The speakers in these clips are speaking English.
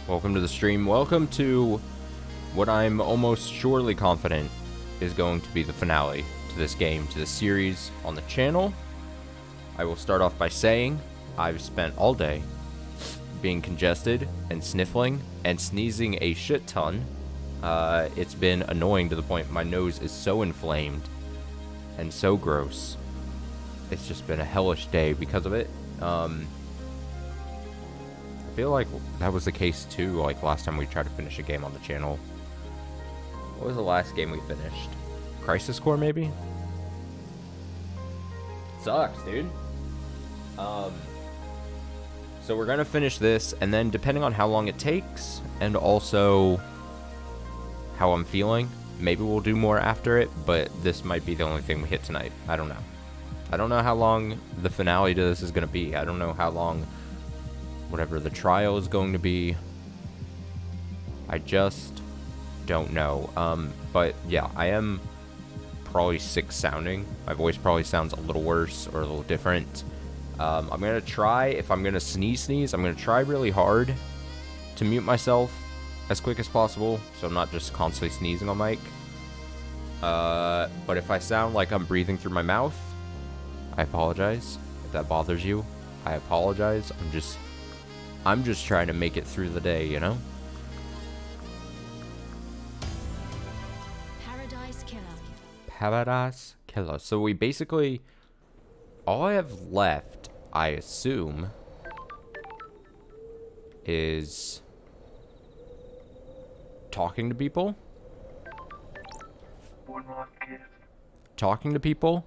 Welcome to the stream. Welcome to what I'm almost surely confident is going to be the finale to this game, to this series on the channel. I will start off by saying I've spent all day being congested and sniffling and sneezing a shit ton. It's been annoying to the point my nose is so inflamed and so gross. It's just been a hellish day because of it. I feel like that was the case too, like last time we tried to finish a game on the channel. What was the last game we finished? Crisis Core, maybe? Sucks, dude. So we're gonna finish this, and then depending on how long it takes, and also how I'm feeling, maybe we'll do more after it, but this might be the only thing we hit tonight. I don't know. I don't know how long the finale to this is gonna be. I don't know how long whatever the trial is going to be. I just don't know. But yeah, I am probably sick sounding. My voice probably sounds a little worse or a little different. I'm gonna try, if I'm gonna sneeze, I'm gonna try really hard to mute myself as quick as possible, so I'm not just constantly sneezing on mic. But if I sound like I'm breathing through my mouth, I apologize. If that bothers you, I apologize. I'm just trying to make it through the day, you know? Paradise Killer. Paradise Killer. So we basically... all I have left, I assume, is talking to people. Talking to people.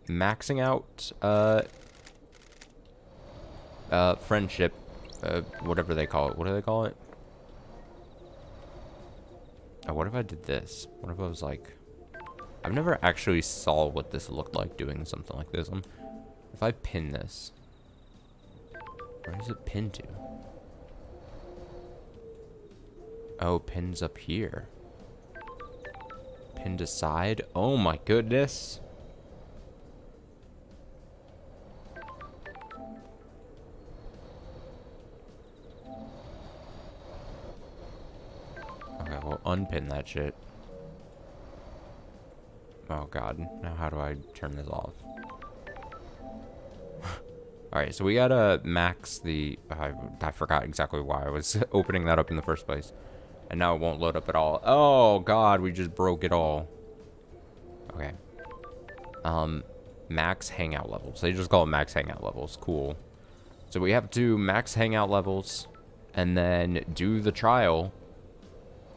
Maxing out, friendship. Whatever they call it. What do they call it? Oh, what if I did this? What if I was like... I've never actually saw what this looked like doing something like this. If I pin this... where does it pin to? Oh, pin's up here. Pin to side? Oh my goodness. Okay, we'll unpin that shit. Oh god, now how do I turn this off? Alright, so we gotta max the... I forgot exactly why I was opening that up in the first place. And now it won't load up at all. Oh god, we just broke it all. Okay. Max hangout levels. They just call it max hangout levels. Cool. So we have to max hangout levels and then do the trial.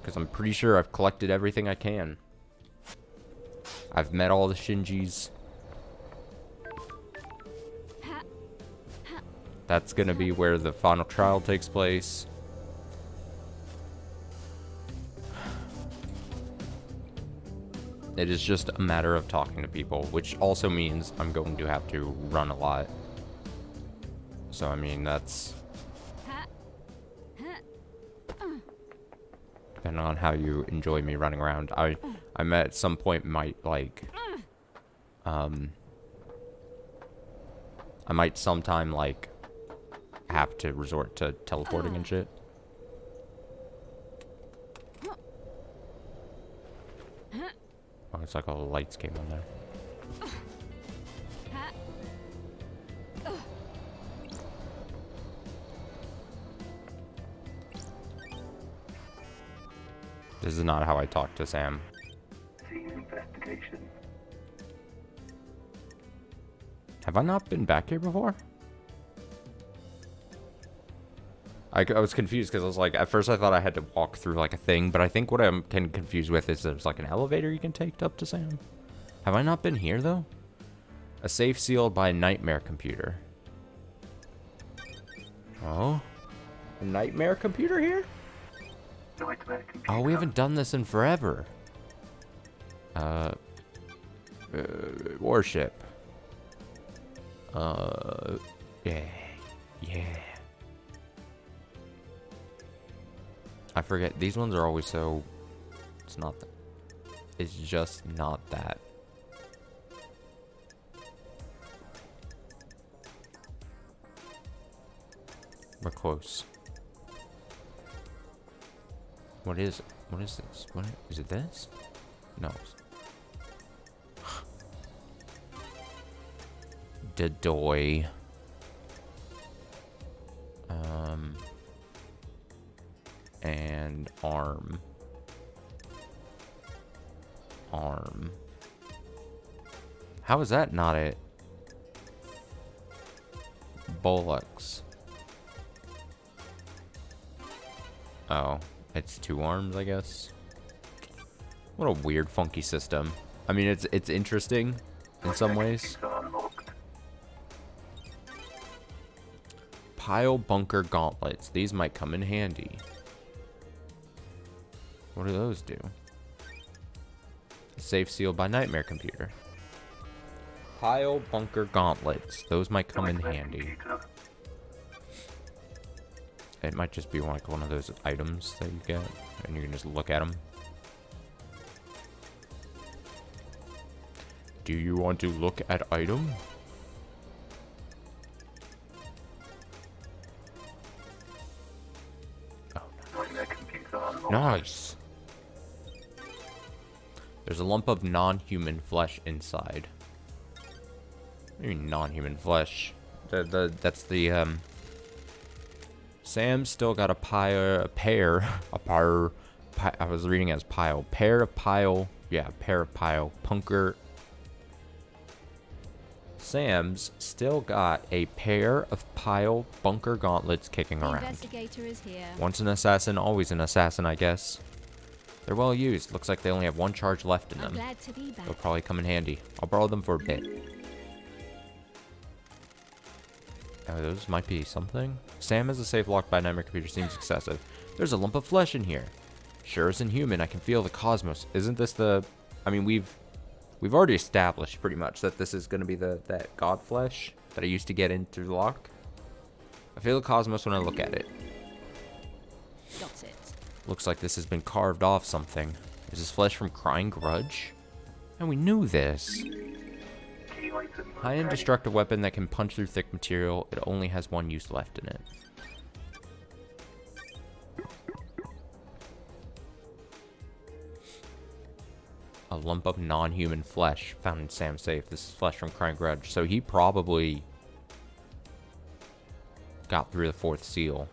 Because I'm pretty sure I've collected everything I can. I've met all the Shinjis. That's gonna be where the final trial takes place. It is just a matter of talking to people, which also means I'm going to have to run a lot. So, I mean, that's... depending on how you enjoy me running around. I at some point might, like... I might sometime, like, have to resort to teleporting and shit. Oh, it's like all the lights came on there. This is not how I talk to Sam. Scene investigation. Have I not been back here before? I was confused because I was like, at first I thought I had to walk through like a thing, but I think what I'm kind of confused with is there's like an elevator you can take up to Sam. Have I not been here though? A safe sealed by a nightmare computer. Oh? A nightmare computer here? Nightmare computer. Oh, we haven't done this in forever. Warship. Yeah. I forget, these ones are always so... it's not that. It's just not that. We're close. What is it? What is this? What is it? This? No. Dedoy. And arm. How is that not it? Bullocks. Oh, it's 2 arms, I guess. What a weird, funky system. I mean, it's interesting in some ways. Pile bunker gauntlets. These might come in handy. What do those do? Safe sealed by nightmare computer. Pile bunker gauntlets. Those might come in handy. It might just be like one of those items that you get, and you can just look at them. Do you want to look at item? Oh, nice. There's a lump of non-human flesh inside. What do you mean non-human flesh? That's the Sam's still got a pair. I was reading as pile. Pair of pile. Punker. Sam's still got a pair of pile bunker gauntlets kicking around. Investigator is here. Once an assassin, always an assassin, I guess. They're well used. Looks like they only have 1 charge left in them. Glad to be back. They'll probably come in handy. I'll borrow them for a bit. Oh, those might be something. Sam has a safe locked by nightmare computer. Seems excessive. There's a lump of flesh in here. Sure isn't human. I can feel the cosmos. Isn't this the... I mean, we've already established pretty much that this is going to be that god flesh that I used to get in through the lock. I feel the cosmos when I look at it. Got it. Looks like this has been carved off something. Is this flesh from Crying Grudge? And we knew this. High-end destructive weapon that can punch through thick material. It only has 1 use left in it. A lump of non-human flesh found in Sam's safe. This is flesh from Crying Grudge. So he probably got through the 4th seal.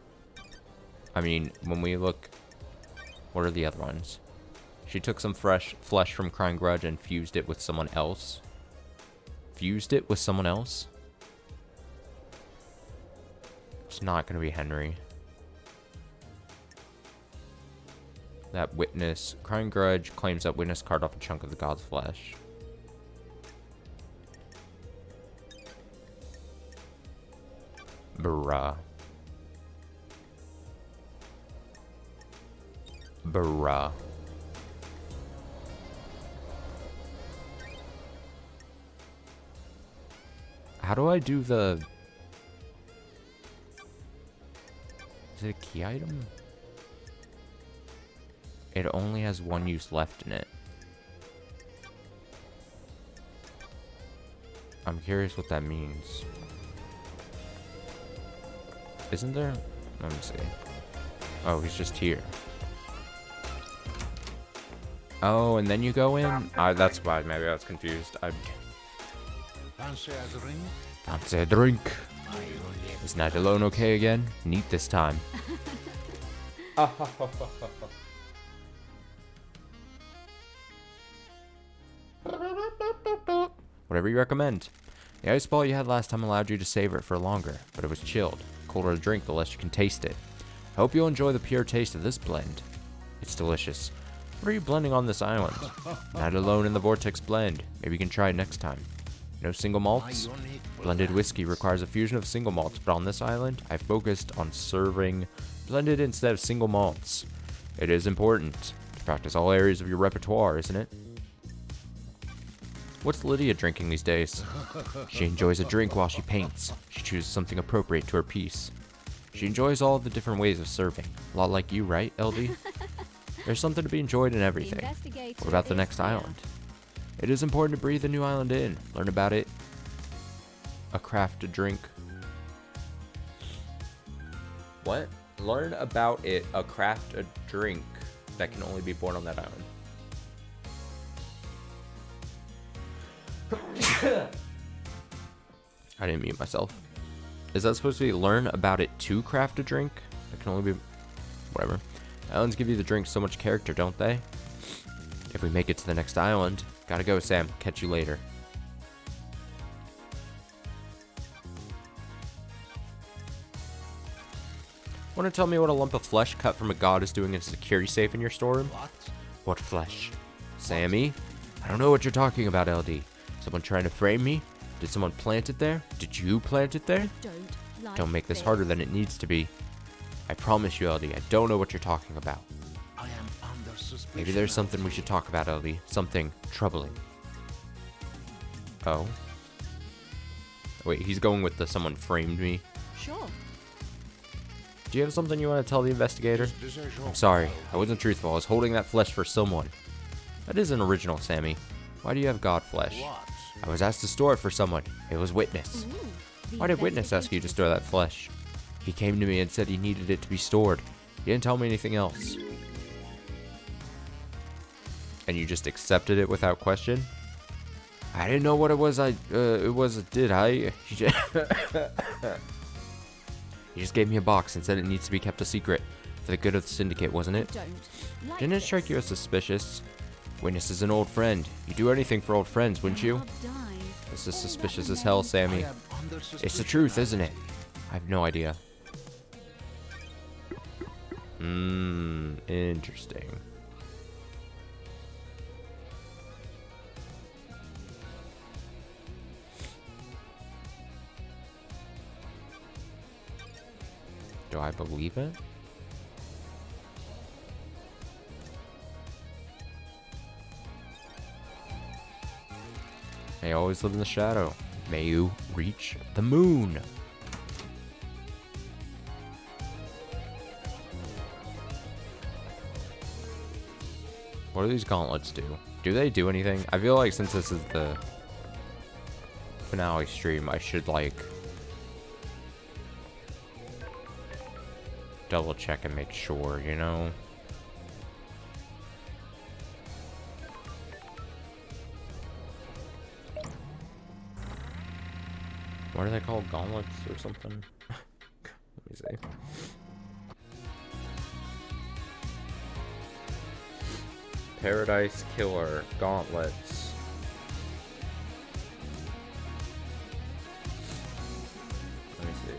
I mean, when we look... What are the other ones? She took some fresh flesh from Crying Grudge and fused it with someone else. Fused it with someone else? It's not going to be Henry. That witness. Crying Grudge claims that witness carved off a chunk of the god's flesh. Bruh. Bruh. How do I do the... Is it a key item? It only has 1 use left in it. I'm curious what that means. Isn't there? Let me see. Oh, he's just here. Oh, and then you go in? That's why. Maybe I was confused. Fancy a drink? Fancy a drink. Is Night Alone okay again? Neat this time. Whatever you recommend. The ice ball you had last time allowed you to savor it for longer, but it was chilled. The colder the drink, the less you can taste it. I hope you'll enjoy the pure taste of this blend. It's delicious. What are you blending on this island? Night Alone in the Vortex blend. Maybe you can try it next time. No single malts? Blended whiskey requires a fusion of single malts, but on this island, I focused on serving blended instead of single malts. It is important to practice all areas of your repertoire, isn't it? What's Lydia drinking these days? She enjoys a drink while she paints. She chooses something appropriate to her piece. She enjoys all the different ways of serving. A lot like you, right, LD? There's something to be enjoyed in everything. What about the next island? It is important to breathe a new island in. Learn about it. A craft a drink. What? Learn about it. A craft a drink. that can only be born on that island. I didn't mute myself. Is that supposed to be learn about it to craft a drink? That can only be... Whatever. Islands give you the drink so much character, don't they? If we make it to the next island. Gotta go, Sam. Catch you later. Want to tell me what a lump of flesh cut from a god is doing in a security safe in your storeroom? What? What flesh? Sammy? I don't know what you're talking about, LD. Someone trying to frame me? Did someone plant it there? Did you plant it there? Don't make this harder than it needs to be. I promise you, LD, I don't know what you're talking about. I am under suspicion. Maybe there's something we should talk about, LD. Something troubling. Oh. Wait, he's going with the someone framed me. Sure. Do you have something you want to tell the investigator? I'm sorry, I wasn't truthful. I was holding that flesh for someone. That isn't original, Sammy. Why do you have god flesh? What? I was asked to store it for someone. It was Witness. Why did Witness ask you to store that flesh? He came to me and said he needed it to be stored. He didn't tell me anything else. And you just accepted it without question? I didn't know what it was. Did I? He just gave me a box and said it needs to be kept a secret for the good of the syndicate, wasn't it? Didn't it strike you as suspicious? Witness is an old friend. You'd do anything for old friends, wouldn't you? This is suspicious as hell, Sammy. It's the truth, isn't it? I have no idea. Interesting. Do I believe it? May always live in the shadow. May you reach the moon. What do these gauntlets do? Do they do anything? I feel like since this is the finale stream, I should like double check and make sure, you know? What are they called? Gauntlets or something? Let me see. Paradise Killer Gauntlets. Let me see.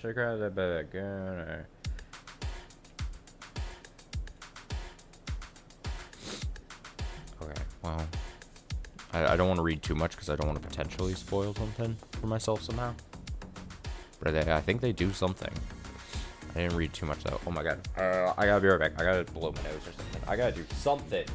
Should grab that back. Okay, well, I don't want to read too much because I don't want to potentially spoil something for myself somehow. But I think they do something. I didn't read too much though. Oh my god. I gotta be right back. I gotta blow my nose or something. I gotta do something.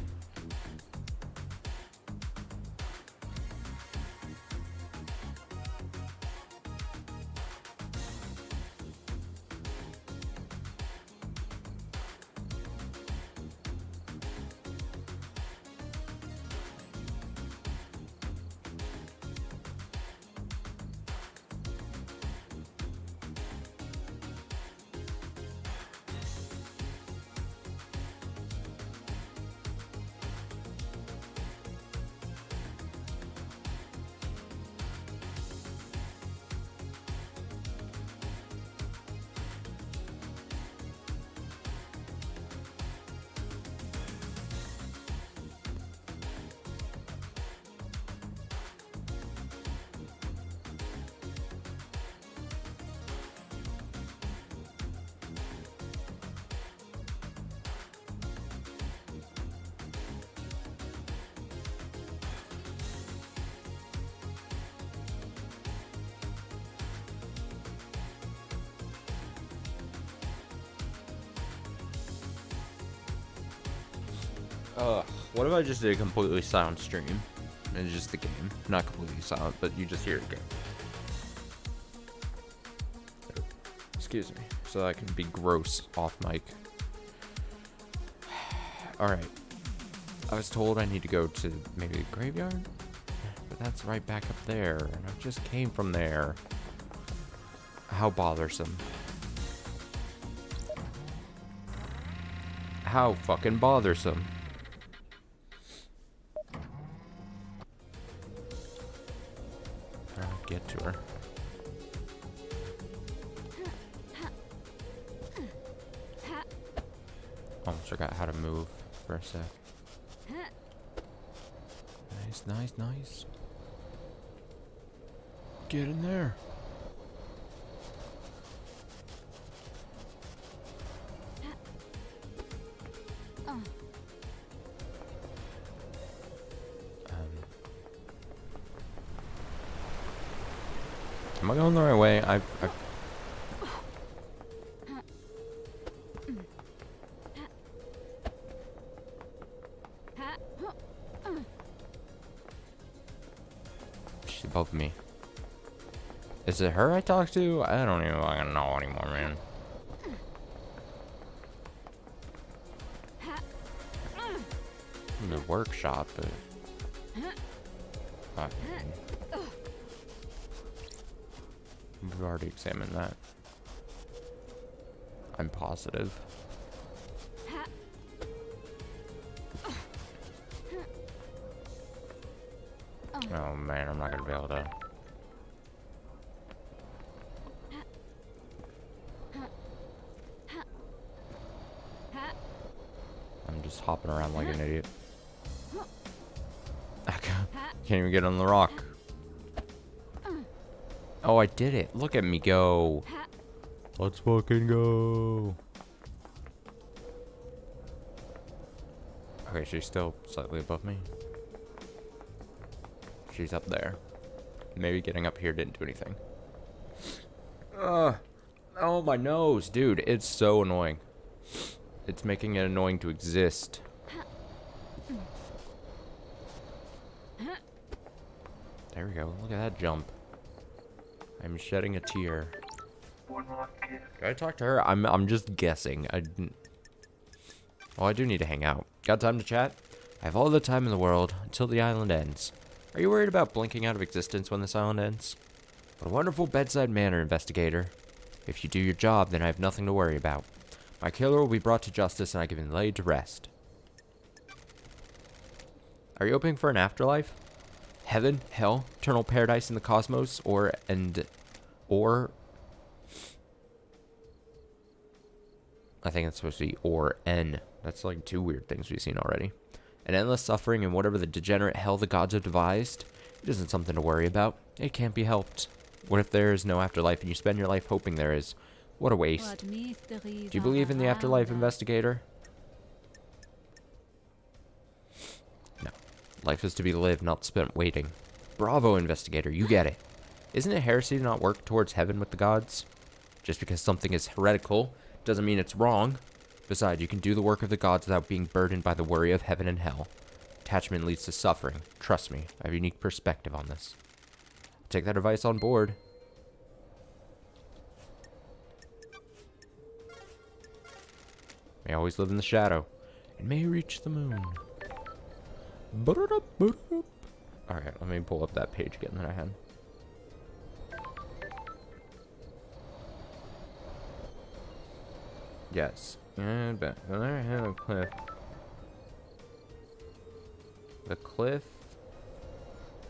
What if I just did a completely silent stream? And it's just the game. Not completely silent, but you just hear the game. Excuse me, so I can be gross off mic. Alright. I was told I need to go to maybe the graveyard? But that's right back up there, and I just came from there. How bothersome. How fucking bothersome. I'll get to her. Almost forgot how to move for a sec. Nice, nice, nice. Get in there. Am I going the right way? I She's above me. Is it her I talked to? I don't even fucking know anymore, man. In the workshop, but we've already examined that. I'm positive. Oh man, I'm not gonna be able to. I'm just hopping around like an idiot. I can't even get on the rock. Oh, I did it. Look at me go. Let's fucking go. Okay, she's still slightly above me. She's up there. Maybe getting up here didn't do anything. Oh, my nose. Dude, it's so annoying. It's making it annoying to exist. There we go. Look at that jump. I'm shedding a tear. One more kid. Did I talk to her? I'm just guessing. Well, I do need to hang out. Got time to chat? I have all the time in the world until the island ends. Are you worried about blinking out of existence when this island ends? What a wonderful bedside manner, investigator. If you do your job, then I have nothing to worry about. My killer will be brought to justice and I can be laid to rest. Are you hoping for an afterlife? Heaven, hell, eternal paradise in the cosmos, or I think it's supposed to be or N. That's like two weird things we've seen already. An endless suffering and whatever the degenerate hell the gods have devised, it isn't something to worry about. It can't be helped. What if there is no afterlife and you spend your life hoping there is? What a waste. Do you believe in the afterlife, investigator? No. Life is to be lived, not spent waiting. Bravo, investigator, you get it. Isn't it heresy to not work towards heaven with the gods? Just because something is heretical doesn't mean it's wrong. Besides, you can do the work of the gods without being burdened by the worry of heaven and hell. Attachment leads to suffering. Trust me, I have a unique perspective on this. Take that advice on board. May always live in the shadow, and may reach the moon. Alright, let me pull up that page again that I had. Yes. And back. There I had a cliff. The cliff.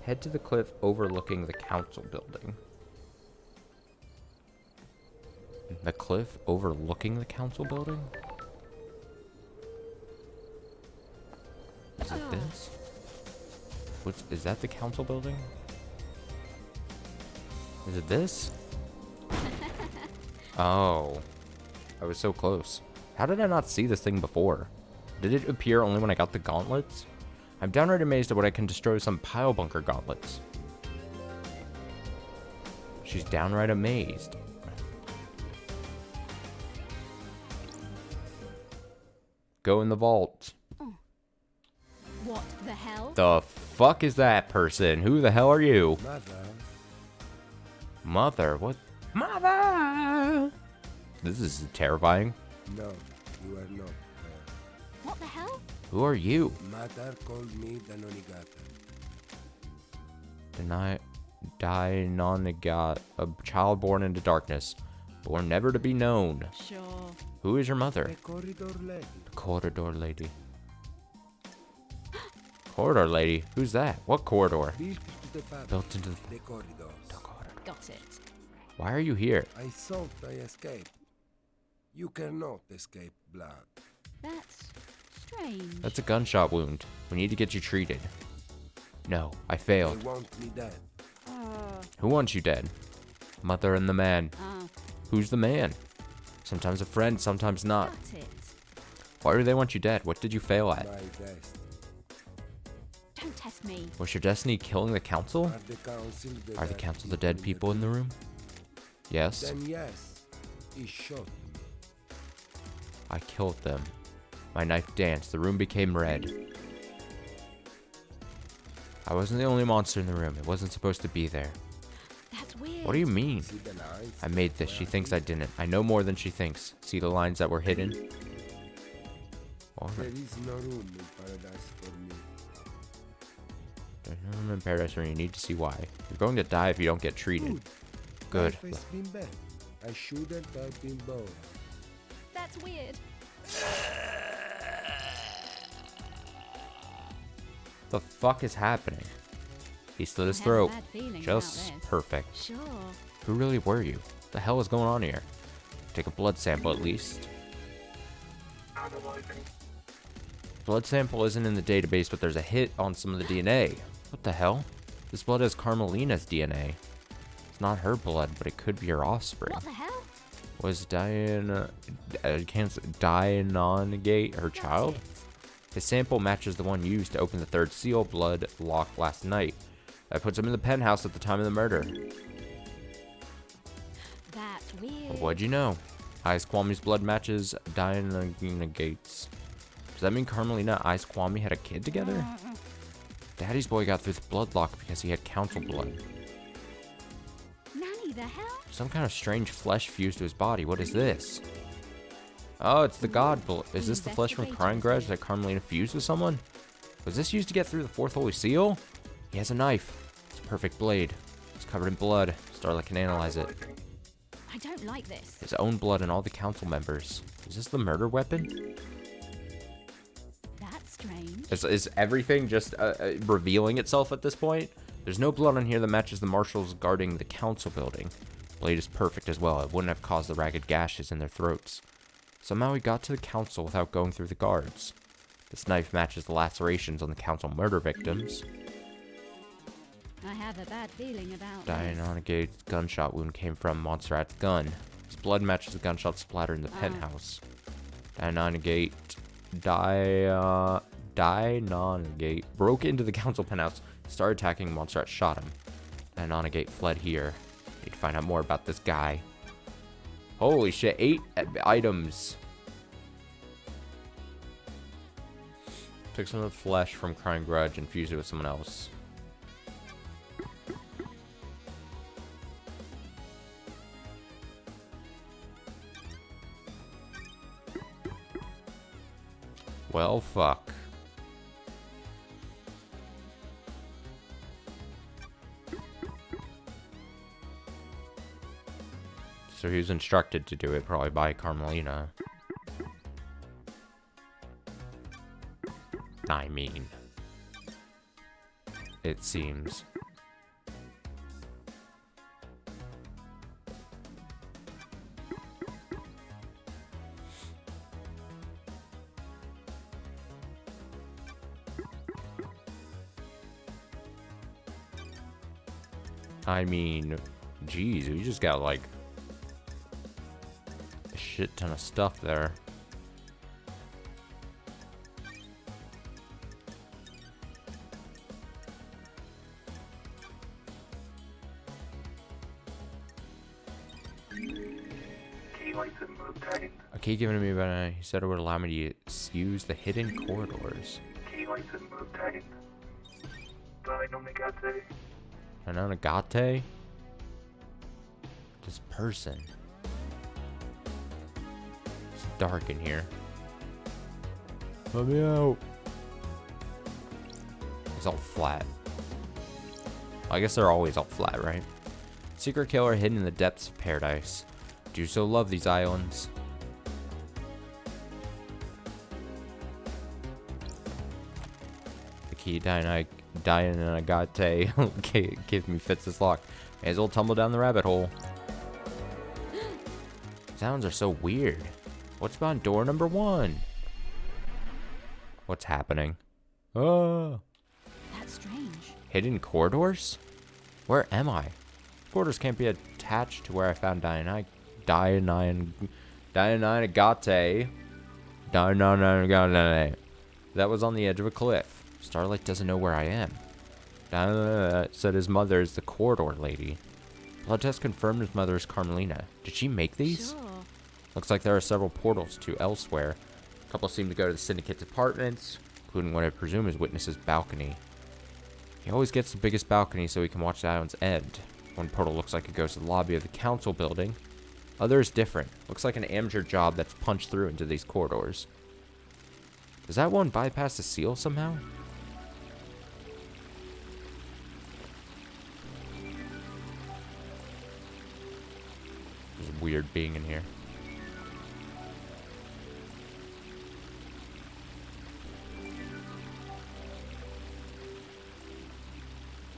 Head to the cliff overlooking the council building. The cliff overlooking the council building? Is it this? Is that the council building? Is it this? Oh. I was so close. How did I not see this thing before? Did it appear only when I got the gauntlets? I'm downright amazed at what I can destroy some pile bunker gauntlets. She's downright amazed. Go in the vault. What the hell? The fuck is that person? Who the hell are you? Mother. Mother? What? Mother! This is terrifying. No, you are not. What the hell? Who are you? Matar called me the Nonigata. Dainonigat, a child born into darkness, born never to be known. Sure. Who is your mother? The corridor lady. The corridor lady. Corridor lady? Who's that? What corridor? Built to the fabric. Built into the corridors. Got it. Why are you here? I thought I escaped. You cannot escape blood. That's strange. That's a gunshot wound. We need to get you treated. No, I They failed. want me dead. Who wants you dead? Mother and the man. Ah, Who's the man? Sometimes a friend, sometimes not. got it. Why do they want you dead? What did you fail at? My best. Don't test me. Was your destiny killing the council? Are the council the Are the dead council the dead people in the room? Yes. Then yes, he shot me. I killed them. My knife danced. The room became red. I wasn't the only monster in the room. It wasn't supposed to be there. That's weird. What do you mean? See the knife? I made this. She thinks I didn't. I know more than she thinks. See the lines that were hidden? Oh, There is no room in paradise for me. there's no room in paradise where you need to see why. You're going to die if you don't get treated. Good. Life has been bad. I shouldn't have been born. That's weird. The fuck is happening? He slit his I have a throat. bad feeling Just about this. perfect. Sure. Who really were you? What the hell is going on here? Take a blood sample at least. Analyzing. Blood sample isn't in the database, but there's a hit on some of the DNA. What the hell? This blood has Carmelina's DNA. It's not her blood, but it could be her offspring. What the hell? Was Dainonegate her child? His sample matches the one used to open the third seal blood lock last night. That puts him in the penthouse at the time of the murder. That's weird. What'd you know? Ice Kwame's blood matches Dainonegate's. Does that mean Carmelina and Ice Kwame had a kid together? Daddy's boy got through the blood lock because he had council blood. Nanny, the hell? Some kind of strange flesh fused to his body. What is this? Oh, it's the god blood. Is this the flesh from Crying Grudge that Carmelina fused with someone? Was this used to get through the fourth holy seal? He has a knife. It's a perfect blade. It's covered in blood. Starlight can analyze it. I don't like this. His own blood and all the council members. Is this the murder weapon? That's strange. Is everything just revealing itself at this point? There's no blood on here that matches the marshals guarding the council building. Blade is perfect as well. It wouldn't have caused the ragged gashes in their throats. Somehow he got to the council without going through the guards. This knife matches the lacerations on the council murder victims. I have a bad feeling about this. Dainonegate's gunshot wound came from Montserrat's gun. His blood matches the gunshot splatter in the penthouse. Dainonegate broke into the council penthouse, started attacking. Montserrat shot him. Dainonegate fled here. Need to find out more about this guy. Holy shit, 8 items. Took some of the flesh from Crying Grudge and fused it with someone else. Well, fuck. So he was instructed to do it, probably by Carmelina. I mean, it seems. I mean, geez, we just got like a shit ton of stuff there. Key license obtained. A key given to me by he said it would allow me to use the hidden corridors. Key license obtained. Dainonegate. Dainonegate? This person. dark in here. Let me out. It's all flat. I guess they're always all flat, right? Secret killer hidden in the depths of paradise. Do so love these islands. The key Dianagate gives me fits this lock. May as well tumble down the rabbit hole. Sounds are so weird. What's behind door number 1? What's happening? Oh. That's strange. Hidden corridors? Where am I? Corridors can't be attached to where I found Dianagate. That was on the edge of a cliff. Starlight doesn't know where I am. Said his mother is the corridor lady. Blood test confirmed his mother is Carmelina. Did she make these? Sure. Looks like there are several portals to elsewhere. A couple seem to go to the Syndicate's apartments, including what I presume is Witness's balcony. He always gets the biggest balcony so he can watch the island's end. One portal looks like it goes to the lobby of the council building. Other is different. Looks like an amateur job that's punched through into these corridors. Does that one bypass the seal somehow? There's a weird being in here.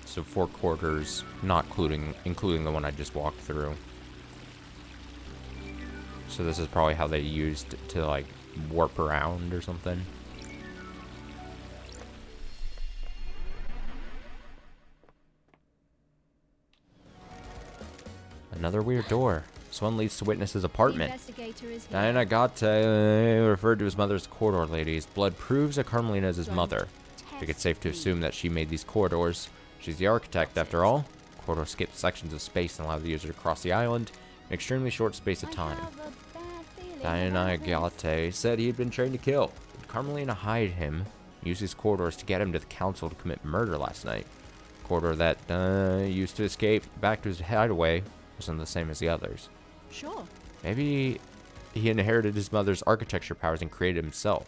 So 4 quarters, not including the one I just walked through. So this is probably how they used to like warp around or something. Another weird door. This one leads to Witness's apartment. Dianagate referred to his mother as corridor lady. His blood proves that Carmelina is his mother. I think it's safe to assume that she made these corridors. She's the architect, after all. Corridors skip sections of space and allow the user to cross the island in an extremely short space of time. Dianagate said he had been trained to kill. Did Carmelina hide him, use his corridors to get him to the council to commit murder last night? Corridor that used to escape back to his hideaway wasn't the same as the others. Sure. Maybe he inherited his mother's architecture powers and created himself.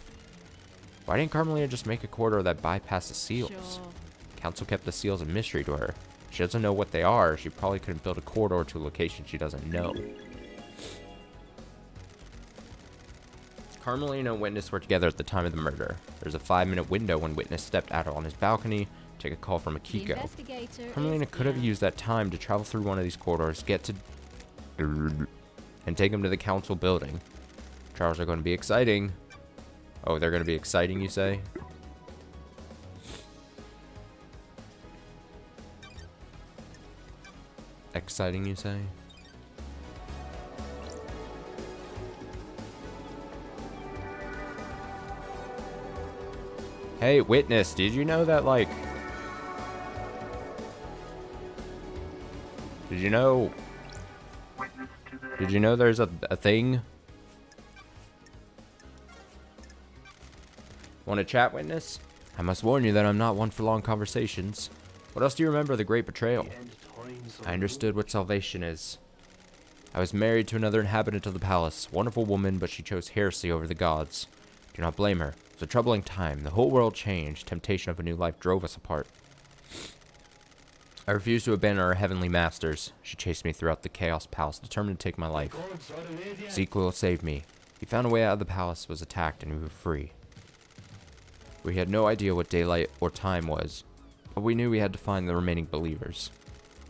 Why didn't Carmelina just make a corridor that bypassed the seals? Sure. Council kept the seals a mystery to her. She doesn't know what they are. She probably couldn't build a corridor to a location she doesn't know. Carmelina and Witness were together at the time of the murder. There's a 5-minute window when Witness stepped out on his balcony to take a call from Akiko. Carmelina could have used that time to travel through one of these corridors, get to and take him to the council building. Trials are going to be exciting. Oh, they're going to be exciting, you say? Exciting, you say? Hey, Witness, did you know that, like... Did you know there's a thing? Want to chat, Witness? I must warn you that I'm not one for long conversations. What else do you remember of the Great Betrayal? I understood what salvation is. I was married to another inhabitant of the palace. Wonderful woman, but she chose heresy over the gods. Do not blame her. It was a troubling time. The whole world changed. Temptation of a new life drove us apart. I refused to abandon our heavenly masters. She chased me throughout the Chaos Palace, determined to take my life. Ezekiel saved me. He found a way out of the palace, was attacked, and we were free. We had no idea what daylight or time was, but we knew we had to find the remaining believers.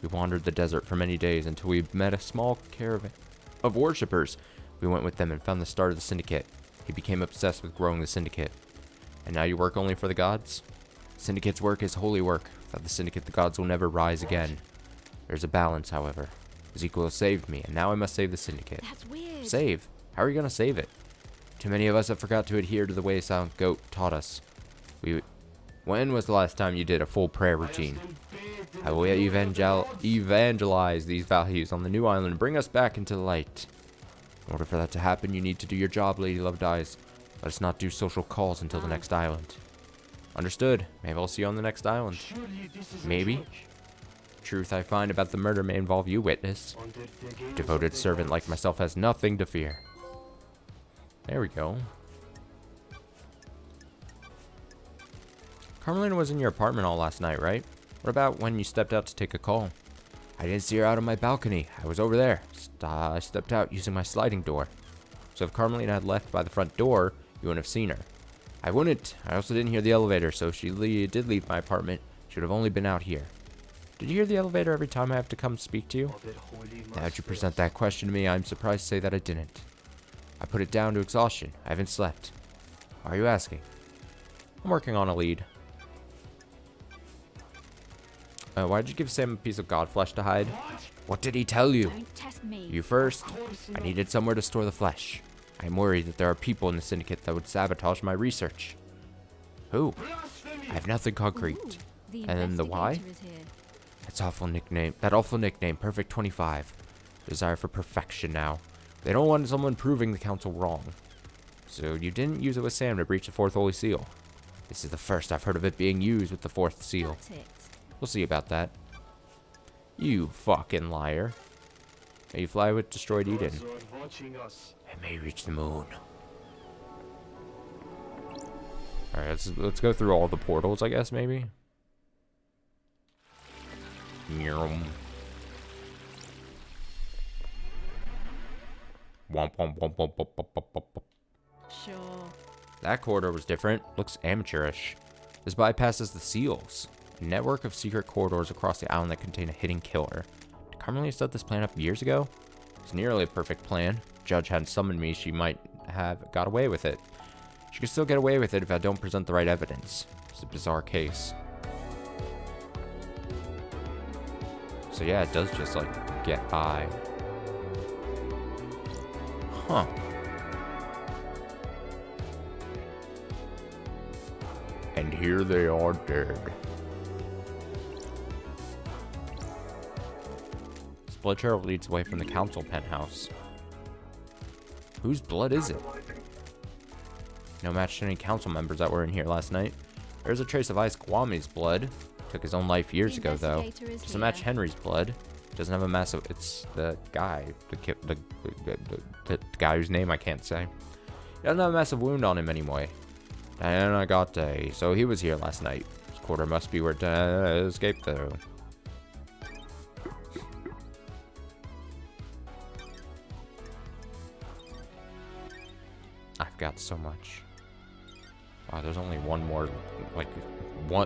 We wandered the desert for many days until we met a small caravan of worshippers. We went with them and found the start of the Syndicate. He became obsessed with growing the Syndicate. And now you work only for the gods? Syndicate's work is holy work. Without the Syndicate, the gods will never rise again. There's a balance, however. Ezekiel saved me, and now I must save the Syndicate. That's weird. Save? How are you going to save it? Too many of us have forgot to adhere to the way Silent Goat taught us. When was the last time you did a full prayer routine? I will evangelize these values on the new island and bring us back into the light. In order for that to happen, you need to do your job, Lady Loved Eyes. Let us not do social calls until the next island. Understood. Maybe I'll see you on the next island. Maybe. The truth I find about the murder may involve you, Witness. A devoted servant like myself has nothing to fear. There we go. Carmelina was in your apartment all last night, right? What about when you stepped out to take a call? I didn't see her out on my balcony. I was over there. I stepped out using my sliding door. So if Carmelina had left by the front door, you wouldn't have seen her. I wouldn't. I also didn't hear the elevator, so if she did leave my apartment, she would have only been out here. Did you hear the elevator every time I have to come speak to you? Now that you present that question to me, I'm surprised to say that I didn't. I put it down to exhaustion. I haven't slept. Why are you asking? I'm working on a lead. Why did you give Sam a piece of god flesh to hide? What did he tell you? Don't test me. You first. I needed somewhere to store the flesh. I'm worried that there are people in the syndicate that would sabotage my research. Who? I have nothing concrete. Ooh, the And then the why? investigator is here. That awful nickname, Perfect 25. Desire for perfection now. They don't want someone proving the council wrong. So you didn't use it with Sam to breach the fourth holy seal. This is the first I've heard of it being used with the fourth seal. That's it. We'll see about that. You fucking liar. May you fly with destroyed Eden. And may reach the moon. Alright, let's go through all the portals, I guess, maybe. Womp, womp, womp, womp, womp, womp, womp, womp. Sure. That corridor was different. Looks amateurish. This bypasses the seals. A network of secret corridors across the island that contain a hidden killer. Did Carmelina set this plan up years ago? It's nearly a perfect plan. If Judge hadn't summoned me, she might have got away with it. She could still get away with it if I don't present the right evidence. It's a bizarre case. So yeah, it does just like get by. Huh. And here they are dead. This blood trail leads away from the council penthouse. Whose blood is it? No match to any council members that were in here last night. There's a trace of Ice Kwame's blood. Took his own life years ago, though. Investigator is Doesn't match here. Henry's blood. Doesn't have a massive. It's the guy, the guy whose name I can't say. He doesn't have a massive wound on him anyway. Diana got so he was here last night. This quarter must be where Diana escaped through. I've got so much. Wow, there's only one more,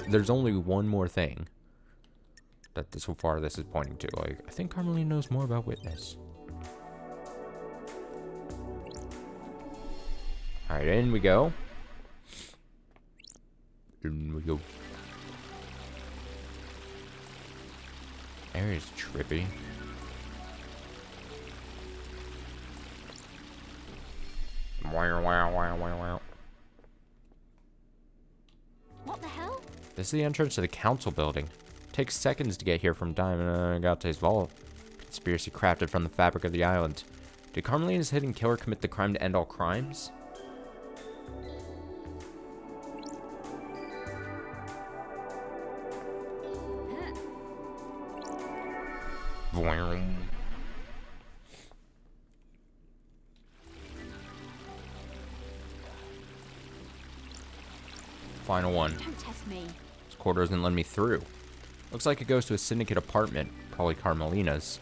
there's only one more thing that so far this is pointing to. Like, I think Carmelina knows more about Witness. Alright, in we go. In we go. Area's trippy. Wow, wow, wow, wow, wow. What the hell? This is the entrance to the council building. Takes seconds to get here from Diamond Agate's vault. Conspiracy crafted from the fabric of the island. Did Carmelina's hidden killer commit the crime to end all crimes? Vroom. Final one. Don't test me. This quarter doesn't let me through. Looks like it goes to a syndicate apartment, probably Carmelina's.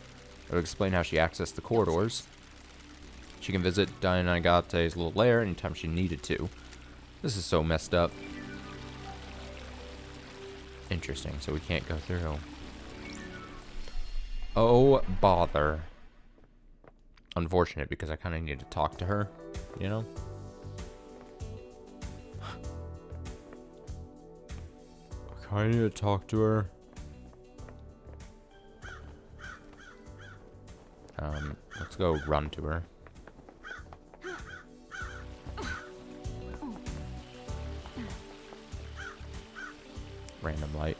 It would explain how she accessed the corridors. She can visit Diana Agate's little lair anytime she needed to. This is so messed up. Interesting, so we can't go through. Oh, bother. Unfortunate, because I kind of need to talk to her, you know? I kind of need to talk to her. Let's go run to her. Random light.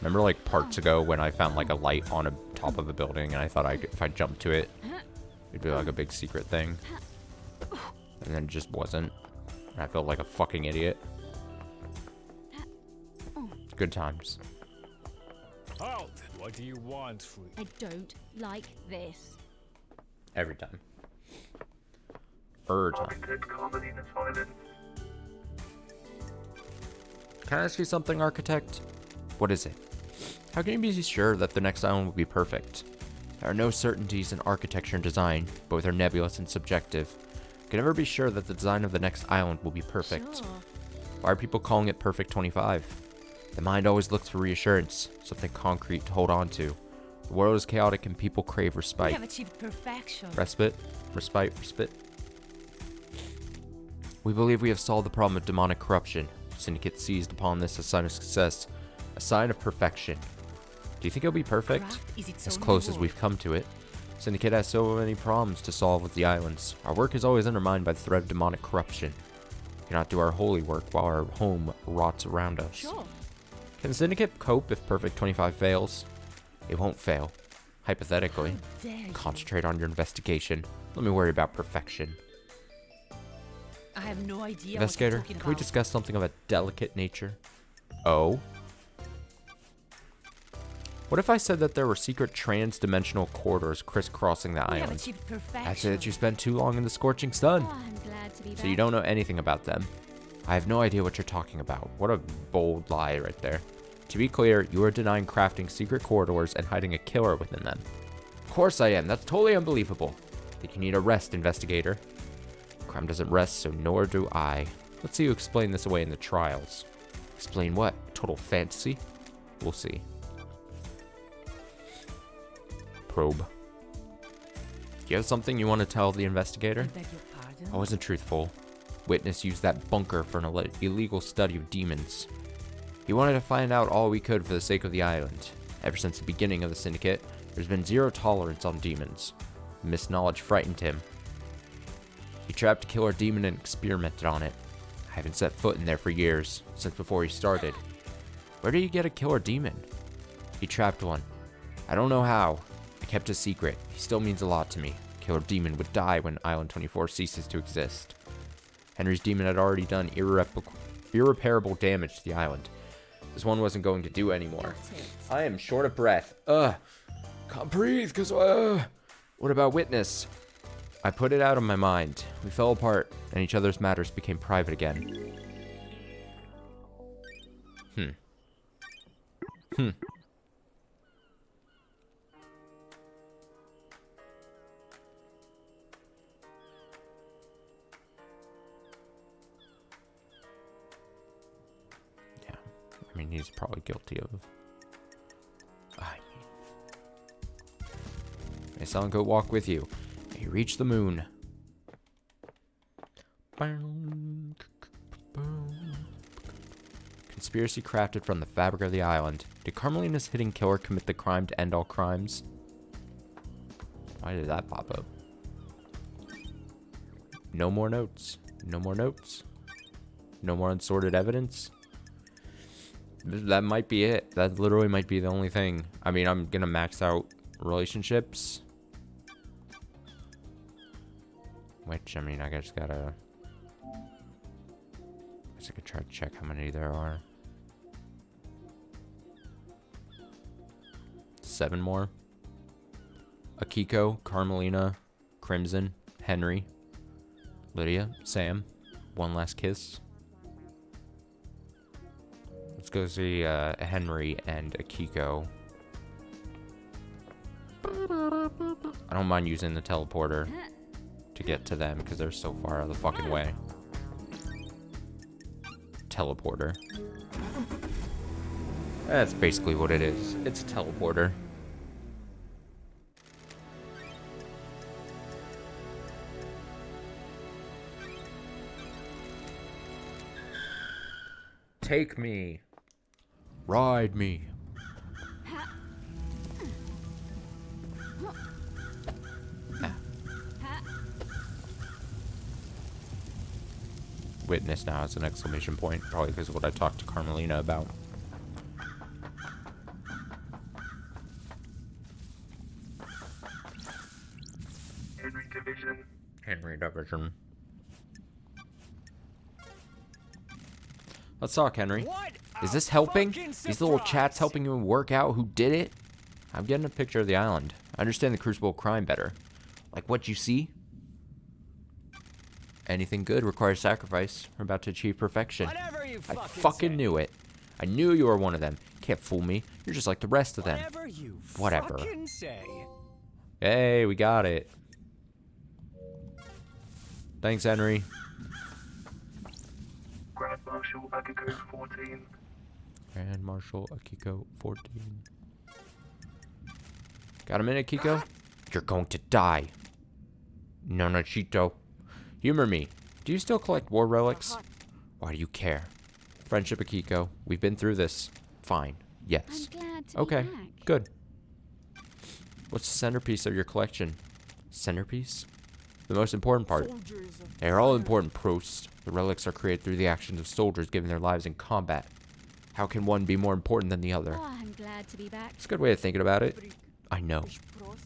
Remember like parts ago when I found like a light on a top of a building and I thought if I jumped to it, it'd be like a big secret thing. And then it just wasn't. And I felt like a fucking idiot. Good times. Halt! What do you want, Free? I don't like this. Every time. Time. Architect Carmelina's violence. Can I ask you something, Architect? What is it? How can you be sure that the next island will be perfect? There are no certainties in architecture and design. Both are nebulous and subjective. You can never be sure that the design of the next island will be perfect. Sure. Why are people calling it Perfect 25? The mind always looks for reassurance, something concrete to hold on to. The world is chaotic and people crave We respite. have achieved perfection. Respite? Respite? We believe we have solved the problem of demonic corruption. Syndicate seized upon this as a sign of success, a sign of perfection. Do you think it'll be perfect? Craft is its As own close as reward. we've come to it. Syndicate has so many problems to solve with the islands. Our work is always undermined by the threat of demonic corruption. We cannot do our holy work while our home rots around us. Sure. Can Syndicate cope if Perfect 25 fails? It won't fail. Hypothetically. How dare you. Concentrate on your investigation. Let me worry about perfection. I have no idea Investigator, what you're talking can we about. discuss something of a delicate nature? Oh? What if I said that there were secret trans-dimensional corridors crisscrossing the We have island? achieved perfection. I'd say that you spent too long in the scorching sun. Oh, I'm glad to be back. So you don't know anything about them. I have no idea what you're talking about. What a bold lie right there. To be clear, you are denying crafting secret corridors and hiding a killer within them. Of course I am. That's totally unbelievable. Think you need a rest, investigator. Crime doesn't rest, so nor do I. Let's see you explain this away in the trials. Explain what? Total fantasy? We'll see. Probe. Do you have something you want to tell the I investigator? beg your pardon? I wasn't truthful. Witness used that bunker for an illegal study of demons. He wanted to find out all we could for the sake of the island. Ever since the beginning of the Syndicate, there's been zero tolerance on demons. Misknowledge frightened him. He trapped a killer demon and experimented on it. I haven't set foot in there for years, since before he started. Where did he get a killer demon? He trapped one. I don't know how. I kept a secret. He still means a lot to me. Killer demon would die when Island 24 ceases to exist. Henry's demon had already done irreparable damage to the island. This one wasn't going to do anymore. I am short of breath. Can't breathe, cause What about Witness? I put it out of my mind. We fell apart, and each other's matters became private again. Yeah, I mean, he's probably guilty of... May someone go walk with you. May you reach the moon. Conspiracy crafted from the fabric of the island. Did Carmelina's hidden killer commit the crime to end all crimes? Why did that pop up? No more notes. No more notes. No more unsorted evidence. That might be it. That literally might be the only thing. I mean, I'm gonna max out relationships. Which, I mean, I just gotta... I guess I could try to check how many there are. 7 more. Akiko, Carmelina, Crimson, Henry, Lydia, Sam. One last kiss. Let's go see Henry and Akiko. I don't mind using the teleporter to get to them because they're so far out of the fucking way. Teleporter. That's basically what it is. It's a teleporter. Take me. Ride me. Witness now as an exclamation point, probably because of what I talked to Carmelina about. Henry Division. Henry Division. Let's talk, Henry. What Is a this helping? fucking These little chats surprise. helping you work out who did it? I'm getting a picture of the island. I understand the Crucible crime better. Like what you see? Anything good requires sacrifice. We're about to achieve perfection. Whatever you I fucking fucking say. knew it. I knew you were one of them. Can't fool me. You're just like the rest of them. Whatever you Whatever. fucking say. Hey, we got it. Thanks, Henry. Grand Marshal Akiko 14. Grand Marshal Akiko 14. Got a minute, Kiko? You're going to die. No, Cheeto. Humor me. Do you still collect war relics? Why do you care? Friendship, Akiko. We've been through this. Fine. I'm Yes. glad to Okay. be back. Good. What's the centerpiece of your collection? Centerpiece? The most important part. They are all important, Proust. The relics are created through the actions of soldiers giving their lives in combat. How can one be more important than the other? Oh, I'm glad to be back. It's a good way of thinking about it. I know.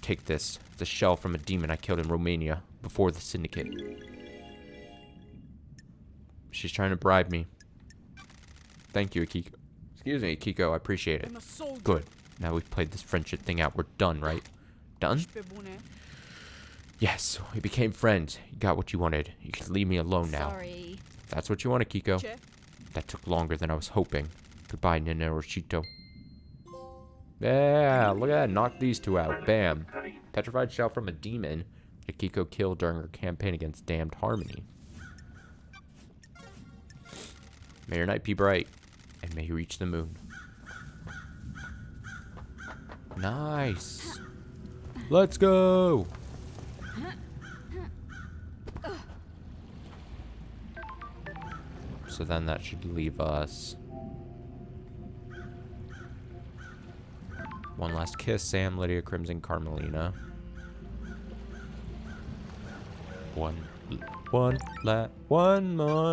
Take this. It's a shell from a demon I killed in Romania before the syndicate. She's trying to bribe me. Thank you, Akiko. Excuse me, Akiko. I appreciate it. Good. Now we've played this friendship thing out. We're done, right? Done? Yes. We became friends. You got what you wanted. You can leave me alone now. Sorry. If that's what you want, Akiko. That took longer than I was hoping. Goodbye, Nina Roshito. Yeah, look at that. Knock these two out. Bam. Petrified shell from a demon Akiko killed during her campaign against Damned Harmony. May your night be bright, and may you reach the moon. Nice. Let's go. So then that should leave us. One last kiss, Sam, Lydia, Crimson, Carmelina. One more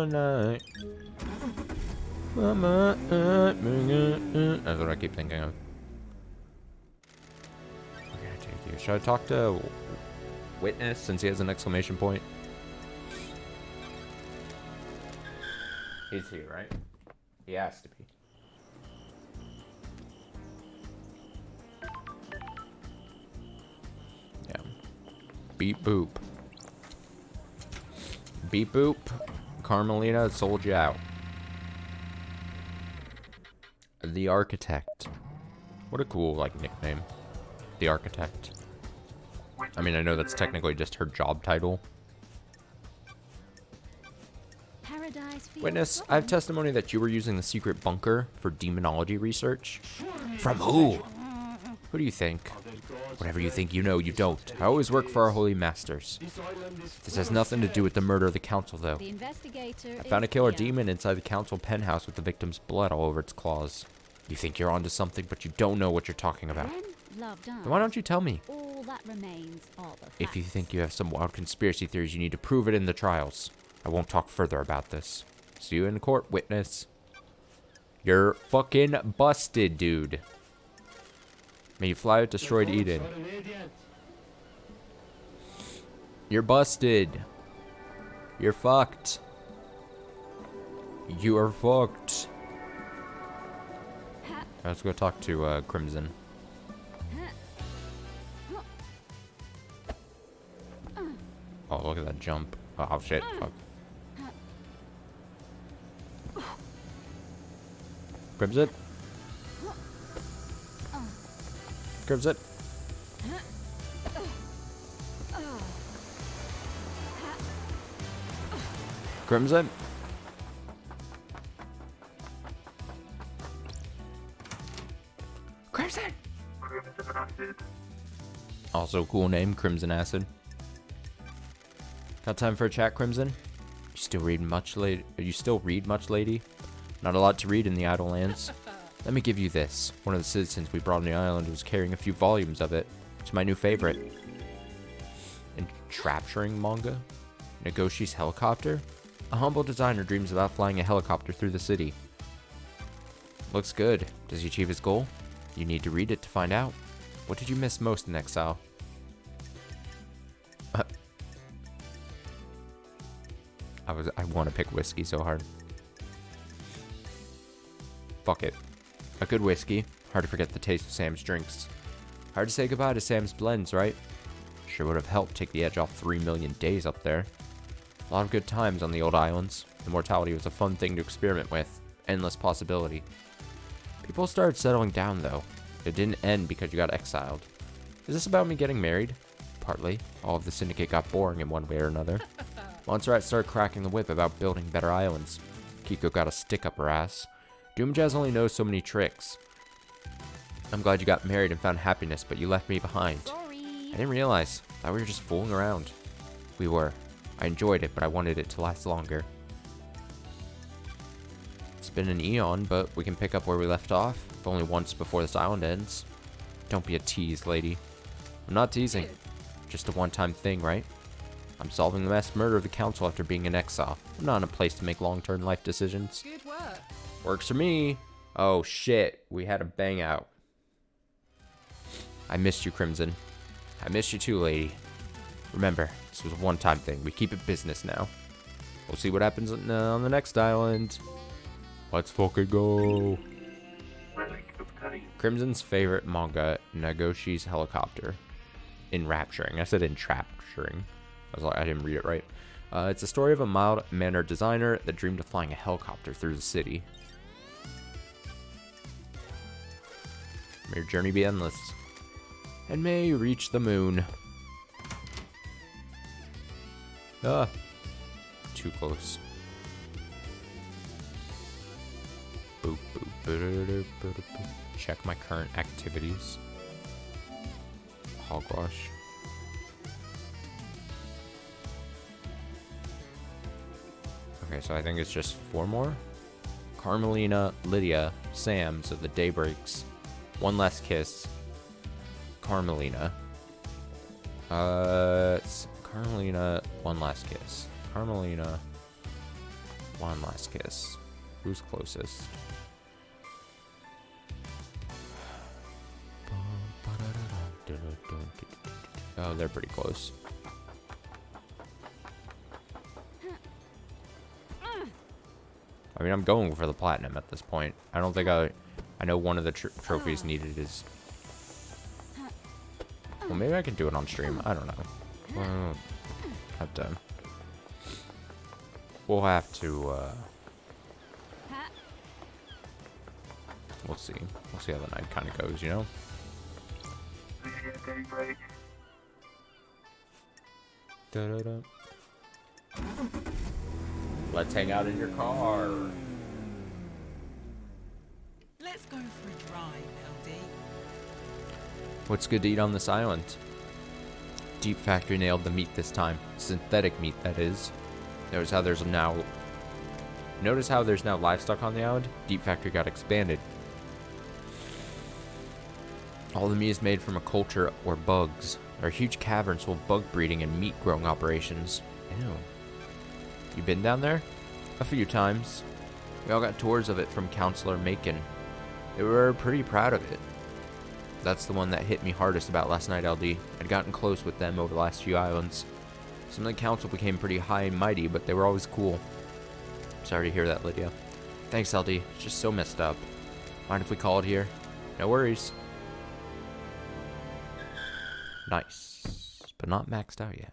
night. That's what I keep thinking of. We're gonna take you. Should I talk to Witness since he has an exclamation point? He's here, right? He has to be. Yeah. Beep boop. Beep boop. Carmelina sold you out. The Architect. What a cool, like, nickname. The Architect. I mean, I know that's technically just her job title. Paradise feels Witness, I have testimony that you were using the secret bunker for demonology research. From who? Who do you think? Whatever you think you know, you don't. I always work for our holy masters. This has nothing to do with the murder of the council, though. The investigator I found a is killer here. demon inside the council penthouse with the victim's blood all over its claws. You think you're onto something, but you don't know what you're talking about. When love dies, Then why don't you tell me? all that remains are the If you facts. think you have some wild conspiracy theories, you need to prove it in the trials. I won't talk further about this. See you in court, witness. You're fucking busted, dude. May you fly with destroyed Eden. You're busted. You're fucked. You are fucked. Let's go talk to Crimson. Oh, look at that jump. Oh, shit. Fuck. Crimson? Crimson? Crimson? Crimson! Crimson Acid. Also cool name, Crimson Acid. Got time for a chat, Crimson? You still read much, lady? You still read much, lady? Not a lot to read in the Idle Lands. Let me give you this. One of the citizens we brought on the island was carrying a few volumes of it. It's my new favorite. Entrapturing manga? Negoshi's helicopter? A humble designer dreams about flying a helicopter through the city. Looks good. Does he achieve his goal? You need to read it to find out. What did you miss most in Exile? I want to pick whiskey so hard. Fuck it. A good whiskey. Hard to forget the taste of Sam's drinks. Hard to say goodbye to Sam's blends, right? Sure would have helped take the edge off 3 million days up there. A lot of good times on the old islands. Immortality was a fun thing to experiment with. Endless possibility. People started settling down, though. It didn't end because you got exiled. Is this about me getting married? Partly. All of the Syndicate got boring in one way or another. Montserrat started cracking the whip about building better islands. Kiko got a stick up her ass. Doomjazz only knows so many tricks. I'm glad you got married and found happiness, but you left me behind. Sorry. I didn't realize. Thought we were just fooling around. We were. I enjoyed it, but I wanted it to last longer. It's been an eon, but we can pick up where we left off, if only once before this island ends. Don't be a tease, lady. I'm not teasing. Just a one-time thing, right? I'm solving the mass murder of the council after being in exile. I'm not in a place to make long-term life decisions. Good work. Works for me. Oh, shit. We had a bang out. I missed you, Crimson. I missed you too, lady. Remember, this was a one-time thing. We keep it business now. We'll see what happens on the next island. Let's fucking go. Relic obtained. Crimson's favorite manga, Nagoshi's Helicopter. Enrapturing. I said entrapturing. I didn't read it right. It's a story of a mild-mannered designer that dreamed of flying a helicopter through the city. May your journey be endless. And may you reach the moon. Ah. Too close. Boop, boop, ba-da-da, ba-da-boop. Check my current activities. Hogwash. Okay, so I think it's just 4 more. Carmelina, Lydia, Sam, so the day breaks. One last kiss. Carmelina. It's Carmelina, one last kiss. Carmelina, one last kiss. Who's closest? Oh, they're pretty close. I mean, I'm going for the platinum at this point. I don't think I know one of the trophies needed is... Well, maybe I can do it on stream. I don't know. Well, have to... We'll have to, We'll see. We'll see how the night kind of goes, you know? Lydia daybreak. Da-da-da. Let's hang out in your car. Let's go for a drive, LD. What's good to eat on this island? Deep Factory nailed the meat this time. Synthetic meat, that is. Notice how there's now livestock on the island? Deep Factory got expanded. All the meat is made from a culture or bugs. There are huge caverns full of bug breeding and meat growing operations. Ew. You been down there? A few times. We all got tours of it from Counselor Macon. They were pretty proud of it. That's the one that hit me hardest about last night, LD. I'd gotten close with them over the last few islands. Some of the council became pretty high and mighty, but they were always cool. Sorry to hear that, Lydia. Thanks, LD. It's just so messed up. Mind if we call it here? No worries. Nice. But not maxed out yet.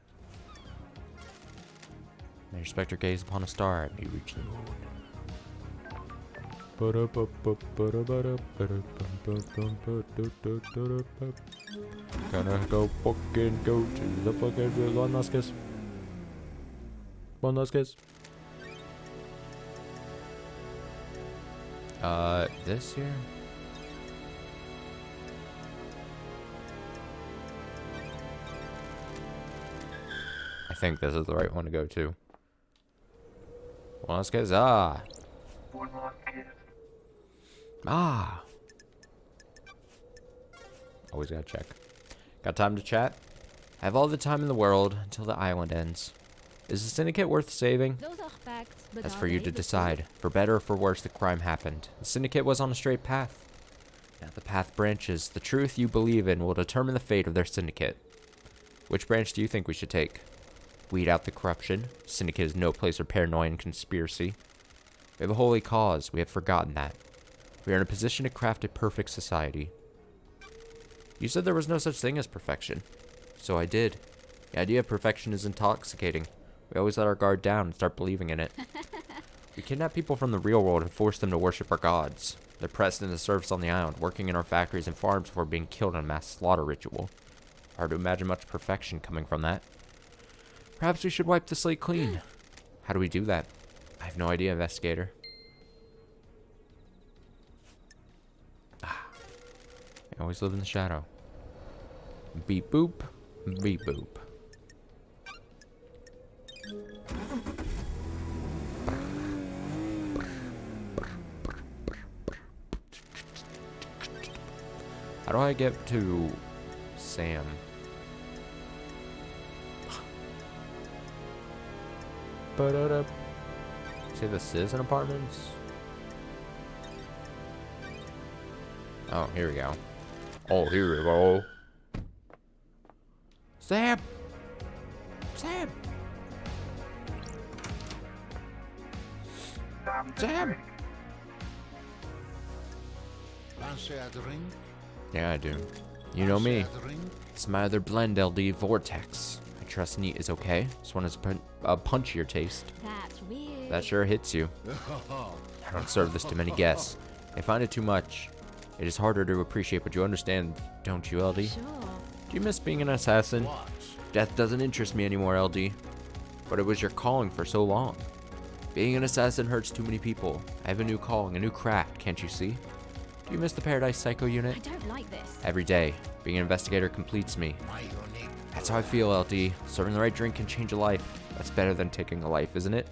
May your spectre gaze upon a star and may reach the moon. Gonna go fucking go to the fucking one last kiss. One last kiss. This here? I think this is the right one to go to. One last kiss. Ah. One last kiss. Ah. Always gotta check. Got time to chat? I have all the time in the world until the island ends. Is the Syndicate worth saving? Those are facts, but That's are for you they to the decide. For better or for worse, the crime happened. The Syndicate was on a straight path. Now the path branches. The truth you believe in will determine the fate of their Syndicate. Which branch do you think we should take? Weed out the corruption. Syndicate is no place for paranoia and conspiracy. We have a holy cause. We have forgotten that. We are in a position to craft a perfect society. You said there was no such thing as perfection. So I did. The idea of perfection is intoxicating. We always let our guard down and start believing in it. We kidnap people from the real world and force them to worship our gods. They're pressed into service on the island, working in our factories and farms before being killed in a mass slaughter ritual. Hard to imagine much perfection coming from that. Perhaps we should wipe the slate clean. How do we do that? I have no idea, investigator. I always live in the shadow. Beep boop, beep boop. How do I get to Sam? Say the Citizen Apartments? Oh, here we go. Oh, here we go. Sam! Sam! Sam! Fancy a drink? Yeah, I do. You know me. Fancy a drink? It's my other blend, LD Vortex. I trust neat is okay. This one has a punchier taste. That's weird. That sure hits you. I don't serve this to many guests. I find it too much. It is harder to appreciate, but you understand, don't you, LD? Sure. Do you miss being an assassin? What? Death doesn't interest me anymore, LD. But it was your calling for so long. Being an assassin hurts too many people. I have a new calling, a new craft, can't you see? Do you miss the Paradise Psycho unit? I don't like this. Every day, being an investigator completes me. My unique. That's how I feel, LD. Serving the right drink can change a life. That's better than taking a life, isn't it?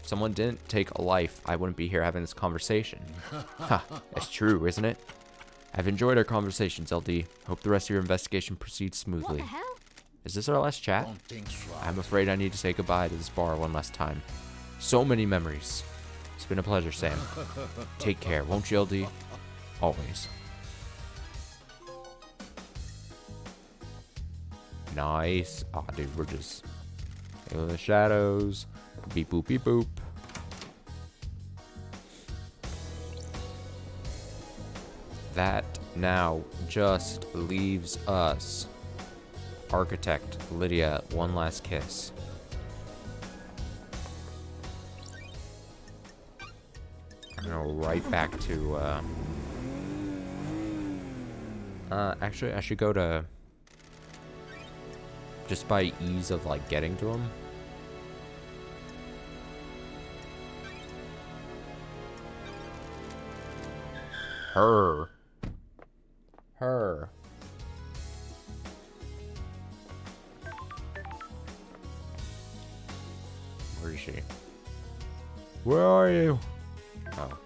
If someone didn't take a life, I wouldn't be here having this conversation. Ha, it's true, isn't it? I've enjoyed our conversations, LD. Hope the rest of your investigation proceeds What smoothly. the hell? Is this our last chat? Don't think so. I'm afraid I need to say goodbye to this bar one last time. So many memories. It's been a pleasure, Sam. Take care, won't you, LD? Always. Nice. Aw, dude, we're just in the shadows. Beep boop, beep boop. That now just leaves us. Architect Lydia, one last kiss. I'm gonna right back to, actually, I should go to, just by ease of, like, getting to him. Her. Where is she? Where are you? Oh,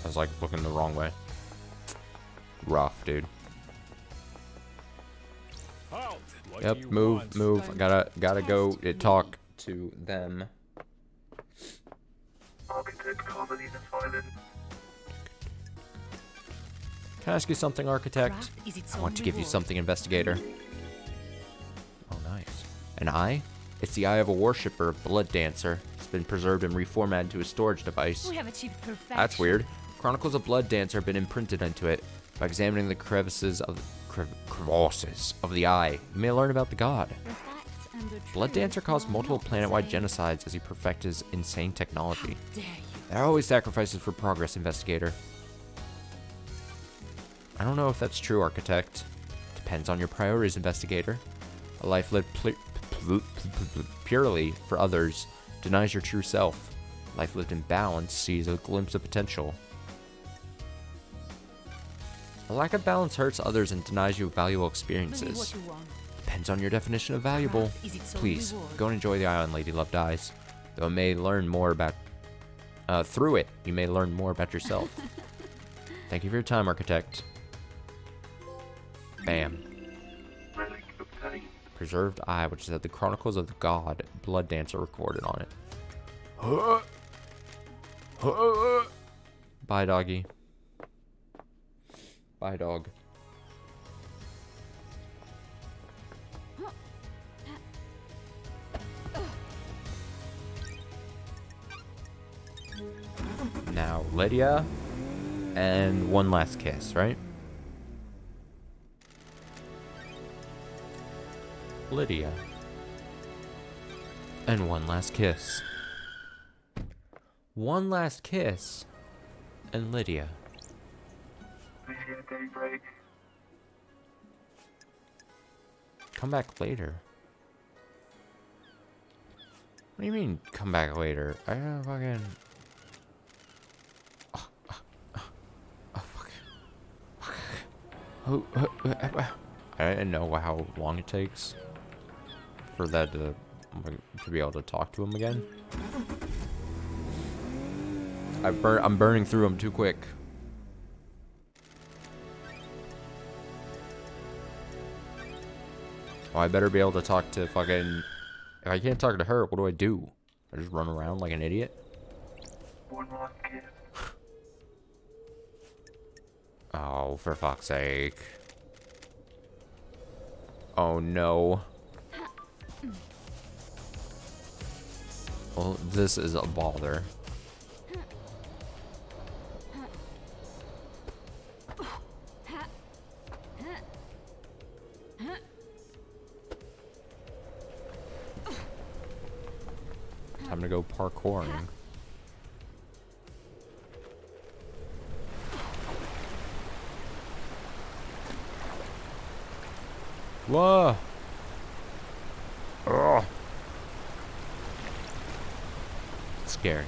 I was like looking the wrong way. Rough, dude. Halt! What Yep, do you move, want? move. Gotta go talk to them. Architect Comedy the Silent. Can I ask you something, Architect? Craft is its I own want to give you reward. something, Investigator. Oh, nice. An eye? It's the eye of a worshipper, a blood dancer. It's been preserved and reformatted to a storage device. We have achieved perfection. That's weird. Chronicles of Blood Dancer have been imprinted into it. By examining the crevasses of the eye, you may learn about the god. The facts and the Blood truth Dancer caused are multiple not the planet-wide same. genocides as he perfected his insane technology. Dare you? There are always sacrifices for progress, Investigator. I don't know if that's true, Architect. Depends on your priorities, Investigator. A life lived purely for others denies your true self. Life lived in balance sees a glimpse of potential. A lack of balance hurts others and denies you valuable Believe experiences. what you want. Depends on your definition of valuable. Craft is its own Please, reward. go and enjoy the island Lady Love dies. Though it may learn more about... through it, you may learn more about yourself. Thank you for your time, Architect. Bam. Relic obtained. Preserved eye, which had the Chronicles of the God Blood Dancer recorded on it. Bye, doggy. Bye, dog. Now, Lydia, and one last kiss, right? Lydia. And one last kiss. One last kiss. And Lydia. Appreciate daybreak. Come back later. What do you mean, come back later? I don't fucking... I didn't know how long it takes for that to be able to talk to him again. I'm burning through them too quick. Oh, I better be able to talk to fucking... If I can't talk to her, what do I do? I just run around like an idiot? One last kiss. Oh, for fuck's sake. Oh, no. Well, this is a bother. Time to go parkouring. Whoa! Ugh. It's scary.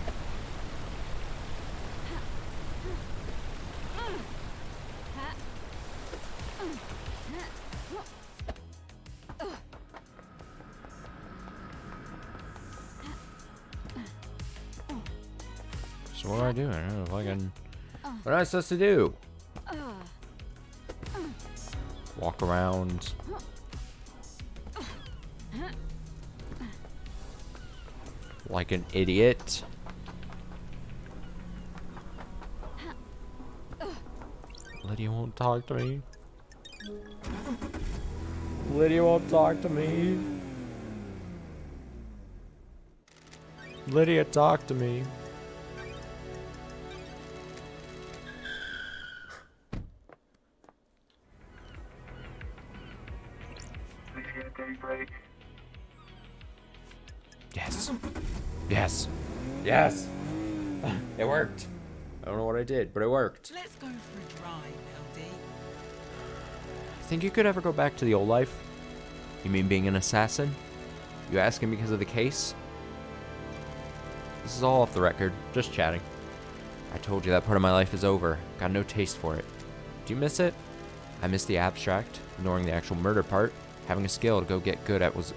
So what do I do? I don't know if I can... What am I supposed to do? Walk around. Like an idiot. Lydia won't talk to me. Lydia won't talk to me. Lydia, talk to me. Appreciate daybreak. Yes. Yes. Yes. It worked. I don't know what I did, but it worked. Let's go for a drive, LD. Think you could ever go back to the old life? You mean being an assassin? You asking because of the case? This is all off the record, just chatting. I told you that part of my life is over. Got no taste for it. Do you miss it? I miss the abstract, ignoring the actual murder part. Having a skill to get good at was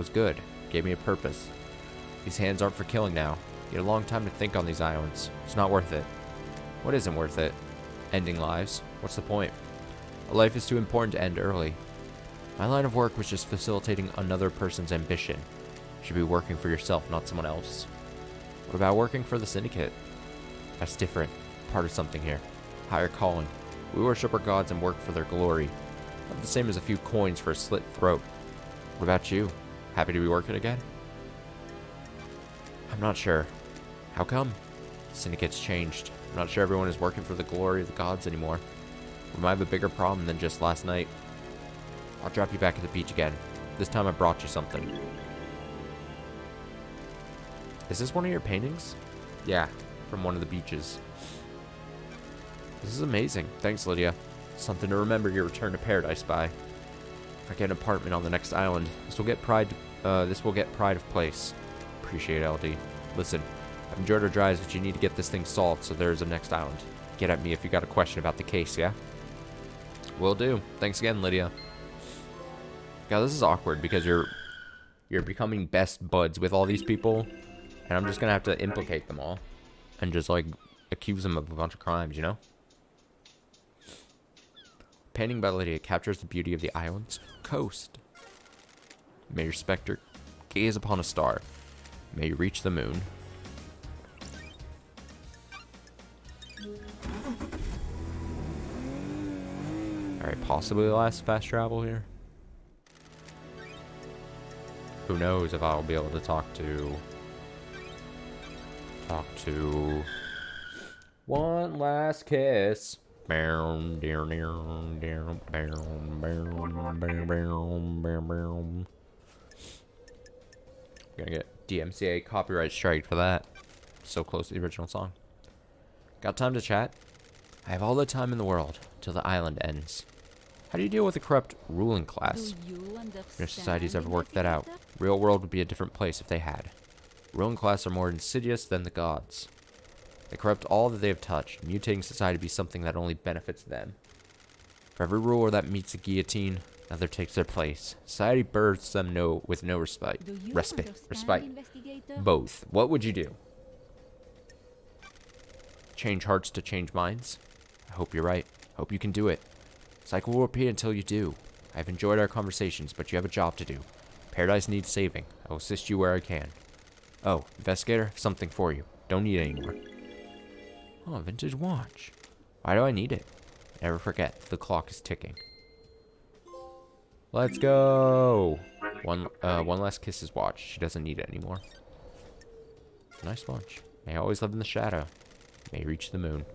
good. Gave me a purpose. These hands aren't for killing now. You had a long time to think on these islands. It's not worth it. What isn't worth it? Ending lives. What's the point? A life is too important to end early. My line of work was just facilitating another person's ambition. You should be working for yourself, not someone else. What about working for the Syndicate? That's different. Part of something here. Higher calling. We worship our gods and work for their glory. Not the same as a few coins for a slit throat. What about you? Happy to be working again? I'm not sure. How come? Syndicate's changed. I'm not sure everyone is working for the glory of the gods anymore. We might have a bigger problem than just last night. I'll drop you back at the beach again. This time I brought you something. Is this one of your paintings? Yeah, from one of the beaches. This is amazing. Thanks, Lydia. Something to remember your return to paradise by. If I get an apartment on the next island, this will get pride of place. Appreciate it, LD. Listen, I've enjoyed our drives, but you need to get this thing solved so there's a next island. Get at me if you got a question about the case, yeah? Will do. Thanks again, Lydia. God, this is awkward because you're becoming best buds with all these people, and I'm just gonna have to implicate them all and just like accuse them of a bunch of crimes, you know? Painting by Lydia captures the beauty of the island's coast. May your specter gaze upon a star. May you reach the moon. Alright, possibly the last fast travel here. Who knows if I'll be able to talk to one last kiss. Gonna get DMCA copyright strike for that. So close to the original song. Got time to chat? I have all the time in the world till the island ends. How do you deal with a corrupt ruling class? Do you understand, If societies ever worked that out, investigator? real world would be a different place if they had. Ruling class are more insidious than the gods. They corrupt all that they have touched, mutating society to be something that only benefits them. For every ruler that meets a guillotine, another takes their place. Society births them with no respite. Do you Respite. understand, Respite. investigator? Both. What would you do? Change hearts to change minds? I hope you're right. Hope you can do it. Cycle will repeat until you do. I've enjoyed our conversations, but you have a job to do. Paradise needs saving. I will assist you where I can. Oh, investigator, I have something for you. Don't need it anymore. Oh, a vintage watch. Why do I need it? Never forget, the clock is ticking. Let's go! One last Kiss's watch. She doesn't need it anymore. Nice watch. May always live in the shadow. May reach the moon.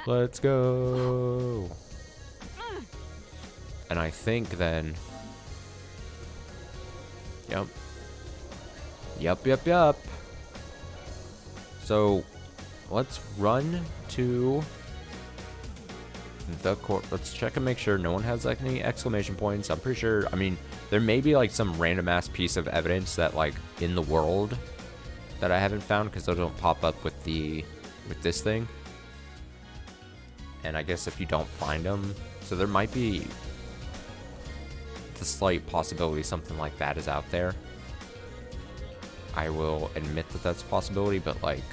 Let's go! And I think then... Yep. Yup. So, let's run to the court. Let's check and make sure no one has like any exclamation points. I'm pretty sure, I mean, there may be like some random ass piece of evidence that like in the world that I haven't found because those don't pop up with this thing. And I guess if you don't find them, so there might be the slight possibility something like that is out there. I will admit that that's a possibility, but like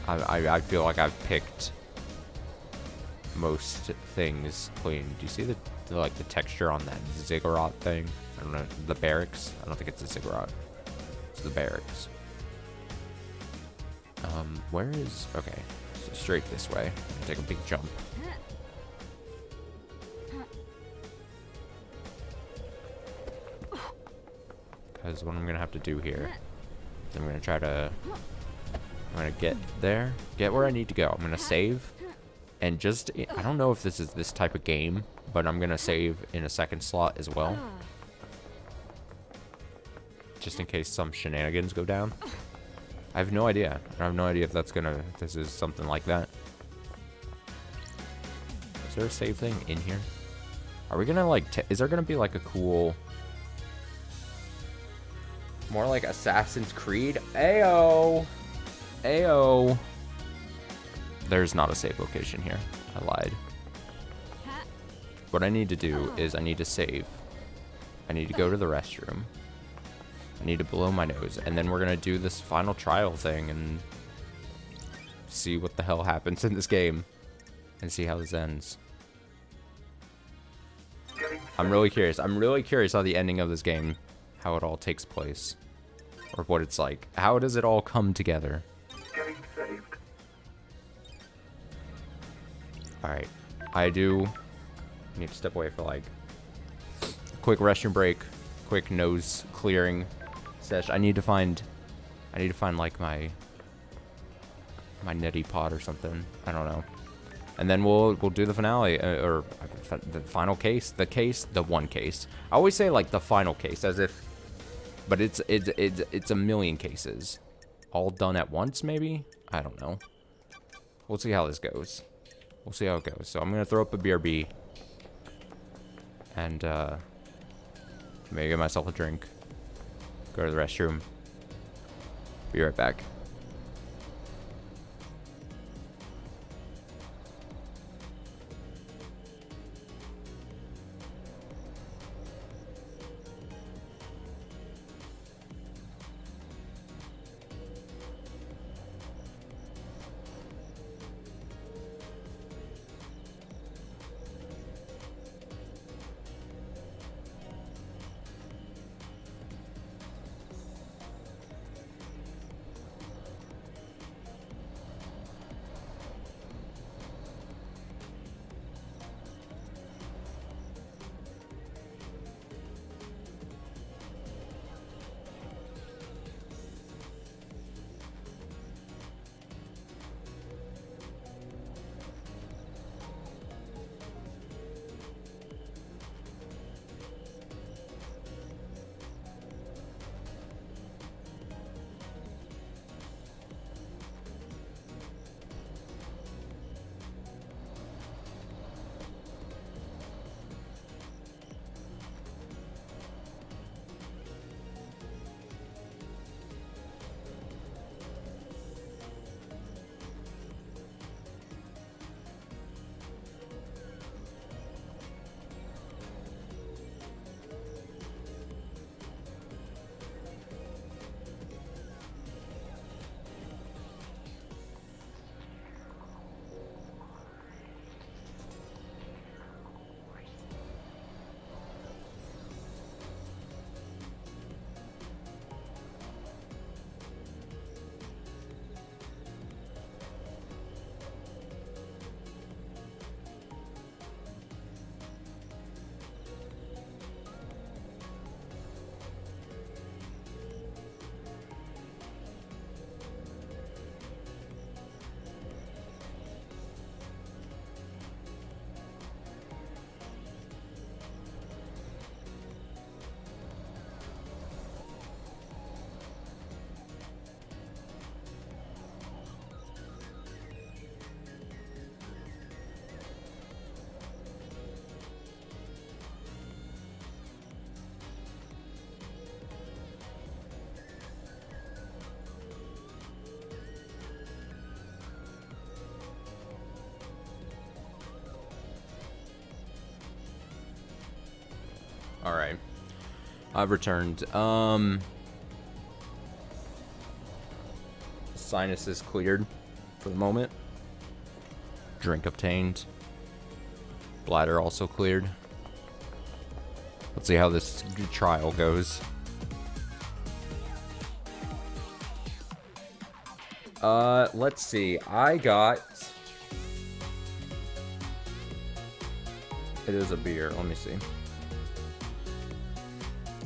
I feel like I've picked most things clean. Do you see the like the texture on that ziggurat thing? I don't know, the barracks. I don't think it's a ziggurat. It's the barracks. Where is... Okay, so straight this way. Take a big jump. Because what I'm going to have to do here is I'm going to try to... I'm going to get there. Get where I need to go. I'm going to save. And just... I don't know if this is this type of game, but I'm going to save in a second slot as well. Just in case some shenanigans go down. I have no idea. I have no idea if that's gonna... If this is something like that. Is there a save thing in here? Are we gonna like... Is there gonna be like a cool... More like Assassin's Creed? Ayo! Ayo! There's not a save location here. I lied. What I need to do is I need to save. I need to go to the restroom. I need to blow my nose, and then we're gonna do this final trial thing and see what the hell happens in this game and see how this ends. I'm really curious. I'm really curious how the ending of this game, how it all takes place, or what it's like. How does it all come together? Alright, I do need to step away for like a quick restroom break, quick nose clearing sesh. I need to find like my neti pot or something. I don't know. And then we'll do the finale or the final case, the one case. I always say like the final case as if, but it's a million cases all done at once maybe. I don't know. We'll see how this goes. We'll see how it goes. So I'm gonna throw up a BRB and maybe get myself a drink. Go to the restroom. Be right back. Alright. I've returned. Sinus is cleared for the moment. Drink obtained. Bladder also cleared. Let's see how this trial goes. Let's see. I got... It is a beer. Let me see.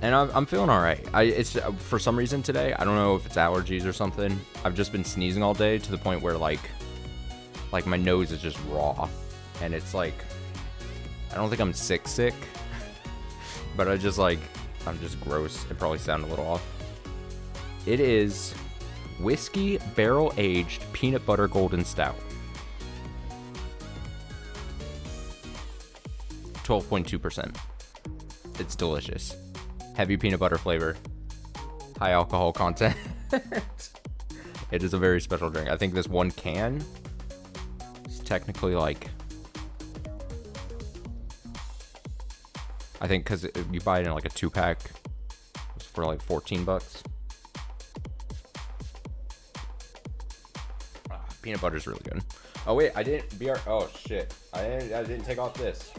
And I'm feeling all right. It's for some reason today. I don't know if it's allergies or something. I've just been sneezing all day to the point where like my nose is just raw, and it's like I don't think I'm sick, but I'm just gross. It probably sounded a little off. It is whiskey barrel aged peanut butter golden stout. 12.2%. It's delicious. Heavy peanut butter flavor. High alcohol content. It is a very special drink. I think this one can is technically like... I think because you buy it in like a 2-pack, it's for like $14. Peanut butter's really good. Oh wait, I didn't... Oh shit. I didn't take off this.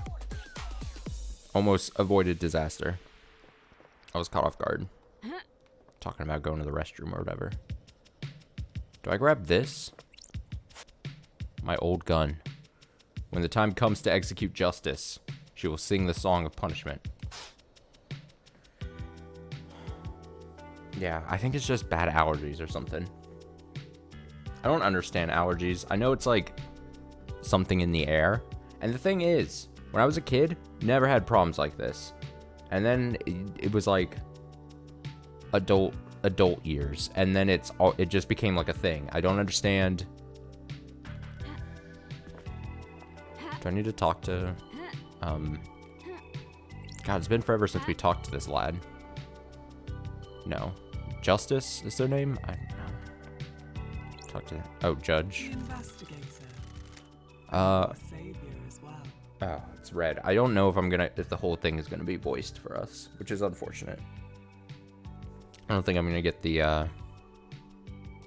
Almost avoided disaster. I was caught off guard. Talking about going to the restroom or whatever. Do I grab this? My old gun. When the time comes to execute justice, she will sing the song of punishment. Yeah, I think it's just bad allergies or something. I don't understand allergies. I know it's like something in the air. And the thing is, when I was a kid, never had problems like this. And then it was like adult years, and then it just became like a thing. I don't understand. Do I need to talk to God, it's been forever since we talked to this lad. No. Justice is their name? I don't know. Talk to Judge. The investigator. Savior as well. Oh, it's red. I don't know if the whole thing is gonna be voiced for us, which is unfortunate. I don't think I'm gonna get the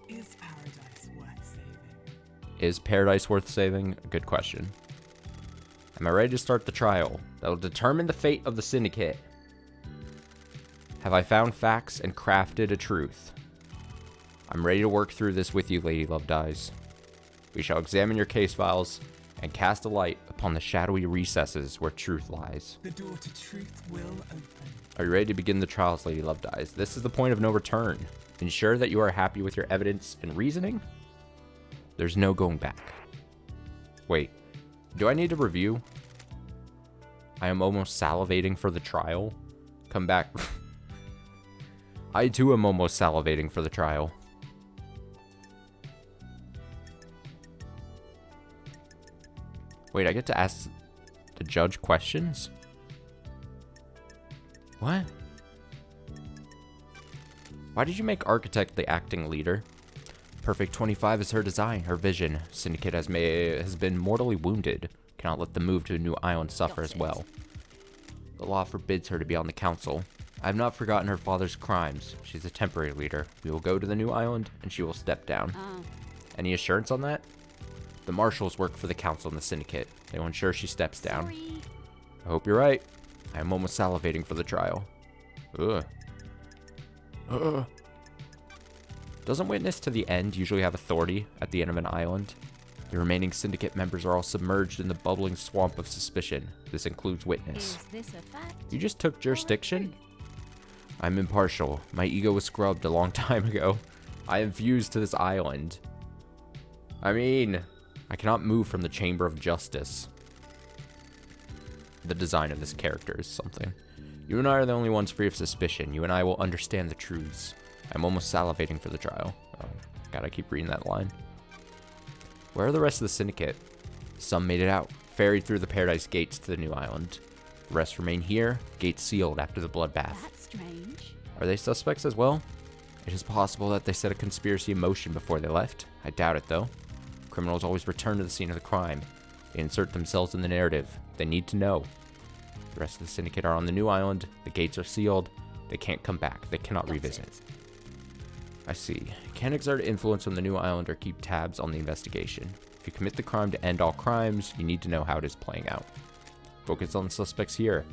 Is paradise worth saving? Is paradise worth saving? Good question. Am I ready to start the trial that will determine the fate of the syndicate? Have I found facts and crafted a truth? I'm ready to work through this with you, Lady Love Dies. We shall examine your case files and cast a light upon the shadowy recesses where truth lies. The door to truth will open. Are you ready to begin the trials, Lady Love Dies? This is the point of no return. Ensure that you are happy with your evidence and reasoning. There's no going back. Wait, do I need to review? I am almost salivating for the trial. Come back. I too am almost salivating for the trial. Wait, I get to ask the judge questions? What? Why did you make Architect the acting leader? Perfect 25 is her design, her vision. Syndicate has been mortally wounded. Cannot let the move to a new island suffer as well. The law forbids her to be on the council. I have not forgotten her father's crimes. She's a temporary leader. We will go to the new island, and she will step down. Any assurance on that? The marshals work for the council and the syndicate. They will ensure she steps down. Sorry. I hope you're right. I am almost salivating for the trial. Ugh. Doesn't witness to the end usually have authority at the end of an island? The remaining syndicate members are all submerged in the bubbling swamp of suspicion. This includes witness. Is this a fact? You just took jurisdiction? I'm impartial. My ego was scrubbed a long time ago. I am fused to this island. I mean, I cannot move from the chamber of justice. The design of this character is something. You and I are the only ones free of suspicion. You and I will understand the truths. I'm almost salivating for the trial. Oh, gotta keep reading that line. Where are the rest of the syndicate? Some made it out, ferried through the paradise gates to the new island. The rest remain here, gates sealed after the bloodbath. That's strange. Are they suspects as well? It is possible that they set a conspiracy in motion before they left. I doubt it, though. Criminals always return to the scene of the crime. They insert themselves in the narrative. They need to know. The rest of the Syndicate are on the new island. The gates are sealed. They can't come back. They cannot revisit. I see. Can't exert influence on the new island or keep tabs on the investigation. If you commit the crime to end all crimes, you need to know how it is playing out. Focus on the suspects here.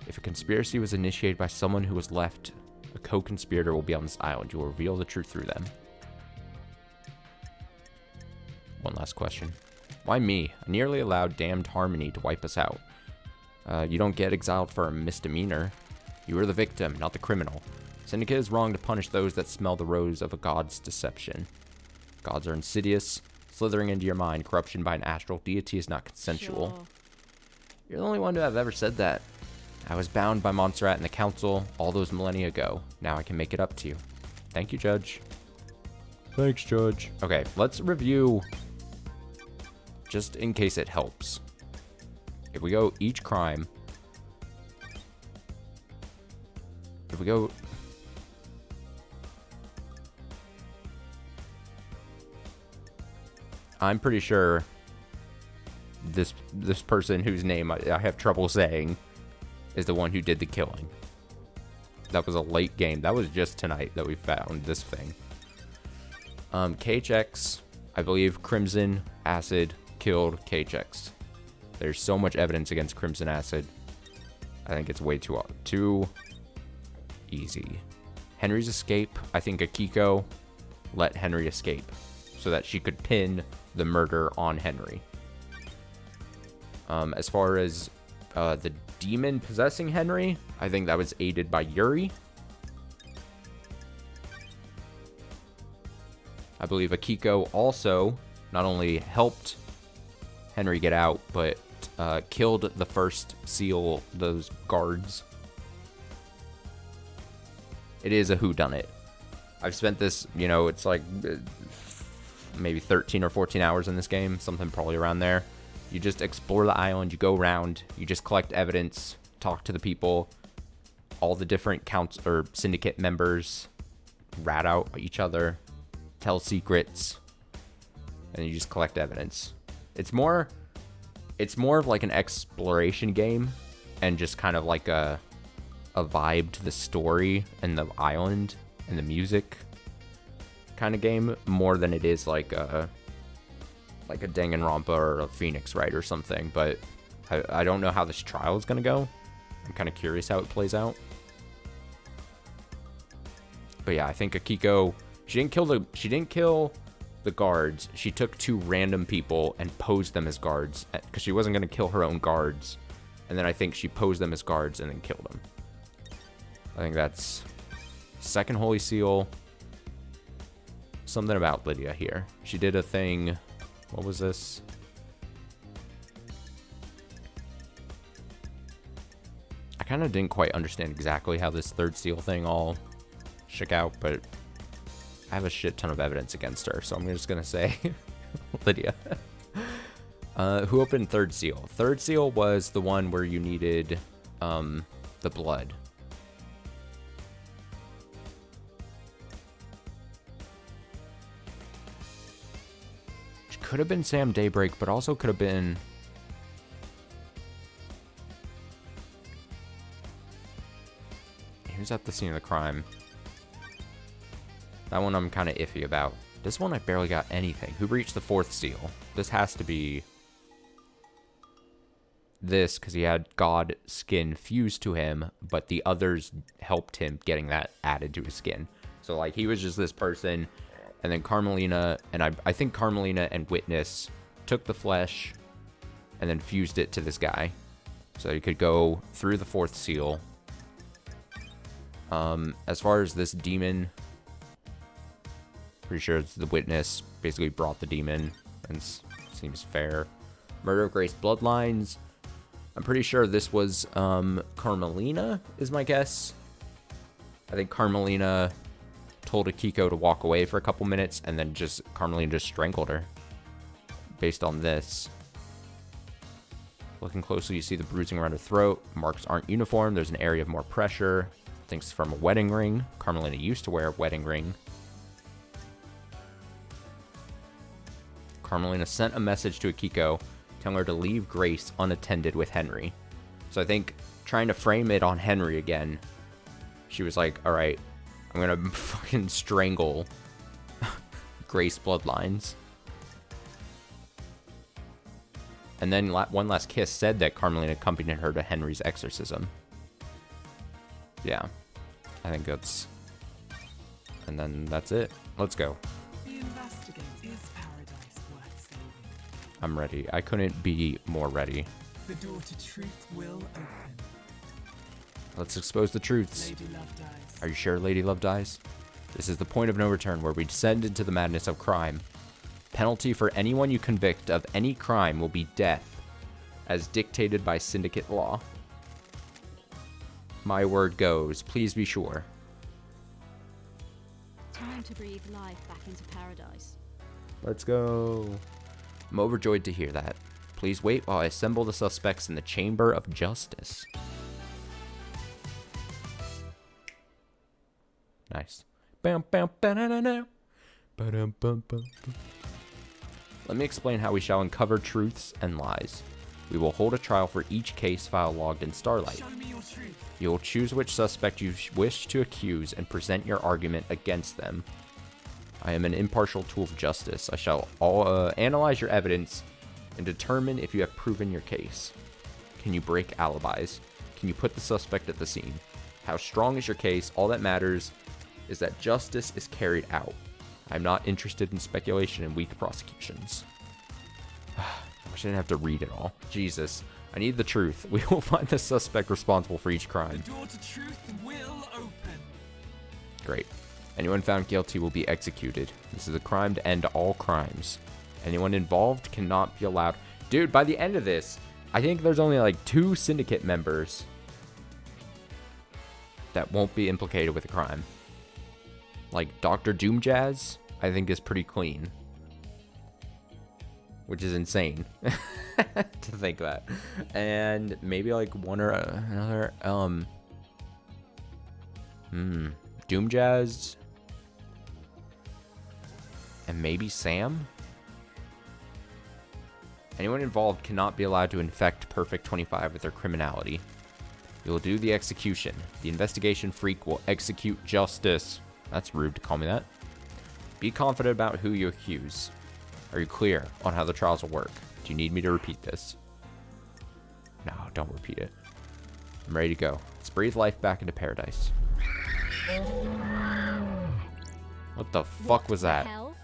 If a conspiracy was initiated by someone who was left, a co-conspirator will be on this island. You will reveal the truth through them. One last question. Why me? I nearly allowed damned Harmony to wipe us out. You don't get exiled for a misdemeanor. You are the victim, not the criminal. Syndicate is wrong to punish those that smell the rose of a god's deception. Gods are insidious, slithering into your mind. Corruption by an astral deity is not consensual. Sure. You're the only one to have ever said that. I was bound by Montserrat and the council all those millennia ago. Now I can make it up to you. Thank you, Judge. Thanks, Judge. Okay, let's review, just in case it helps. If we go each crime, if we go, I'm pretty sure this person whose name I have trouble saying is the one who did the killing. That was a late game. That was just tonight that we found this thing. KHX, I believe Crimson Acid killed KHX. There's so much evidence against Crimson Acid. I think it's way too easy. Henry's escape. I think Akiko let Henry escape so that she could pin the murder on Henry. As far as the demon possessing Henry, I think that was aided by Yuri. I believe Akiko also not only helped Henry get out, but killed the first seal, those guards. It is a whodunit. I've spent this, it's like maybe 13 or 14 hours in this game, something probably around there. You just explore the island, you go around, you just collect evidence, talk to the people, all the different counts or syndicate members, rat out each other, tell secrets, and you just collect evidence. It's more of like an exploration game and just kind of like a vibe to the story and the island and the music kind of game more than it is like a Danganronpa or a Phoenix Wright or something. But I don't know how this trial is going to go. I'm kind of curious how it plays out. But yeah, I think Akiko, she didn't kill the guards. She took two random people and posed them as guards because she wasn't going to kill her own guards. And then I think she posed them as guards and then killed them. I think that's second Holy Seal. Something about Lydia here. She did a thing. What was this? I kind of didn't quite understand exactly how this third seal thing all shook out, but I have a shit ton of evidence against her, so I'm just going to say Lydia. Who opened third seal? Third seal was the one where you needed the blood. Could have been Sam Daybreak, but also could have been... Here's at the scene of the crime. That one I'm kind of iffy about. This one I barely got anything. Who breached the fourth seal? This has to be this, because he had God skin fused to him, but the others helped him getting that added to his skin. So, like, he was just this person... And then Carmelina, and I think Carmelina and Witness took the flesh and then fused it to this guy. So he could go through the fourth seal. As far as this demon, pretty sure it's the Witness basically brought the demon, and seems fair. Murder of Grace Bloodlines. I'm pretty sure this was Carmelina, is my guess. I think Carmelina told Akiko to walk away for a couple minutes, and then Carmelina just strangled her. Based on this. Looking closely, you see the bruising around her throat. Marks aren't uniform. There's an area of more pressure. Thinks from a wedding ring. Carmelina used to wear a wedding ring. Carmelina sent a message to Akiko telling her to leave Grace unattended with Henry. So So I think trying to frame it on Henry again, she was like, all right, I'm going to fucking strangle Grace bloodlines. And then One Last Kiss said that Carmelina accompanied her to Henry's exorcism. Yeah, I think that's... And then that's it. Let's go. The investigate. Is paradise worth saving? I'm ready. I couldn't be more ready. The door to truth will open. Let's expose the truths. Lady Love dies. Are you sure Lady Love dies? This is the point of no return where we descend into the madness of crime. Penalty for anyone you convict of any crime will be death, as dictated by syndicate law. My word goes. Please be sure. Time to breathe life back into paradise. Let's go. I'm overjoyed to hear that. Please wait while I assemble the suspects in the Chamber of Justice. Nice. Bam, bam, ba-da-da-da. Ba-dum, bum, bum, bum. Let me explain how we shall uncover truths and lies. We will hold a trial for each case file logged in Starlight. Show me your truth. You will choose which suspect you wish to accuse and present your argument against them. I am an impartial tool of justice. I shall analyze your evidence and determine if you have proven your case. Can you break alibis? Can you put the suspect at the scene? How strong is your case? All that matters is that justice is carried out. I'm not interested in speculation and weak prosecutions. I wish I didn't have to read it all. Jesus. I need the truth. We will find the suspect responsible for each crime. The door to truth will open. Great. Anyone found guilty will be executed. This is a crime to end all crimes. Anyone involved cannot be allowed. Dude, by the end of this, I think there's only like 2 syndicate members that won't be implicated with a crime. Like Dr. Doomjazz, I think is pretty clean. Which is insane to think that. And maybe like one or another, Doomjazz. And maybe Sam? Anyone involved cannot be allowed to infect Perfect 25 with their criminality. You will do the execution. The investigation freak will execute justice. That's rude to call me that. Be confident about who you accuse. Are you clear on how the trials will work? Do you need me to repeat this? No, don't repeat it. I'm ready to go. Let's breathe life back into paradise. What the fuck was that? Hell?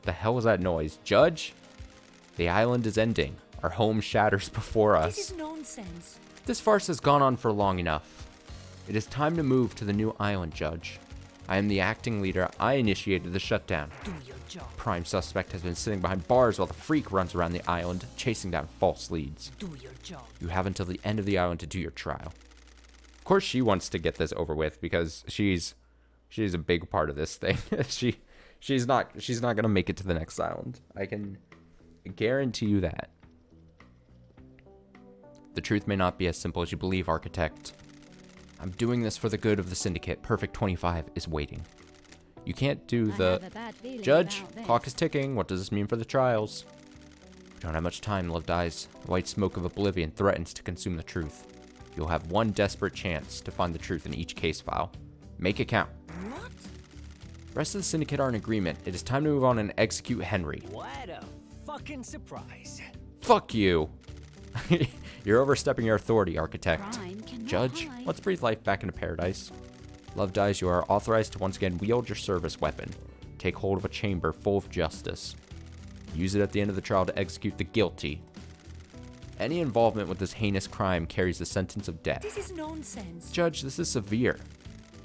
The hell was that noise? Judge? The island is ending. Our home shatters before us. This is nonsense. This farce has gone on for long enough. It is time to move to the new island, Judge. I am the acting leader. I initiated the shutdown. Do your job. Prime suspect has been sitting behind bars while the freak runs around the island, chasing down false leads. Do your job. You have until the end of the island to do your trial. Of course, she wants to get this over with because she's a big part of this thing. she's not gonna make it to the next island. I can guarantee you that. The truth may not be as simple as you believe, Architect. I'm doing this for the good of the Syndicate. Perfect 25 is waiting. You can't do I the... have a bad feeling Judge, about this. clock is ticking. What does this mean for the trials? We don't have much time, Love dies. The white smoke of oblivion threatens to consume the truth. You'll have one desperate chance to find the truth in each case file. Make it count. What? The rest of the Syndicate are in agreement. It is time to move on and execute Henry. What a fucking surprise. Fuck you. You're overstepping your authority, Architect. Crime cannot Judge, hide. let's breathe life back into paradise. Love dies, you are authorized to once again wield your service weapon. Take hold of a chamber full of justice. Use it at the end of the trial to execute the guilty. Any involvement with this heinous crime carries the sentence of death. This is nonsense. Judge, this is severe.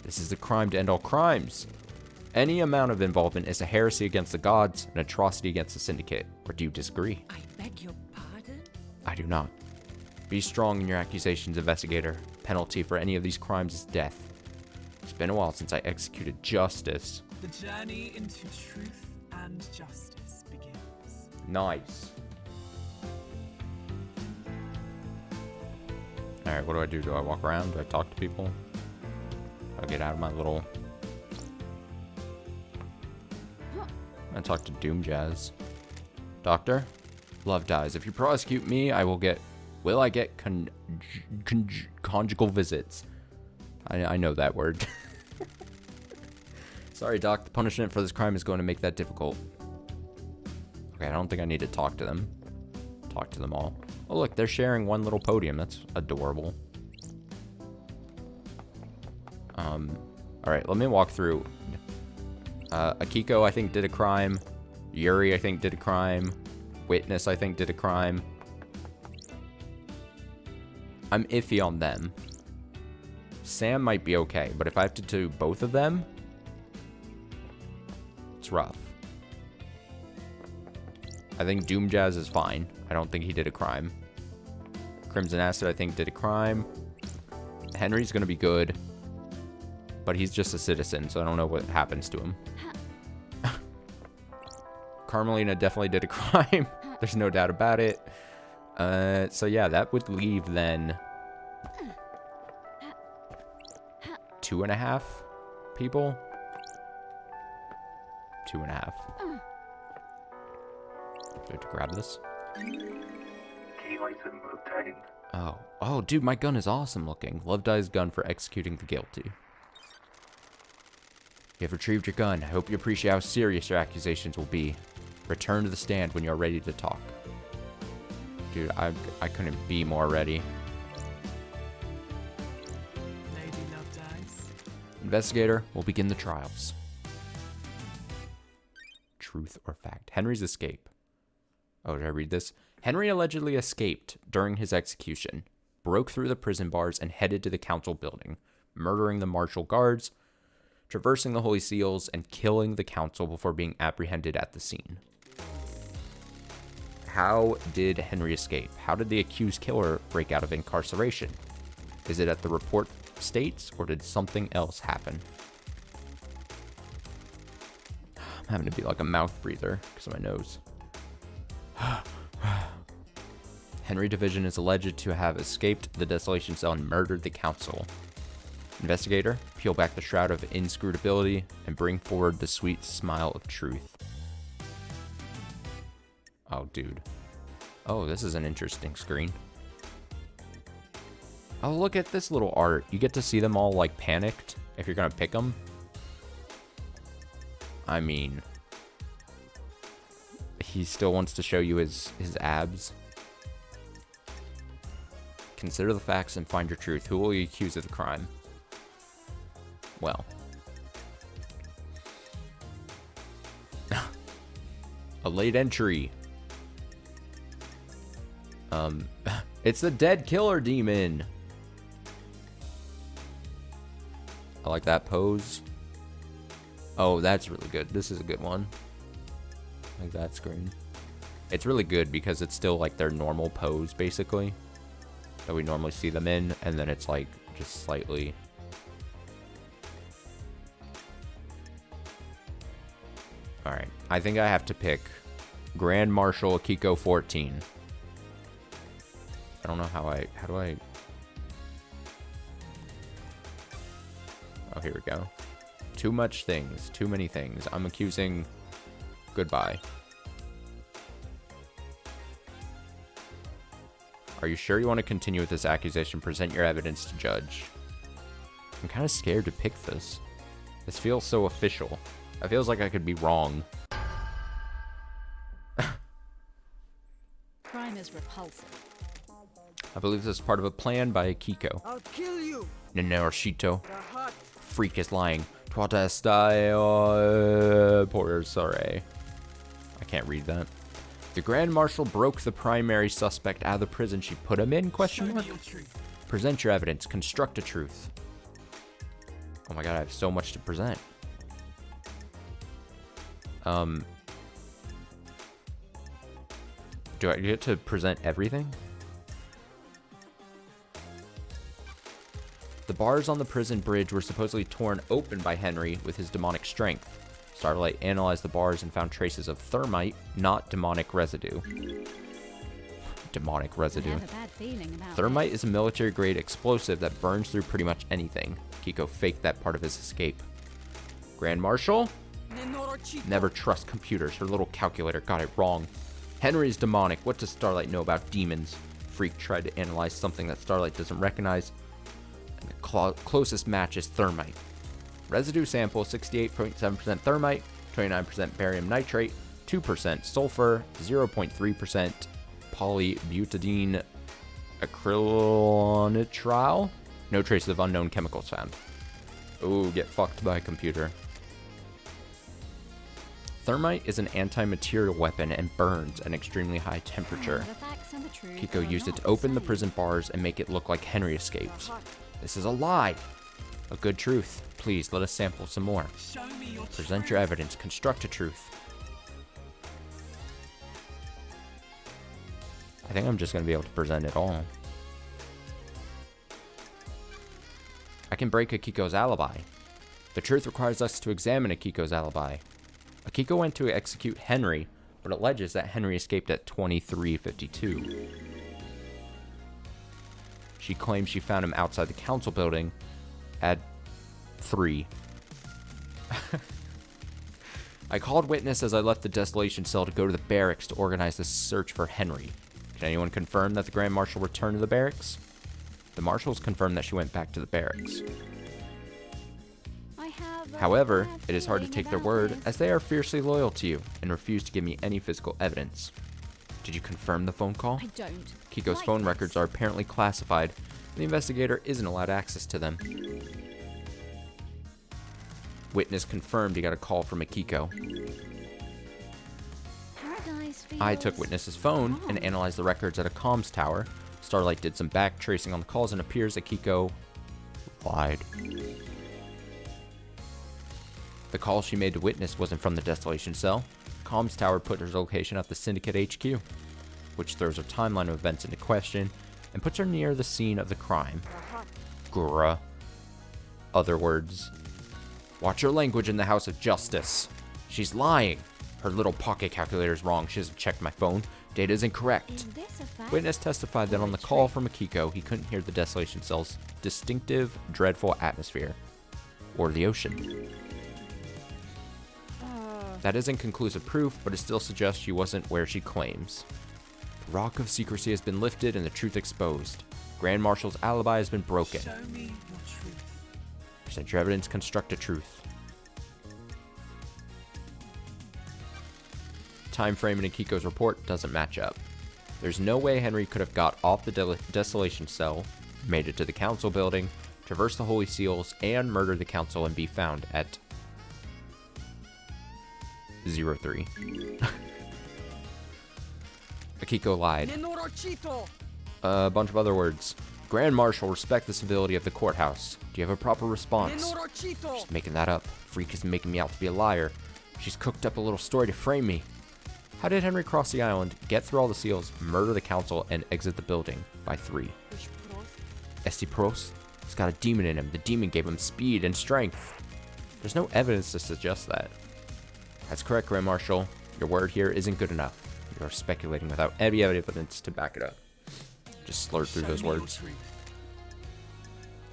This is the crime to end all crimes. Any amount of involvement is a heresy against the gods, an atrocity against the Syndicate. Or do you disagree? I beg your pardon? I do not. Be strong in your accusations, investigator. Penalty for any of these crimes is death. It's been a while since I executed justice. The journey into truth and justice begins. Nice. Alright, what do I do? Do I walk around? Do I talk to people? Do I get out of my little... I talk to Doomjazz. Doctor? Love dies. If you prosecute me, I will get Will I get conjugal visits? I know that word. Sorry, Doc. The punishment for this crime is going to make that difficult. Okay, I don't think I need to talk to them. Talk to them all. Oh, look, they're sharing one little podium. That's adorable. All right, let me walk through. Akiko, I think, did a crime. Yuri, I think, did a crime. Witness, I think, did a crime. I'm iffy on them. Sam might be okay, but if I have to do both of them, it's rough. I think Doom Jazz is fine. I don't think he did a crime. Crimson Acid, I think, did a crime. Henry's gonna be good, but he's just a citizen, so I don't know what happens to him. Carmelina definitely did a crime. There's no doubt about it. So yeah, that would leave then 2.5 people. 2.5. Do I have to grab this? Key item obtained. Oh, dude, my gun is awesome looking. Love Die's gun for executing the guilty. You have retrieved your gun. I hope you appreciate how serious your accusations will be. Return to the stand when you're ready to talk. Dude, I couldn't be more ready. Lady Love Dies. Investigator, we'll begin the trials. Truth or fact? Henry's escape. Oh, did I read this? Henry allegedly escaped during his execution, broke through the prison bars, and headed to the council building, murdering the martial guards, traversing the holy seals, and killing the council before being apprehended at the scene. How did Henry escape? How did the accused killer break out of incarceration? Is it at the report states, or did something else happen? I'm having to be like a mouth breather because of my nose. Henry Division is alleged to have escaped the desolation cell and murdered the council. Investigator, peel back the shroud of inscrutability and bring forward the sweet smile of truth. Oh, dude. Oh, this is an interesting screen. Oh, look at this little art. You get to see them all, like, panicked if you're gonna pick them. I mean, he still wants to show you his abs. Consider the facts and find your truth. Who will you accuse of the crime? Well. A late entry. It's the dead killer demon. I like that pose. Oh, that's really good. This is a good one. I like that screen. It's really good because it's still like their normal pose, basically, that we normally see them in, and then it's like just slightly. Alright, I think I have to pick Grand Marshal Akiko 14. I don't know how do I... Oh, here we go. Too much things. Too many things. I'm accusing... Goodbye. Are you sure you want to continue with this accusation? Present your evidence to judge. I'm kind of scared to pick this. This feels so official. It feels like I could be wrong. Crime is repulsive. I believe this is part of a plan by Akiko. I'll kill you. Nanoshito. The hot Freak is lying. Tuata estai por sore. I can't read that. The Grand Marshal broke the primary suspect out of the prison she put him in? Question Show mark. me your truth. Present your evidence. Construct a truth. Oh my god, I have so much to present. Do I get to present everything? The bars on the prison bridge were supposedly torn open by Henry with his demonic strength. Starlight analyzed the bars and found traces of thermite, not demonic residue. Demonic residue. I have a bad feeling about Thermite is a military-grade explosive that burns through pretty much anything. Kiko faked that part of his escape. Grand Marshal? Never trust computers. Her little calculator got it wrong. Henry's demonic. What does Starlight know about demons? Freak tried to analyze something that Starlight doesn't recognize, and the closest match is thermite. Residue sample 68.7% thermite, 29% barium nitrate, 2% sulfur, 0.3% polybutadiene acrylonitrile. No traces of unknown chemicals found. Ooh, get fucked by a computer. Thermite is an anti-material weapon and burns at an extremely high temperature. The facts and the truth Kiko are used it not to open the same. prison bars and make it look like Henry escaped. This is a lie. A good truth. Please, let us sample some more. Show me your Present truth. your evidence. Construct a truth. I think I'm just going to be able to present it all. I can break Akiko's alibi. The truth requires us to examine Akiko's alibi. Akiko went to execute Henry, but alleges that Henry escaped at 23:52. She claims she found him outside the council building at 3. I called witness as I left the desolation cell to go to the barracks to organize the search for Henry. Can anyone confirm that the Grand Marshal returned to the barracks? The marshals confirmed that she went back to the barracks. I have a However, bad it is hard to feeling take their about word, this. as they are fiercely loyal to you and refuse to give me any physical evidence. Did you confirm the phone call? I don't. Kiko's like phone this. records are apparently classified, and the investigator isn't allowed access to them. Witness confirmed he got a call from Akiko. Paradise I took feels Witness's phone and wrong. analyzed the records at a comms tower. Starlight did some back tracing on the calls and appears that Kiko lied. The call she made to Witness wasn't from the desolation cell. Comms tower put her location at the Syndicate HQ, which throws her timeline of events into question and puts her near the scene of the crime. Grr. Other words. Watch your language in the House of Justice. She's lying. Her little pocket calculator's wrong. She hasn't checked my phone. Data is incorrect. Is this a fact? Witness testified that or on a the call trick? from Akiko, he couldn't hear the desolation cell's distinctive, dreadful atmosphere. Or the ocean. That isn't conclusive proof, but it still suggests she wasn't where she claims. The rock of secrecy has been lifted and the truth exposed. Grand Marshal's alibi has been broken. Show me your truth. Present your evidence, construct a truth. Time frame in Akiko's report doesn't match up. There's no way Henry could have got off the desolation cell, made it to the council building, traversed the Holy Seals, and murdered the council and be found at 03. Akiko lied. A bunch of other words. Grand Marshal, respect the civility of the courthouse. Do you have a proper response? She's making that up. Freak is making me out to be a liar. She's cooked up a little story to frame me. How did Henry cross the island, get through all the seals, murder the council, and exit the building by 3? Estipros? He's got a demon in him. The demon gave him speed and strength. There's no evidence to suggest that. That's correct, Grand Marshal. Your word here isn't good enough. You're speculating without any evidence to back it up. Just slurred through Show those me your words.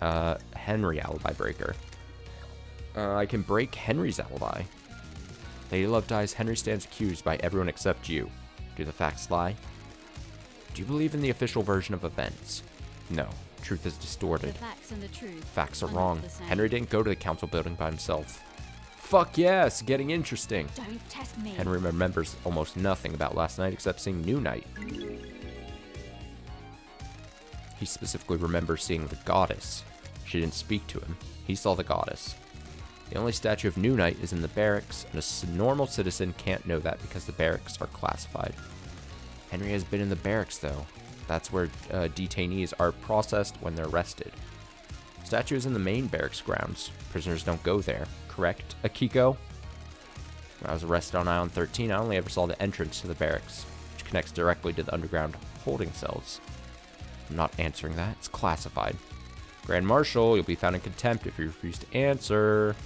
truth. Henry alibi breaker. I can break Henry's alibi. Lady Love dies. Henry stands accused by everyone except you. Do the facts lie? Do you believe in the official version of events? No. Truth is The distorted. facts and the truth. Facts are not wrong. the same. Henry didn't go to the council building by himself. Fuck yes, getting interesting. Don't test me. Henry remembers almost nothing about last night except seeing New Night. He specifically remembers seeing the goddess. She didn't speak to him. He saw the goddess. The only statue of New Night is in the barracks, and a normal citizen can't know that because the barracks are classified. Henry has been in the barracks, though. That's where detainees are processed when they're arrested. Statue is in the main barracks grounds. Prisoners don't go there, correct, Akiko? When I was arrested on Island 13, I only ever saw the entrance to the barracks, which connects directly to the underground holding cells. I'm not answering that. It's classified. Grand Marshal, you'll be found in contempt if you refuse to answer.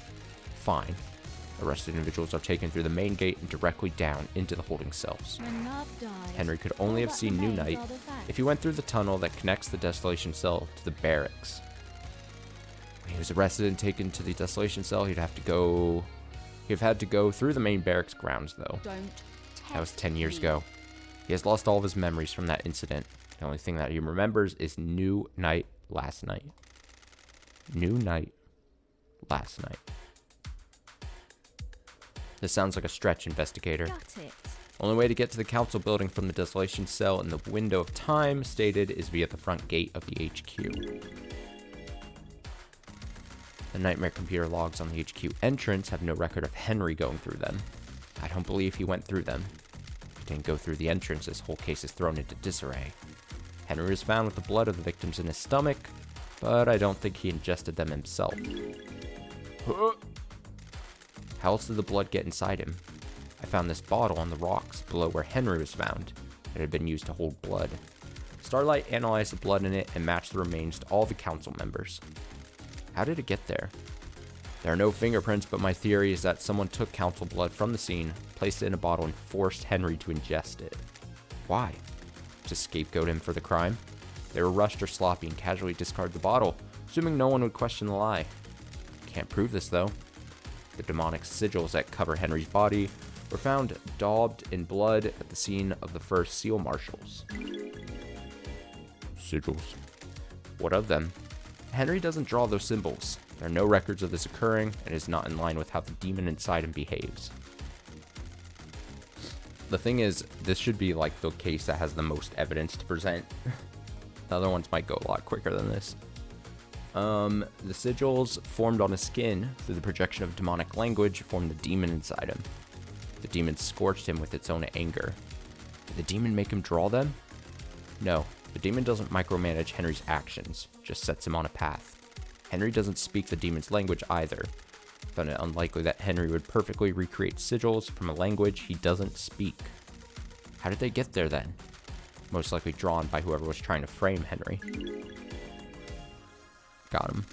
Fine. Arrested individuals are taken through the main gate and directly down into the holding cells. When love dies, Henry could only all have that seen New remains Night are the facts. if he went through the tunnel that connects the desolation cell to the barracks. When he was arrested and taken to the desolation cell, he'd have had to go through the main barracks grounds, though. Don't That was test 10 years me. ago. He has lost all of his memories from that incident. The only thing that he remembers is new night last night. New night last night. This sounds like a stretch, investigator. Got it. Only way to get to the council building from the desolation cell in the window of time stated is via the front gate of the HQ. The nightmare computer logs on the HQ entrance have no record of Henry going through them. I don't believe he went through them. If he didn't go through the entrance, this whole case is thrown into disarray. Henry was found with the blood of the victims in his stomach, but I don't think he ingested them himself. How else did the blood get inside him? I found this bottle on the rocks below where Henry was found. It had been used to hold blood. Starlight analyzed the blood in it and matched the remains to all the council members. How did it get there? There are no fingerprints, but my theory is that someone took council blood from the scene, placed it in a bottle, and forced Henry to ingest it. Why? To scapegoat him for the crime? They were rushed or sloppy and casually discarded the bottle, assuming no one would question the lie. Can't prove this, though. The demonic sigils that cover Henry's body were found daubed in blood at the scene of the first seal marshals. Sigils. What of them? Henry doesn't draw those symbols. There are no records of this occurring, and is not in line with how the demon inside him behaves. The thing is, this should be like the case that has the most evidence to present. The other ones might go a lot quicker than this. The sigils formed on his skin through the projection of demonic language formed the demon inside him. The demon scorched him with its own anger. Did the demon make him draw them? No, the demon doesn't micromanage Henry's actions, just sets him on a path. Henry doesn't speak the demon's language either. Found it unlikely that Henry would perfectly recreate sigils from a language he doesn't speak. How did they get there then? Most likely drawn by whoever was trying to frame Henry. Got him.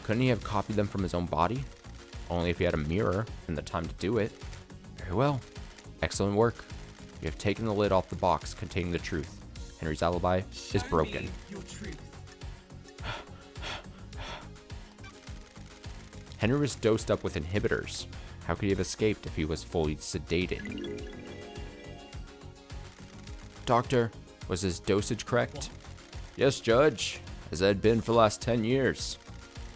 Couldn't he have copied them from his own body? Only if he had a mirror and the time to do it. Very well. Excellent work. You have taken the lid off the box containing the truth. Henry's alibi is broken. Henry was dosed up with inhibitors. How could he have escaped if he was fully sedated? Doctor, was his dosage correct? Yes, Judge, as it had been for the last 10 years.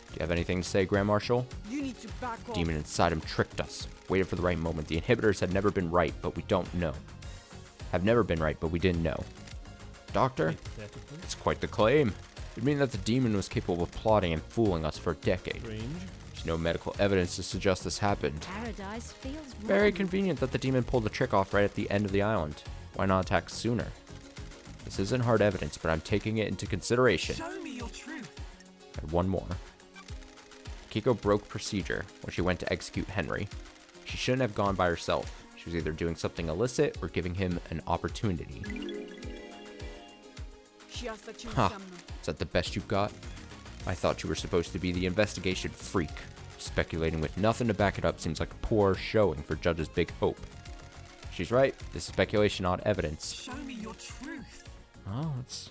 Do you have anything to say, Grand Marshal? You need to back off. Demon inside him tricked us. Waited for the right moment. The inhibitors had never been right, but we don't know. Have never been right, but we didn't know. Doctor? It's quite the claim. It'd mean that the demon was capable of plotting and fooling us for a decade. There's no medical evidence to suggest this happened. Paradise feels wrong. Very convenient that the demon pulled the trick off right at the end of the island. Why not attack sooner? This isn't hard evidence, but I'm taking it into consideration. Show me your truth. And one more. Kiko broke procedure when she went to execute Henry. She shouldn't have gone by herself. She was either doing something illicit or giving him an opportunity. Huh. Is that the best you've got? I thought you were supposed to be the investigation freak. Speculating with nothing to back it up seems like a poor showing for Judge's big hope. She's right. This is speculation, not evidence. Show me your truth. Oh, let's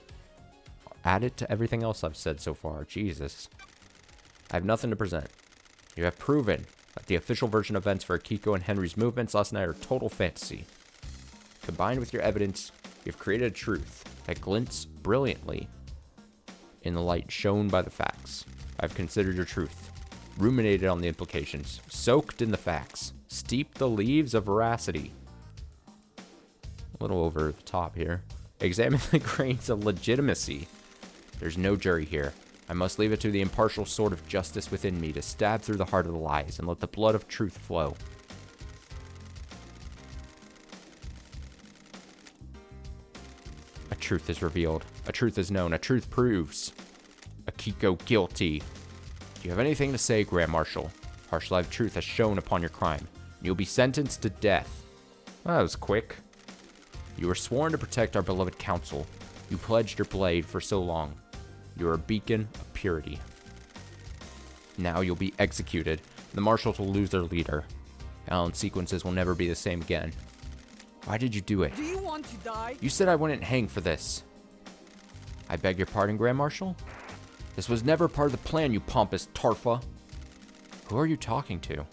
add it to everything else I've said so far. Jesus. I have nothing to present. You have proven that the official version of events for Akiko and Henry's movements last night are total fantasy. Combined with your evidence, you've created a truth that glints brilliantly in the light shown by the facts. I've considered your truth, ruminated on the implications, soaked in the facts, steeped the leaves of veracity. A little over the top here. Examine the grains of legitimacy. There's no jury here. I must leave it to the impartial sword of justice within me to stab through the heart of the lies and let the blood of truth flow. A truth is revealed. A truth is known. A truth proves. Akiko guilty. Do you have anything to say, Grand Marshal? Harsh live truth has shone upon your crime. You'll be sentenced to death. Well, that was quick. You were sworn to protect our beloved council. You pledged your blade for so long. You are a beacon of purity. Now you'll be executed. The marshals will lose their leader. Allen sequences will never be the same again. Why did you do it? Do you want to die? You said I wouldn't hang for this. I beg your pardon, Grand Marshal? This was never part of the plan, you pompous Tarfa. Who are you talking to?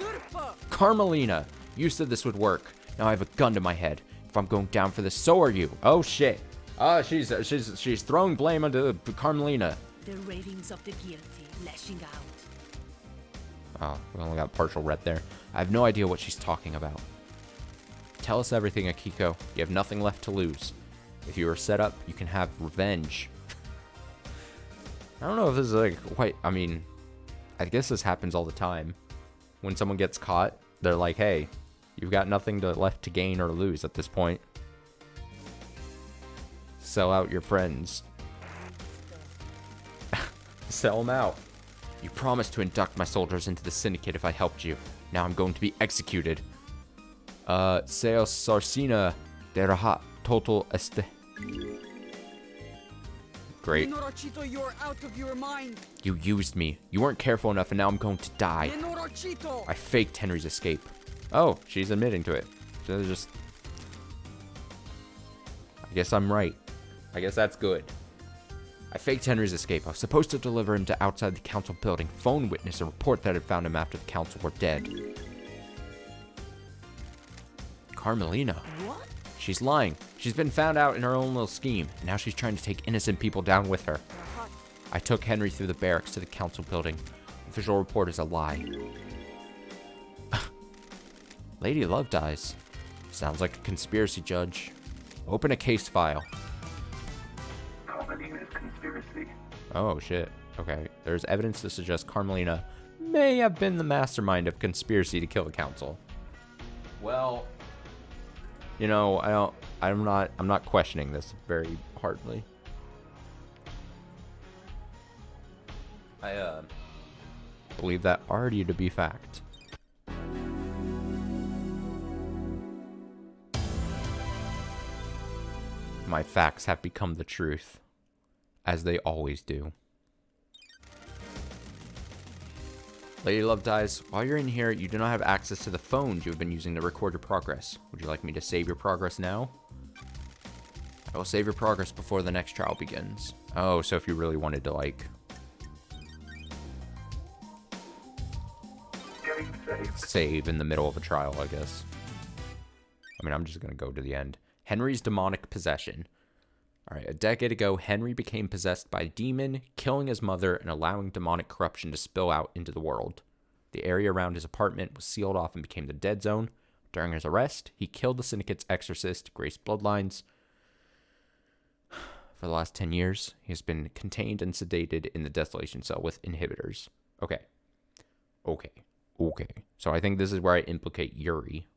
Carmelina! You said this would work. Now I have a gun to my head. If I'm going down for this, so are you. Oh shit. She's throwing blame onto Carmelina. The ravings of the guilty lashing out. Oh, we only got partial ret there. I have no idea what she's talking about. Tell us everything, Akiko. You have nothing left to lose. If you are set up, you can have revenge. I don't know if this is like quite... I mean, I guess this happens all the time. When someone gets caught, they're like, hey, you've got nothing left to gain or lose at this point. Sell out your friends. Sell them out. You promised to induct my soldiers into the syndicate if I helped you. Now I'm going to be executed. Seo Sarsina Deraha Total Este. Great. Norachito, you're out of your mind. You used me. You weren't careful enough and now I'm going to die. Norachito. I faked Henry's escape. Oh, she's admitting to it. So just... I guess I'm right. I guess that's good. I faked Henry's escape. I was supposed to deliver him to outside the council building, phone witness a report that had found him after the council were dead. Carmelina. What? She's lying. She's been found out in her own little scheme, and now she's trying to take innocent people down with her. I took Henry through the barracks to the council building. Official report is a lie. Lady Love dies. Sounds like a conspiracy, Judge. Open a case file. Carmelina's conspiracy. Oh, shit. Okay. There's evidence to suggest Carmelina may have been the mastermind of conspiracy to kill the council. Well, you know, I'm not questioning this very hardly. I believe that already to be fact. My facts have become the truth, as they always do. Lady Love dies. While you're in here, you do not have access to the phones you have been using to record your progress. Would you like me to save your progress now? I will save your progress before the next trial begins. Oh, so if you really wanted to, like... Getting saved. Save in the middle of a trial, I guess. I mean, I'm just going to go to the end. Henry's demonic possession. Alright, a decade ago, Henry became possessed by a demon, killing his mother and allowing demonic corruption to spill out into the world. The area around his apartment was sealed off and became the dead zone. During his arrest, he killed the Syndicate's exorcist, Grace Bloodlines. For the last 10 years, he has been contained and sedated in the desolation cell with inhibitors. Okay. So I think this is where I implicate Yuri.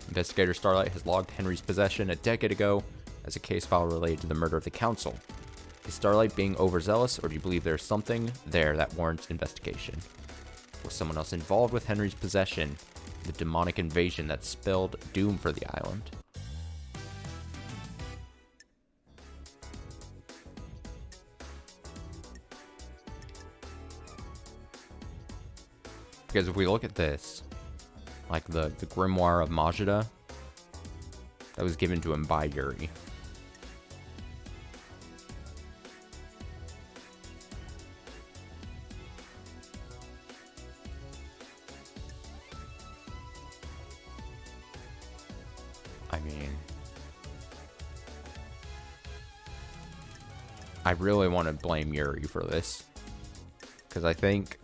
Investigator Starlight has logged Henry's possession a decade ago as a case file related to the murder of the council. Is Starlight being overzealous, or do you believe there's something there that warrants investigation? Was someone else involved with Henry's possession, the demonic invasion that spelled doom for the island? Because if we look at this, like the Grimoire of Majida, that was given to him by Yuri. I mean, I really want to blame Yuri for this, because I think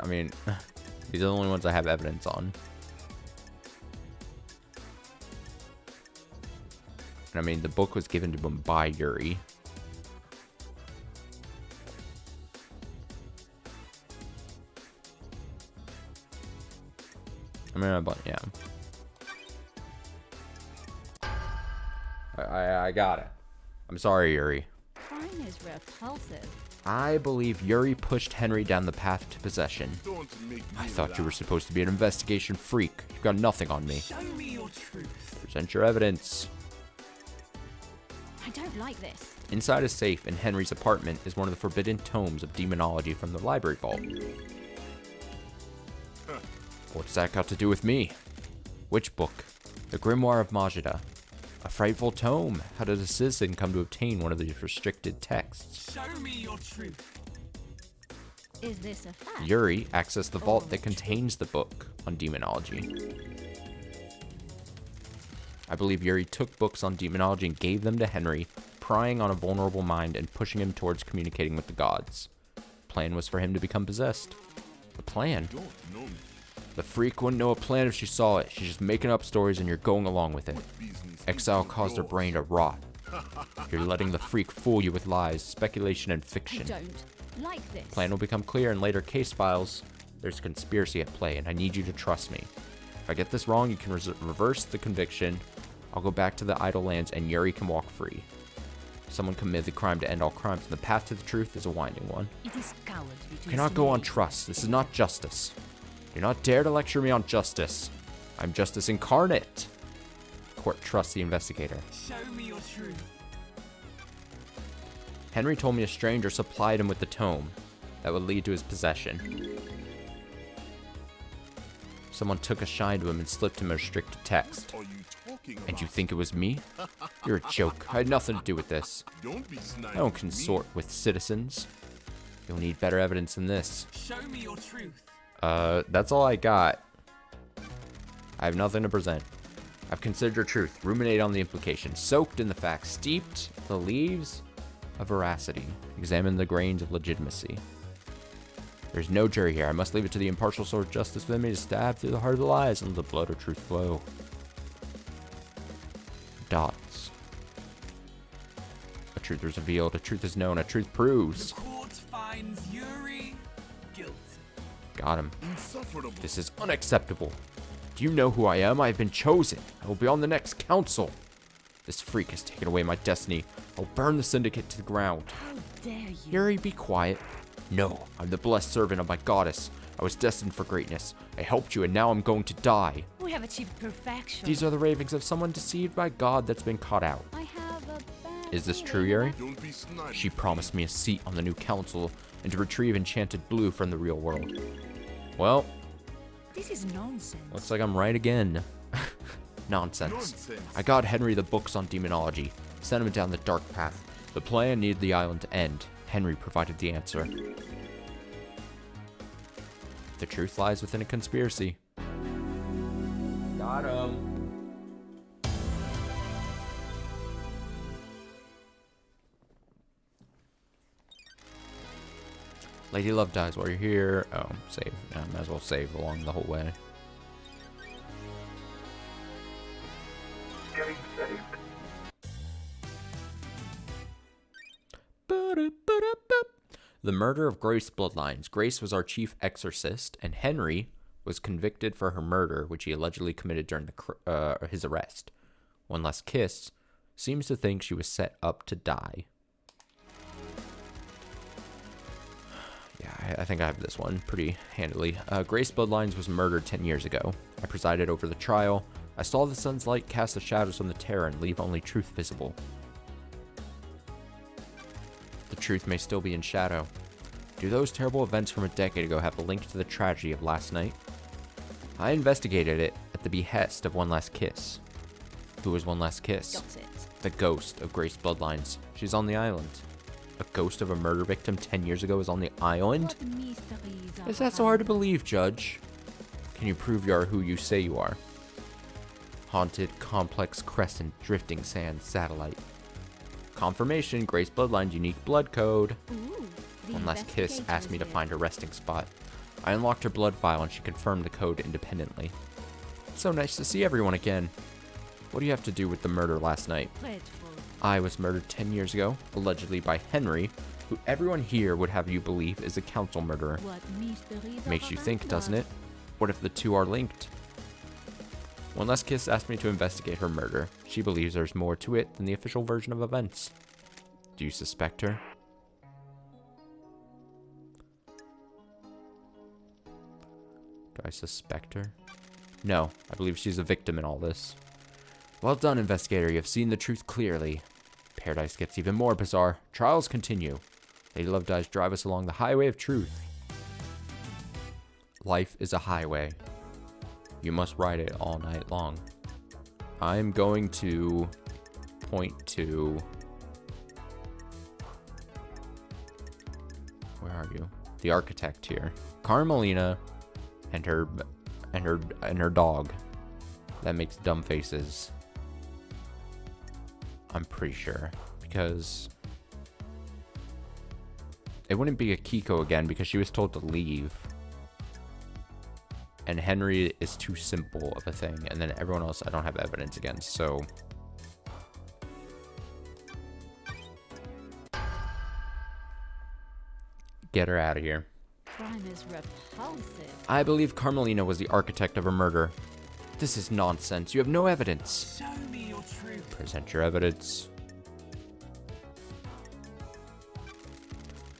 I mean, these are the only ones I have evidence on. And I mean, the book was given to him by Yuri. I mean, yeah. I got it. I'm sorry, Yuri. Crime is repulsive. I believe Yuri pushed Henry down the path to possession. I thought you were supposed to be an investigation freak. You've got nothing on me. Show me your truth. Present your evidence. I don't like this. Inside a safe in Henry's apartment is one of the forbidden tomes of demonology from the library vault. What's that got to do with me? Which book? The Grimoire of Majida. A frightful tome. How did a citizen come to obtain one of these restricted texts? Show me your truth. Is this a fact? Yuri accessed the vault that contains the book on demonology. I believe Yuri took books on demonology and gave them to Henry, prying on a vulnerable mind and pushing him towards communicating with the gods. The plan was for him to become possessed. The plan? The freak wouldn't know a plan if she saw it. She's just making up stories and you're going along with it. Exile caused her brain to rot. You're letting the freak fool you with lies, speculation, and I fiction. don't like this. Plan will become clear in later case files. There's conspiracy at play, and I need you to trust me. If I get this wrong, you can reverse the conviction. I'll go back to the idle lands, and Yuri can walk free. Someone committed the crime to end all crimes, and the path to the truth is a winding one. It is cowardly to You cannot go on trust. This is not justice. Do not dare to lecture me on justice. I'm justice incarnate. The court trusts the investigator. Show me your truth. Henry told me a stranger supplied him with the tome that would lead to his possession. Someone took a shine to him and slipped him a restricted text. And you think it was me? You're a joke. I had nothing to do with this. I don't consort with citizens. You'll need better evidence than this. Show me your truth. That's all I got. I have nothing to present. I've considered your truth, ruminate on the implications, soaked in the facts, steeped the leaves of veracity, examine the grains of legitimacy. There's no jury here. I must leave it to the impartial sword of justice within me to stab through the heart of the lies and let the blood of truth flow. Dots. A truth is revealed, a truth is known, a truth proves. The court finds Yuri guilty. Got him. This is unacceptable. Do you know who I am? I have been chosen. I will be on the next council. This freak has taken away my destiny. I'll burn the syndicate to the ground. How dare you? Yuri, be quiet. No, I'm the blessed servant of my goddess. I was destined for greatness. I helped you, and now I'm going to die. We have achieved perfection. These are the ravings of someone deceived by God that's been caught out. I have a bad Is this true, feeling Yuri? She promised me a seat on the new council and to retrieve enchanted blue from the real world. Well, This is nonsense. looks like I'm right again. Nonsense. I got Henry the books on demonology, sent him down the dark path. The plan needed the island to end. Henry provided the answer. The truth lies within a conspiracy. Got him. Lady Love dies while you're here. Oh, save. I might as well save along the whole way. Getting saved. The murder of Grace Bloodlines. Grace was our chief exorcist, and Henry was convicted for her murder, which he allegedly committed during his arrest. One Last Kiss seems to think she was set up to die. Yeah, I think I have this one pretty handily. Grace Bloodlines was murdered 10 years ago. I presided over the trial. I saw the sun's light cast the shadows on the terror and leave only truth visible. The truth may still be in shadow. Do those terrible events from a decade ago have a link to the tragedy of last night? I investigated it at the behest of One Last Kiss. Who was One Last Kiss? Got it. The ghost of Grace Bloodlines. She's on the island. A ghost of a murder victim 10 years ago is on the island? What mysteries are Is that so hard to believe, Judge? Can you prove you are who you say you are? Haunted, complex crescent, drifting sand, satellite. Confirmation, Grace Bloodline's unique blood code. Ooh, the One Last Kiss investigator asked is me to here. find her resting spot. I unlocked her blood file and she confirmed the code independently. It's so nice to see everyone again. What do you have to do with the murder last night? Dreadful. I was murdered 10 years ago, allegedly by Henry, who everyone here would have you believe is a council murderer. What mysteries Makes are you about think, doesn't love? it? What if the two are linked? One Last Kiss asked me to investigate her murder. She believes there's more to it than the official version of events. Do you suspect her? Do I suspect her? No, I believe she's a victim in all this. Well done, investigator. You have seen the truth clearly. Paradise gets even more bizarre. Trials continue. Lady Love Dies drive us along the highway of truth. Life is a highway. You must ride it all night long. I'm going to point to... Where are you? The architect here. Carmelina and her dog. That makes dumb faces. I'm pretty sure. Because it wouldn't be Akiko again because she was told to leave. And Henry is too simple of a thing. And then everyone else I don't have evidence against. So get her out of here. Crime is repulsive. I believe Carmelina was the architect of her murder. This is nonsense. You have no evidence. Show me your truth. Present your evidence.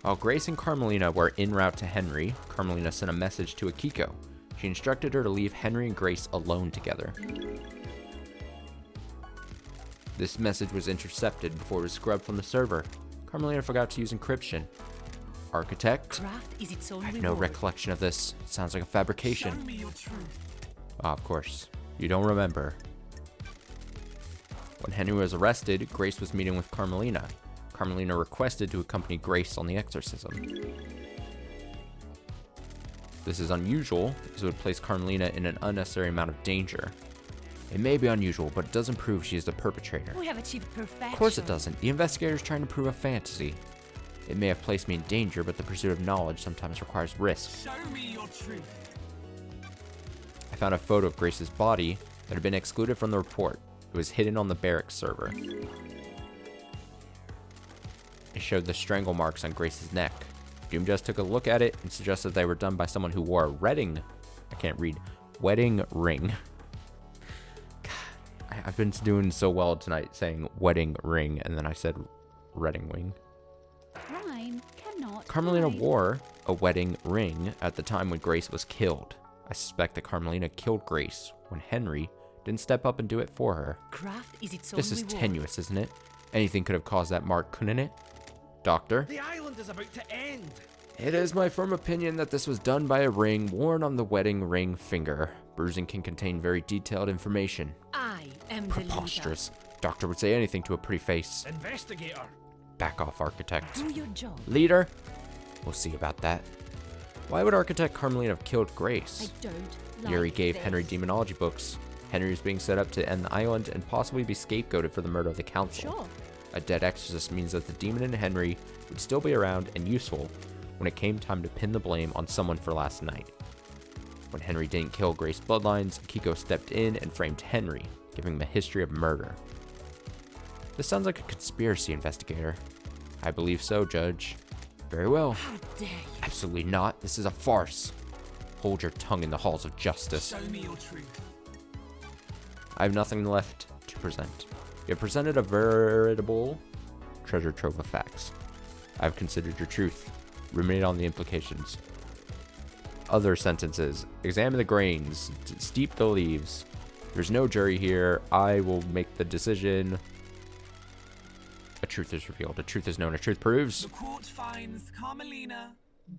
While Grace and Carmelina were en route to Henry, Carmelina sent a message to Akiko. She instructed her to leave Henry and Grace alone together. This message was intercepted before it was scrubbed from the server. Carmelina forgot to use encryption. Architect? Craft is its own I have no reward. recollection of this. It sounds like a fabrication. Show me your truth. Ah, of course. You don't remember. When Henry was arrested, Grace was meeting with Carmelina. Carmelina requested to accompany Grace on the exorcism. This is unusual, as it would place Carmelina in an unnecessary amount of danger. It may be unusual, but it doesn't prove she is the perpetrator. We have achieved perfection. Of course it doesn't. The investigator is trying to prove a fantasy. It may have placed me in danger, but the pursuit of knowledge sometimes requires risk. Show me your truth. I found a photo of Grace's body that had been excluded from the report. It was hidden on the barracks server. It showed the strangle marks on Grace's neck. Doom just took a look at it and suggested they were done by someone who wore a wedding ring. God, I've been doing so well tonight saying wedding ring, and then I said redding wing. Crime cannot Carmelina hide. wore a wedding ring at the time when Grace was killed. I suspect that Carmelina killed Grace when Henry didn't step up and do it for her. Craft is its own This is reward. tenuous, isn't it? Anything could have caused that mark, couldn't it? Doctor? The island is about to end. It is my firm opinion that this was done by a ring worn on the wedding ring finger. Bruising can contain very detailed information. I am the leader. Preposterous. Doctor would say anything to a pretty face. Investigator. Back off, Architect. Do your job. Leader? We'll see about that. Why would Architect Carmelina have killed Grace? I don't Yuri like gave this. Henry demonology books. Henry was being set up to end the island and possibly be scapegoated for the murder of the council. Sure. A dead exorcist means that the demon in Henry would still be around and useful when it came time to pin the blame on someone for last night. When Henry didn't kill Grace's bloodlines, Kiko stepped in and framed Henry, giving him a history of murder. This sounds like a conspiracy, investigator. I believe so, Judge. Very well. How dare you? Absolutely not. This is a farce. Hold your tongue in the halls of justice. Show me your truth. I have nothing left to present. You have presented a veritable treasure trove of facts. I have considered your truth, ruminate on the implications. Other sentences. Examine the grains, steep the leaves. There's no jury here. I will make the decision. A truth is revealed. A truth is known. A truth proves. The court finds Carmelina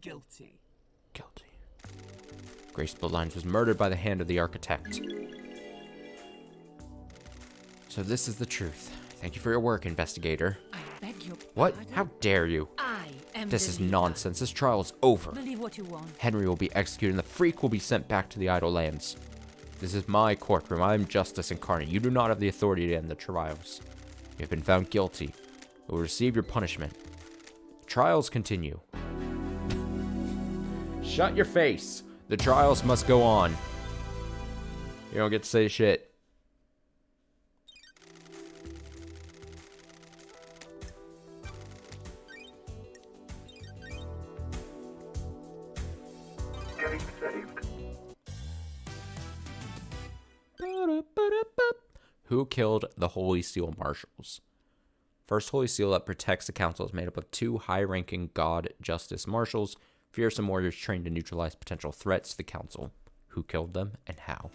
guilty. Guilty. Grace Bloodlines was murdered by the hand of the architect. So this is the truth. Thank you for your work, investigator. I beg your What? pardon? How dare you? I am This the is leader. nonsense. This trial is over. Believe what you want. Henry will be executed and the freak will be sent back to the Idle Lands. This is my courtroom. I am justice incarnate. You do not have the authority to end the trials. You have been found guilty. You will receive your punishment. Trials continue. Shut your face. The trials must go on. You don't get to say shit. Getting saved. Who killed the Holy Seal Marshals? First Holy Seal that protects the council is made up of 2 high-ranking God Justice Marshals, fearsome warriors trained to neutralize potential threats to the council. Who killed them and how?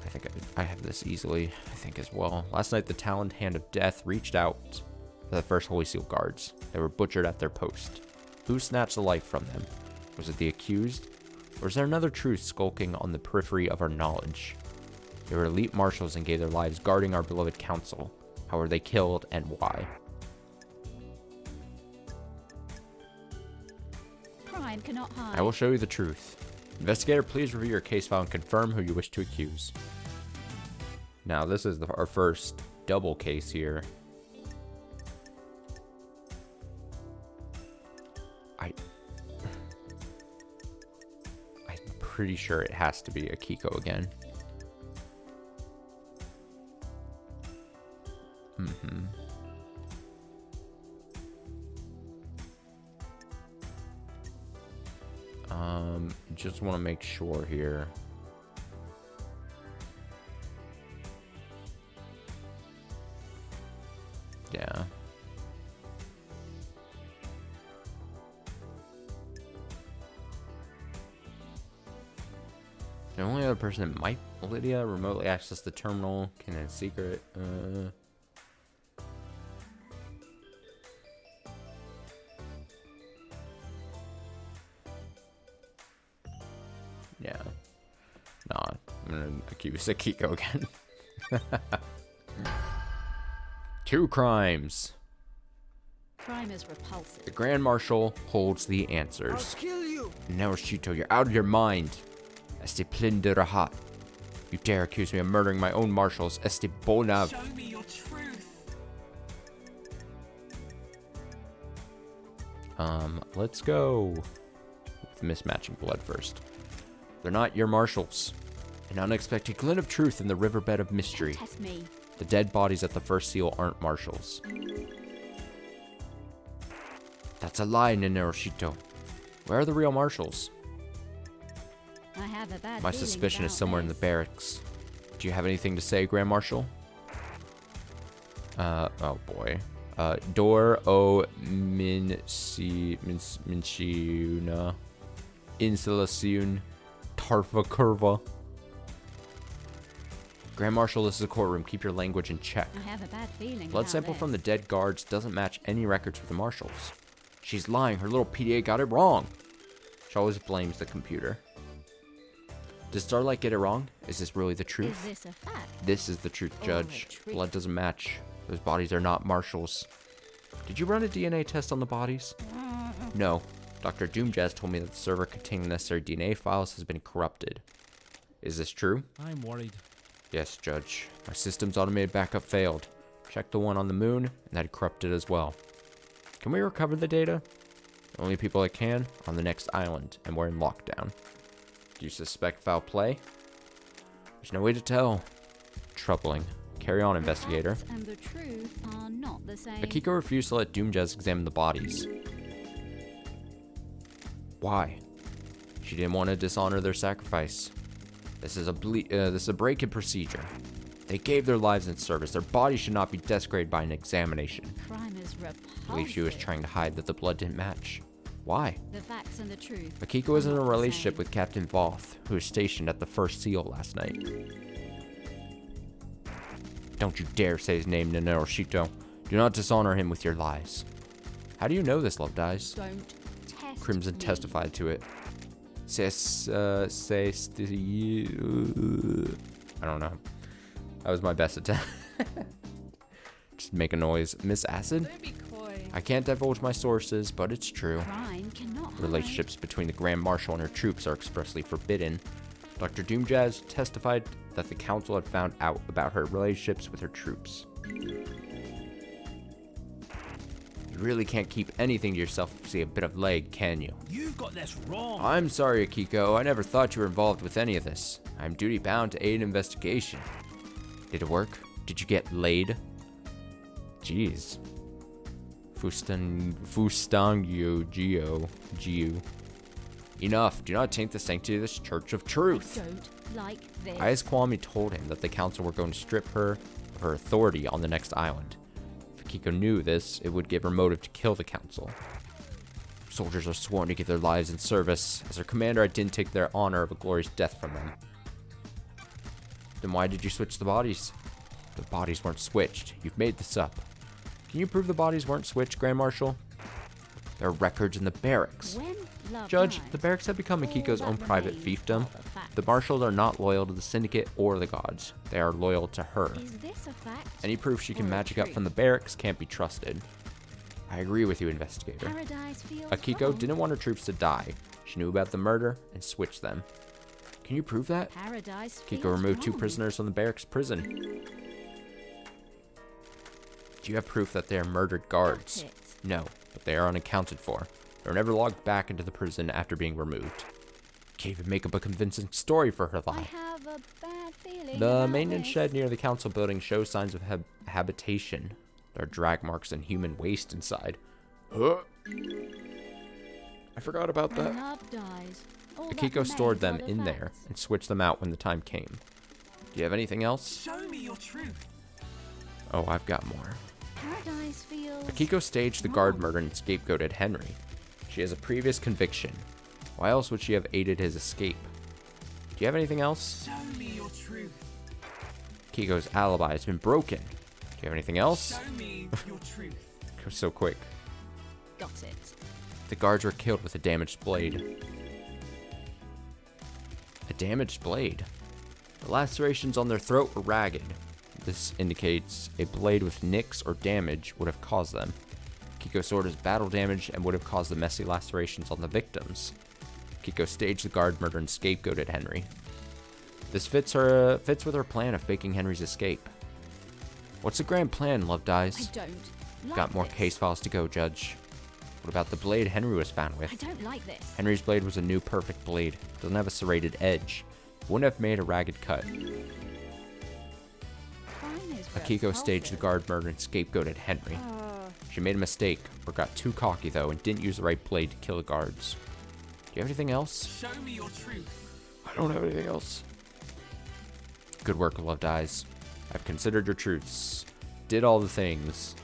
I think I have this easily, I think, as well. Last night, the Taloned Hand of Death reached out to the First Holy Seal guards. They were butchered at their post. Who snatched the life from them? Was it the accused? Or is there another truth skulking on the periphery of our knowledge? They were elite marshals and gave their lives guarding our beloved council. How were they killed and why? Crime cannot hide. I will show you the truth. Investigator, please review your case file and confirm who you wish to accuse. Now, this is our first double case here. I'm pretty sure it has to be Akiko again. Just want to make sure here. Yeah. The only other person that might, Lydia, remotely access the terminal, can in secret. Yeah. Nah, I'm gonna accuse Akiko again. 2 crimes. Crime is repulsive. The Grand Marshal holds the answers. I'll kill you! Narushito, you're out of your mind. Este plinderahat. You dare accuse me of murdering my own marshals, Este bonav. Show me your truth. Let's go with mismatching blood first. They're not your marshals. An unexpected glint of truth in the riverbed of mystery. Test me. The dead bodies at the first seal aren't marshals. That's a lie, Narushito. Where are the real marshals? I have a bad My feeling suspicion is about somewhere in the this. barracks. Do you have anything to say, Grand Marshal? Oh boy. Dor o Minciuna Instalacion Tarfa Curva. Grand Marshal, this is a courtroom. Keep your language in check. I have a bad feeling Blood about sample this. from the dead guards doesn't match any records for the marshals. She's lying. Her little PDA got it wrong. She always blames the computer. Did Starlight get it wrong? Is this really the truth? Is this a fact? This is the truth, Or Judge. a treat? Blood doesn't match. Those bodies are not marshals. Did you run a DNA test on the bodies? No. Dr. Doomjazz told me that the server containing the necessary DNA files has been corrupted. Is this true? I'm worried. Yes, Judge. My system's automated backup failed. Check the one on the moon, and that corrupted as well. Can we recover the data? The only people that can are on the next island, and we're in lockdown. Do you suspect foul play? There's no way to tell. Troubling. Carry on, investigator. Facts and the truth are not the same. Akiko refused to let Doomjazz examine the bodies. Why? She didn't want to dishonor their sacrifice. This is a break in procedure. They gave their lives in service. Their bodies should not be desecrated by an examination. Crime is repulsive. I believe she was trying to hide that the blood didn't match. Why? The facts and the truth. Akiko was in are a not the relationship same. with Captain Voth, who was stationed at the First Seal last night. Don't you dare say his name, Narushito. Do not dishonor him with your lies. How do you know this, Love Dies? Don't test Crimson me. testified to it. I don't know. That was my best attempt. Just make a noise. Miss Acid? Don't be coy. I can't divulge my sources, but it's true. Crime cannot hide. Relationships between the Grand Marshal and her troops are expressly forbidden. Dr. Doomjazz testified that the council had found out about her relationships with her troops. You really can't keep anything to yourself if you see a bit of leg, can you? You've got this wrong. I'm sorry, Akiko. I never thought you were involved with any of this. I'm duty bound to aid an investigation. Did it work? Did you get laid? Jeez. Fustangio. Enough. Do not taint the sanctity of this Church of Truth. I don't like this. Ayaz Kwame told him that the council were going to strip her of her authority on the next island. If Akiko knew this, it would give her motive to kill the council. Soldiers are sworn to give their lives in service. As their commander, I didn't take their honor of a glorious death from them. Then why did you switch the bodies? The bodies weren't switched. You've made this up. Can you prove the bodies weren't switched, Grand Marshal? There are records in the barracks. When love Judge, dies, the barracks have become all Akiko's that own private remains fiefdom. are the facts. The marshals are not loyal to the syndicate or the gods. They are loyal to her. Is this a fact? Any proof she can or a magic up truth? from the barracks can't be trusted. I agree with you, investigator. Paradise feels Akiko wrong. didn't want her troops to die. She knew about the murder and switched them. Can you prove that? Paradise Akiko feels removed 2 wrong. prisoners from the barracks prison. Do you have proof that they are murdered guards? That's it. No, but they are unaccounted for. They were never logged back into the prison after being removed. Can't even make up a convincing story for her I lie. have a bad feeling The about maintenance this. shed near the council building shows signs of habitation. There are drag marks and human waste inside. I forgot about When that. love dies, all that Akiko stored them remains are in the there facts. and switched them out when the time came. Do you have anything else? Show me your truth. Oh, I've got more. Paradise feels Akiko staged the guard wrong. murder and scapegoated Henry. She has a previous conviction. Why else would she have aided his escape? Do you have anything else? Show me your truth. Akiko's alibi has been broken. Do you have anything else? Show me your truth. It was so quick. Got it. The guards were killed with a damaged blade. A damaged blade? The lacerations on their throat were ragged. This indicates a blade with nicks or damage would have caused them. Kiko's sword is battle damage and would have caused the messy lacerations on the victims. Kiko staged the guard murder and scapegoated Henry. This fits with her plan of faking Henry's escape. What's the grand plan, Love I Dies? don't like Got more this. case files to go, Judge. What about the blade Henry was found with? I don't like this. Henry's blade was a new perfect blade. Doesn't have a serrated edge. Wouldn't have made a ragged cut. Crime is Akiko staged the repulsive. guard murder and scapegoated Henry. She made a mistake, or got too cocky though, and didn't use the right blade to kill the guards. Do you have anything else? Show me your truth. I don't have anything else. Good work, Love Dies. I've considered your truths. Did all the things.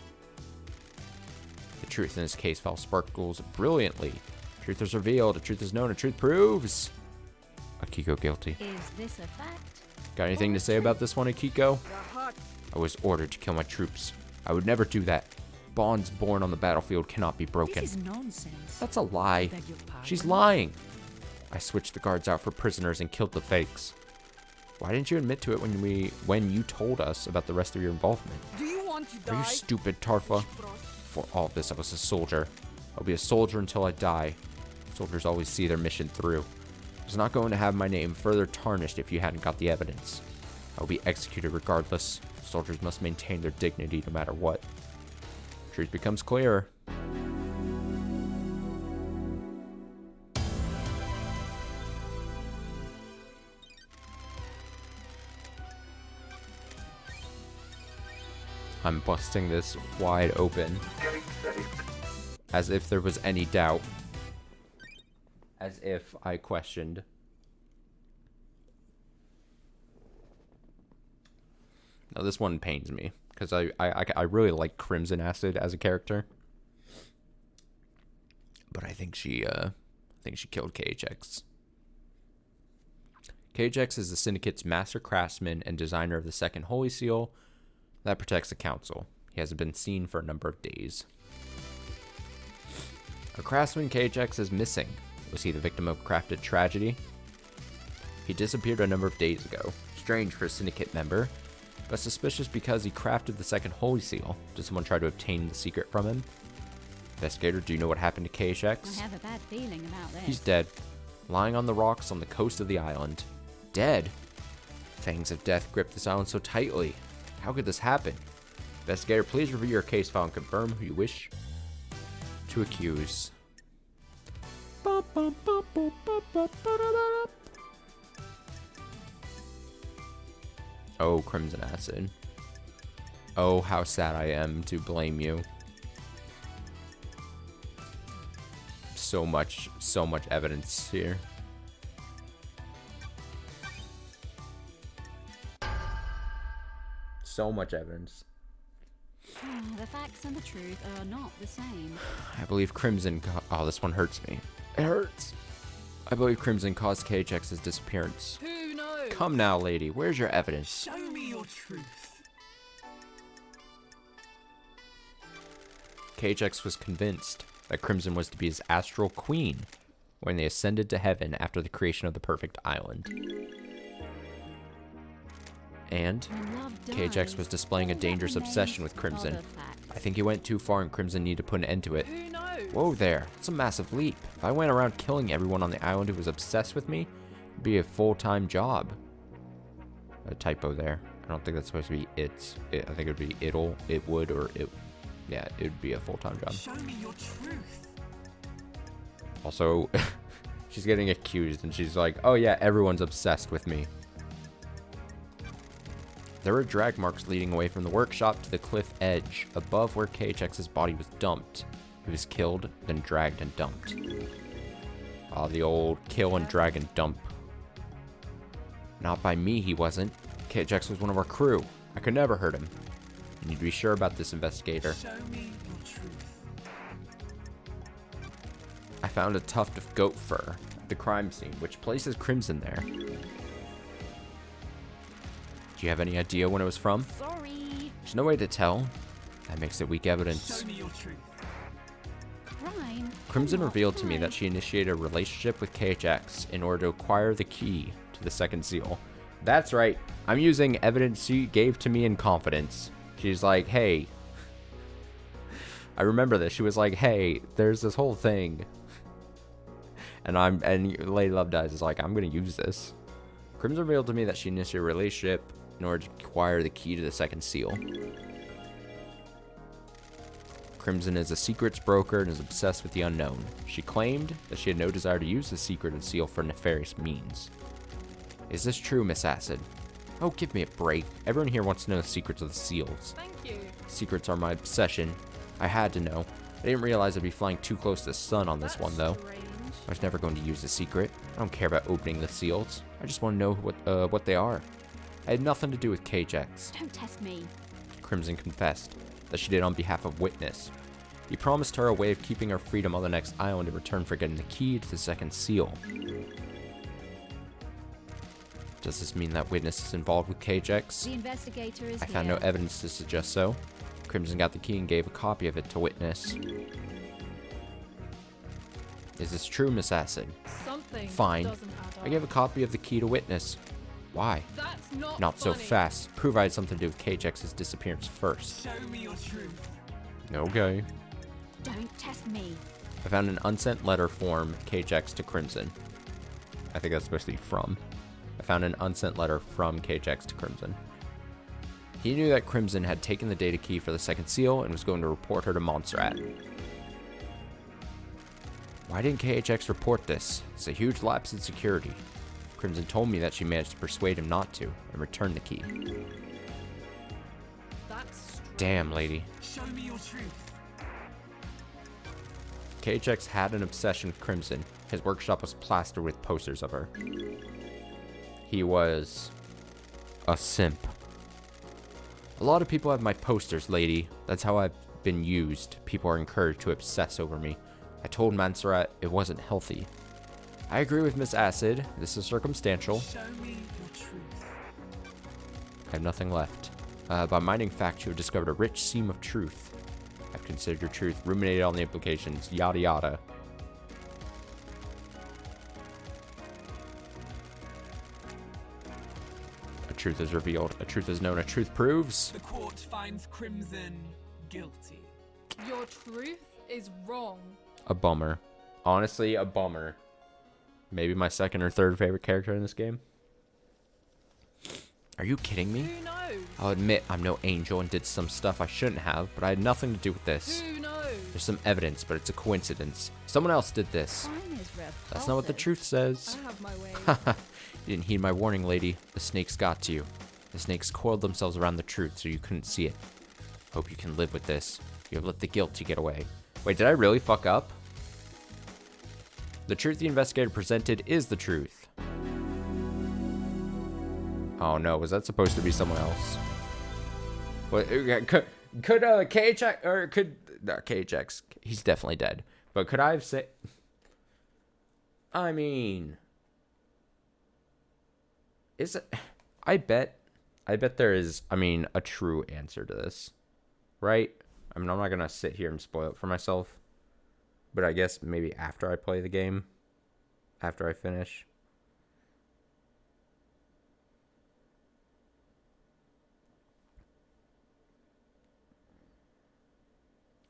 The truth in this case file sparkles brilliantly. Truth is revealed, the truth is known, the truth proves. Akiko guilty. Is this a fact? Got anything to say about this one, Akiko? I was ordered to kill my troops. I would never do that. Bonds born on the battlefield cannot be broken. This is nonsense. That's a lie. Beg your pardon? She's lying. I switched the guards out for prisoners and killed the fakes. Why didn't you admit to it when you told us about the rest of your involvement? Do you want to Are you stupid, Tarfa? For all of this, I was a soldier. I'll be a soldier until I die. Soldiers always see their mission through. I was not going to have my name further tarnished if you hadn't got the evidence. I will be executed regardless. Soldiers must maintain their dignity no matter what. Truth becomes clearer. I'm busting this wide open. Getting saved. As if there was any doubt. As if I questioned. Now this one pains me. Because I really like Crimson Acid as a character. But I think she killed KHX. KHX is the Syndicate's master craftsman and designer of the second Holy Seal that protects the Council. He hasn't been seen for a number of days. Our craftsman KHX is missing. Was he the victim of crafted tragedy? He disappeared a number of days ago. Strange for a Syndicate member, but suspicious because he crafted the second Holy Seal. Did someone try to obtain the secret from him? Investigator, do you know what happened to KHX? I have a bad feeling about this. He's dead. Lying on the rocks on the coast of the island. Dead? Fangs of death gripped this island so tightly. How could this happen? Investigator, please review your case file and confirm who you wish to accuse. Oh, Crimson Acid. Oh, how sad I am to blame you. So much evidence here. So much evidence. The facts and the truth are not the same. I believe Crimson... Oh, this one hurts me. It hurts. I believe Crimson caused KHX's disappearance. Who knows? Come now, lady. Where's your evidence? Show me your truth. KHX was convinced that Crimson was to be his astral queen when they ascended to heaven after the creation of the perfect island. And When love KHX dies, was displaying a all that dangerous remains obsession with are Crimson. the facts. I think he went too far and Crimson needed to put an end to it. Who knows? Whoa there, that's a massive leap. If I went around killing everyone on the island who was obsessed with me, it'd be a full-time job. A typo there. I don't think that's supposed to be it's. I think it would be it'll, it would, or it. Yeah, it would be a full-time job. Show me your truth. Also, she's getting accused, and she's like, "Oh yeah, everyone's obsessed with me." There were drag marks leading away from the workshop to the cliff edge, above where KHX's body was dumped. He was killed, then dragged and dumped. Ah, the old kill and drag and dump. Not by me, he wasn't. KHX was one of our crew. I could never hurt him. You need to be sure about this, investigator. Show me your truth. I found a tuft of goat fur at the crime scene, which places Crimson there. Do you have any idea when it was from? Sorry. There's no way to tell. That makes it weak evidence. Show me your truth. Crime. Crimson What revealed to me crime? that she initiated a relationship with KHX in order to acquire the key to the second seal. That's right. I'm using evidence she gave to me in confidence. She's like, hey. I remember this. She was like, hey, there's this whole thing. And Lady Love Dies is like, I'm going to use this. Crimson revealed to me that she initiated a relationship in order to acquire the key to the second seal. Crimson is a secrets broker and is obsessed with the unknown. She claimed that she had no desire to use the secreted seal for nefarious means. Is this true, Miss Acid? Oh, give me a break. Everyone here wants to know the secrets of the seals. Thank you. Secrets are my obsession. I had to know. I didn't realize I'd be flying too close to the sun on this one, though. Strange. I was never going to use the secret. I don't care about opening the seals. I just want to know what they are. I had nothing to do with KHX. Don't test me. Crimson confessed that she did on behalf of Witness. He promised her a way of keeping her freedom on the next island in return for getting the key to the second seal. Does this mean that Witness is involved with KHX? The investigator is I found here. no evidence to suggest so. Crimson got the key and gave a copy of it to Witness. Is this true, Miss Acid? Something Fine. doesn't add up. I gave a copy of the key to Witness. Why? That's not Not so funny. fast. Prove I had something to do with KHX's disappearance first. Show me your truth. Okay. Don't test me. I found an unsent letter from KHX to Crimson. I think that's supposed to be from. I found an unsent letter from KHX to Crimson. He knew that Crimson had taken the data key for the second seal and was going to report her to Montserrat. Why didn't KHX report this? It's a huge lapse in security. Crimson told me that she managed to persuade him not to and return the key. That's Damn, lady. Show me your truth. KHX had an obsession with Crimson. His workshop was plastered with posters of her. He was a simp. A lot of people have my posters, lady. That's how I've been used. People are encouraged to obsess over me. I told Montserrat it wasn't healthy. I agree with Miss Acid. This is circumstantial. Show me your truth. I have nothing left. By mining facts, you have discovered a rich seam of truth. I've considered your truth, ruminated on the implications, yada yada. A truth is revealed. A truth is known. A truth proves. The court finds Crimson guilty. Your truth is wrong. A bummer. Honestly, a bummer. Maybe my second or third favorite character in this game. Are you kidding me? Who knows? I'll admit I'm no angel and did some stuff I shouldn't have, but I had nothing to do with this. Who knows? There's some evidence, but it's a coincidence. Someone else did this. Crime is repulsive. That's not what the truth I says. have my way. You didn't heed my warning, lady. The snakes got to you. The snakes coiled themselves around the truth so you couldn't see it. Hope you can live with this. You have let the guilty get away. Wait, did I really fuck up? The truth the investigator presented is the truth. Oh no, was that supposed to be someone else? What, could KHX, or could, no, KHX, he's definitely dead. But could I have said, I mean, is it, I bet there is, I mean, a true answer to this, right? I mean, I'm not going to sit here and spoil it for myself, but I guess maybe after I play the game, after I finish.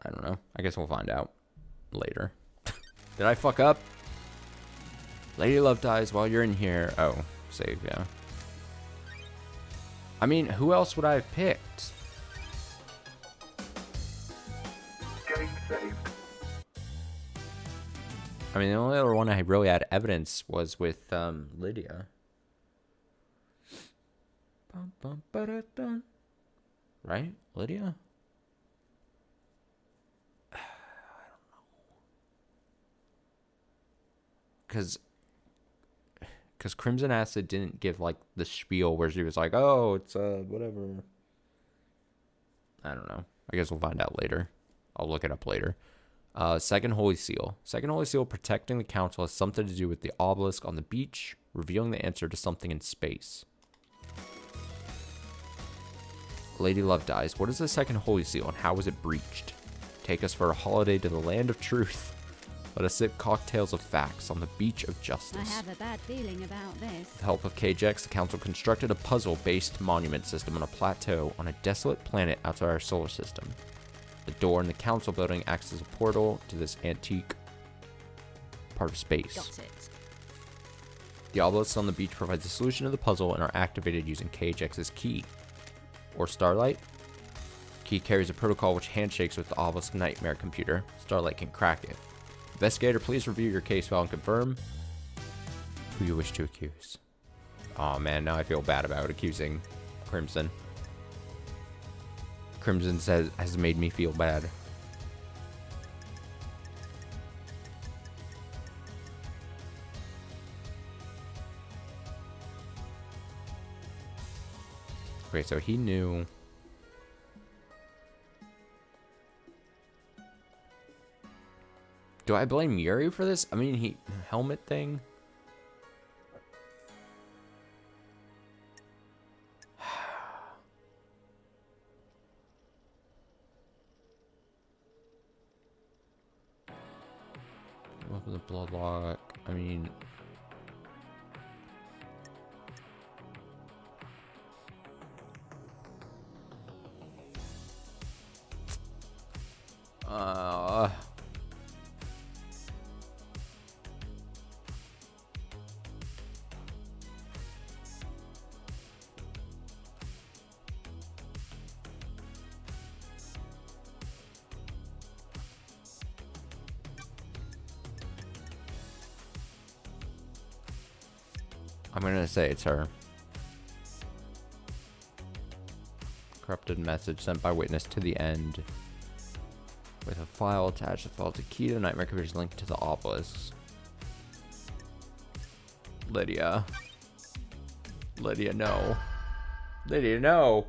I don't know. I guess we'll find out later. Did I fuck up? Lady Love dies while you're in here. Oh, save, yeah. I mean, who else would I have picked? Getting saved. I mean, the only other one I really had evidence was with Lydia. Right? Lydia? I don't know. Because Crimson Acid didn't give, like, the spiel where she was like, oh, it's, whatever. I don't know. I guess we'll find out later. I'll look it up later. Second Holy Seal. Second Holy Seal, protecting the council, has something to do with the obelisk on the beach, revealing the answer to something in space. Lady Love dies. What is the Second Holy Seal, and how was it breached? Take us for a holiday to the land of truth. Let us sip cocktails of facts on the beach of justice. I have a bad feeling about this. With the help of KJX, the council constructed a puzzle-based monument system on a plateau on a desolate planet outside our solar system. The door in the council building acts as a portal to this antique part of space. Got it. The obelisks on the beach provide the solution to the puzzle and are activated using KJX's key. Or Starlight. Key carries a protocol which handshakes with the obelisk nightmare computer. Starlight can crack it. Investigator, please review your case file and confirm who you wish to accuse. Oh man, now I feel bad about accusing Crimson. Crimson has made me feel bad. Okay, so he knew. Do I blame Yuri for this? I mean, helmet thing. What was the blood lock? I mean, I'm gonna say it's her. Corrupted message sent by witness to the end. With a file attached, the file is a key to the nightmare computer's linked to the obelisks. Lydia. Lydia, no. Lydia, no.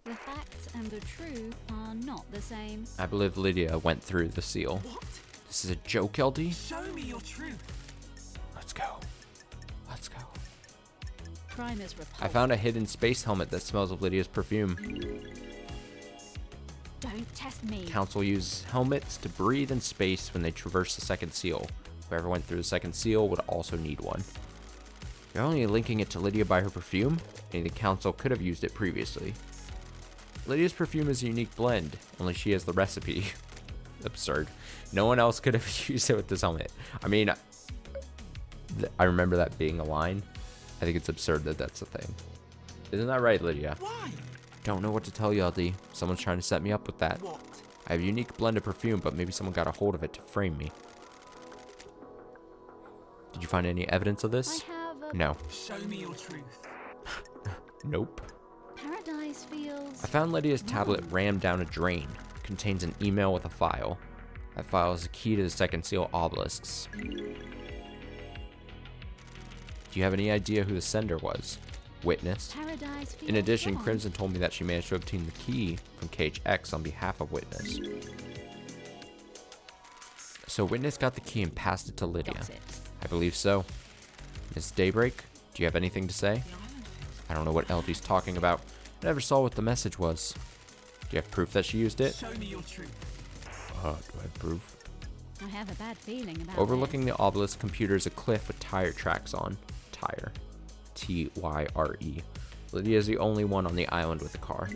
The facts and the truth are not the same. I believe Lydia went through the seal. What? This is a joke, LD? Show me your truth. Let's go. Let's go. Crime is repulsive. I found a hidden space helmet that smells of Lydia's perfume. Don't test me. Council uses helmets to breathe in space when they traverse the second seal. Whoever went through the second seal would also need one. You're only linking it to Lydia by her perfume? Meaning the council could have used it previously. Lydia's perfume is a unique blend. Only she has the recipe. Absurd. No one else could have used it with this helmet. I mean, I remember that being a line. I think it's absurd that that's a thing. Isn't that right, Lydia? Why? Don't know what to tell you, LD. Someone's trying to set me up with that. What? I have a unique blend of perfume, but maybe someone got a hold of it to frame me. Did you find any evidence of this? I have a No. Show me your truth. Nope. paradise feels. I found Lydia's tablet rammed down a drain. It contains an email with a file. That file is the key to the second seal obelisks. Do you have any idea who the sender was? Witness. Paradise feels In addition, wrong. Crimson told me that she managed to obtain the key from KHX on behalf of Witness. So Witness got the key and passed it to Lydia. Got it. I believe so. Miss Daybreak, do you have anything to say? The island feels. I don't know what LD's talking about. I never saw what the message was. Do you have proof that she used it? Show me your truth. Do I have proof? I have a bad feeling about Overlooking the obelisk computer is a cliff with tire tracks on. Tire. T-Y-R-E. Lydia is the only one on the island with a car.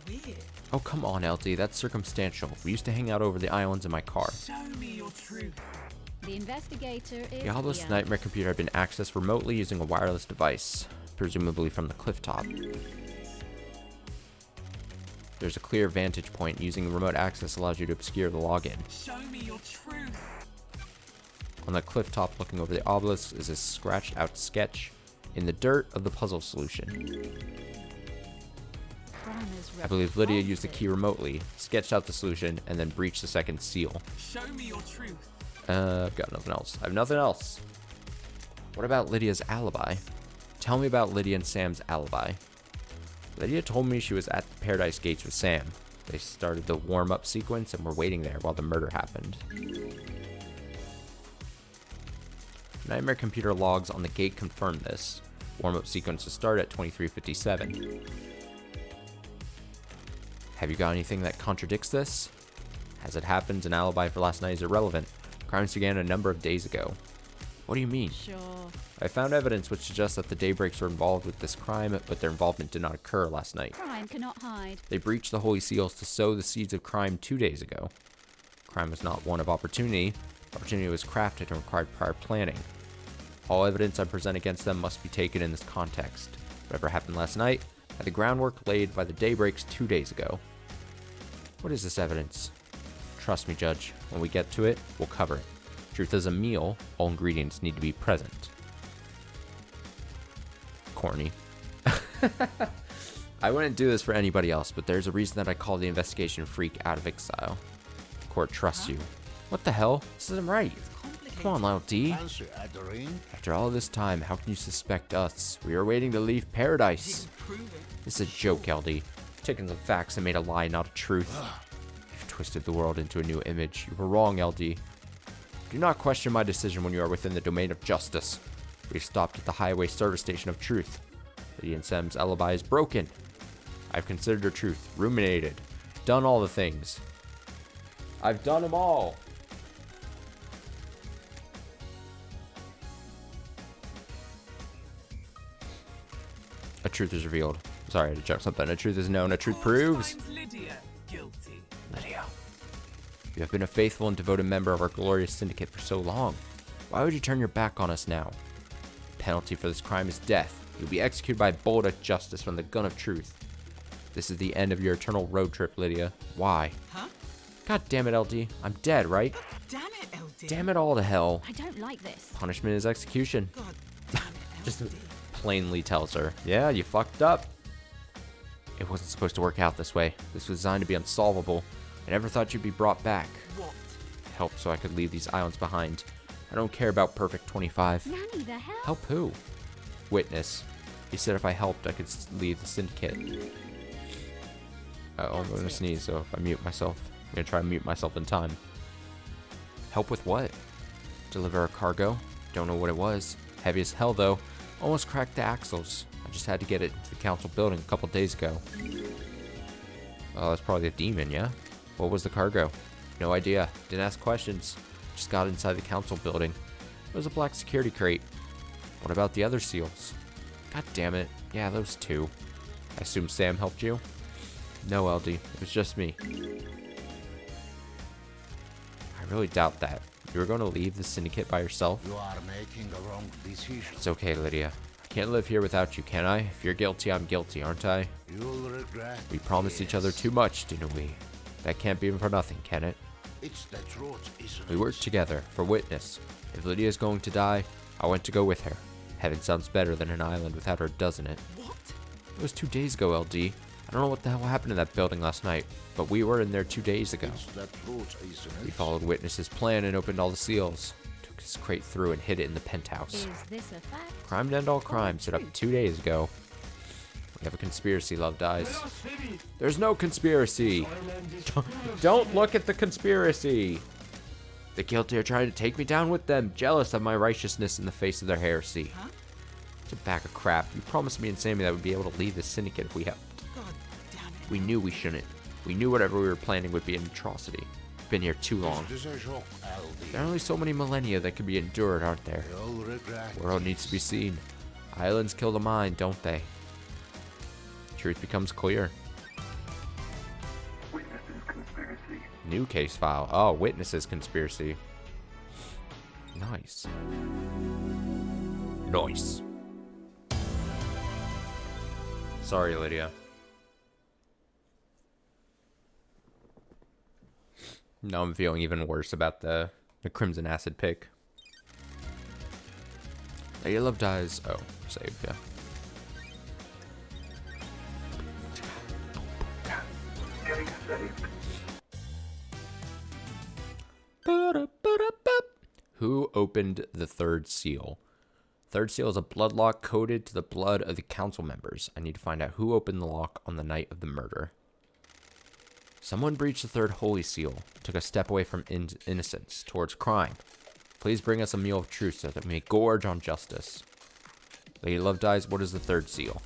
Weird. Oh, come on, LD. That's circumstantial. We used to hang out over the islands in my car. Show me your truth. The investigator is The obelisk here. nightmare computer had been accessed remotely using a wireless device, presumably from the cliff top. There's a clear vantage point. Using remote access allows you to obscure the login. Show me your truth. On the cliff top looking over the obelisk is a scratched out sketch in the dirt of the puzzle solution. Crime is I believe Lydia used the repulsive. key remotely, sketched out the solution, and then breached the second seal. Show me your truth. I've got nothing else. I have nothing else. What about Lydia's alibi? Tell me about Lydia and Sam's alibi. Lydia told me she was at the Paradise Gates with Sam. They started the warm-up sequence and were waiting there while the murder happened. Nightmare computer logs on the gate confirm this. Warm-up sequence will start at 23:57. Have you got anything that contradicts this? As it happens, an alibi for last night is irrelevant. Crimes began a number of days ago. What do you mean? Sure. I found evidence which suggests that the Daybreaks were involved with this crime, but their involvement did not occur last night. Crime cannot hide. They breached the Holy Seals to sow the seeds of crime 2 days ago. Crime was not one of opportunity. Opportunity was crafted and required prior planning. All evidence I present against them must be taken in this context. Whatever happened last night had the groundwork laid by the Daybreaks 2 days ago. What is this evidence? Trust me, Judge. When we get to it, we'll cover it. Truth is a meal. All ingredients need to be present. Corny. I wouldn't do this for anybody else, but there's a reason that I call the investigation freak out of exile. The court trusts you. What the hell? This isn't right. Come on, Lyle D. Fancy a drink? After all this time, how can you suspect us? We are waiting to leave paradise. Prove it. This is a joke, LD. Taken some facts and made a lie, not a truth. You've twisted the world into a new image. You were wrong, LD. Do not question my decision when you are within the domain of justice. We've stopped at the highway service station of truth. Lydia and Sam's alibi is broken. I've considered her truth, ruminated, done all the things. I've done them all. A truth is revealed. Sorry, I had to check something. A truth is known. A truth Court proves. finds Lydia guilty. Lydia, you have been a faithful and devoted member of our glorious syndicate for so long. Why would you turn your back on us now? The penalty for this crime is death. You'll be executed by a bullet of justice from the gun of truth. This is the end of your eternal road trip, Lydia. Why? Huh? God damn it, LD. I'm dead, right? Damn it, LD. Damn it all to hell. I don't like this. Punishment is execution. God damn it, Just LD. plainly tells her, yeah, you fucked up. It wasn't supposed to work out this way. This was designed to be unsolvable. I never thought you'd be brought back. What? Help so I could leave these islands behind. I don't care about Perfect 25. Nanny, the hell? Help who? Witness. He said if I helped, I could leave the syndicate. Oh, I'm gonna sneeze, so if I mute myself, I'm gonna try to mute myself in time. Help with what? Deliver a cargo? Don't know what it was. Heavy as hell, though. Almost cracked the axles. I just had to get it to the council building a couple days ago. Oh, that's probably a demon, yeah? What was the cargo? No idea. Didn't ask questions. Just got inside the council building. It was a black security crate. What about the other seals? God damn it. Yeah, those two. I assume Sam helped you? No, LD. It was just me. I really doubt that. You were going to leave the syndicate by yourself? You are making a wrong decision. It's okay, Lydia. I can't live here without you, can I? If you're guilty, I'm guilty, aren't I? You'll regret. We promised each other Yes. too much, didn't we? That can't be for nothing, can it? It's the truth, isn't We it? worked together, for witness. If Lydia's going to die, I want to go with her. Heaven sounds better than an island without her, doesn't it? What? It was 2 days ago, LD. I don't know what the hell happened in that building last night, but we were in there 2 days ago. It's the truth, isn't We it? followed Witness's plan and opened all the seals. Took his crate through and hid it in the penthouse. Is this a fact? Crime to end all crime, set up 2 days ago. We have a conspiracy, Love Dies. There's no conspiracy! Don't look at the conspiracy! The guilty are trying to take me down with them, jealous of my righteousness in the face of their heresy. Huh? It's a bag of crap. You promised me and Sammy that we'd be able to leave the syndicate if we helped. God damn it. We knew we shouldn't. We knew whatever we were planning would be an atrocity. We've been here too long. This is a joke, LD. There are only so many millennia that can be endured, aren't there? You'll regret. The world needs to be seen. Islands kill the mind, don't they? Truth becomes clear. Witnesses conspiracy. New case file. Oh, witnesses conspiracy. Nice. Nice. Sorry, Lydia. Now I'm feeling even worse about the Crimson Acid pick. Lady Love dies. Oh, save, yeah. Getting saved. Who opened the third seal? Third seal is a blood lock coded to the blood of the council members. I need to find out who opened the lock on the night of the murder. Someone breached the third holy seal, took a step away from innocence towards crime. Please bring us a meal of truth so that we may gorge on justice. Lady Love dies. What is the third seal?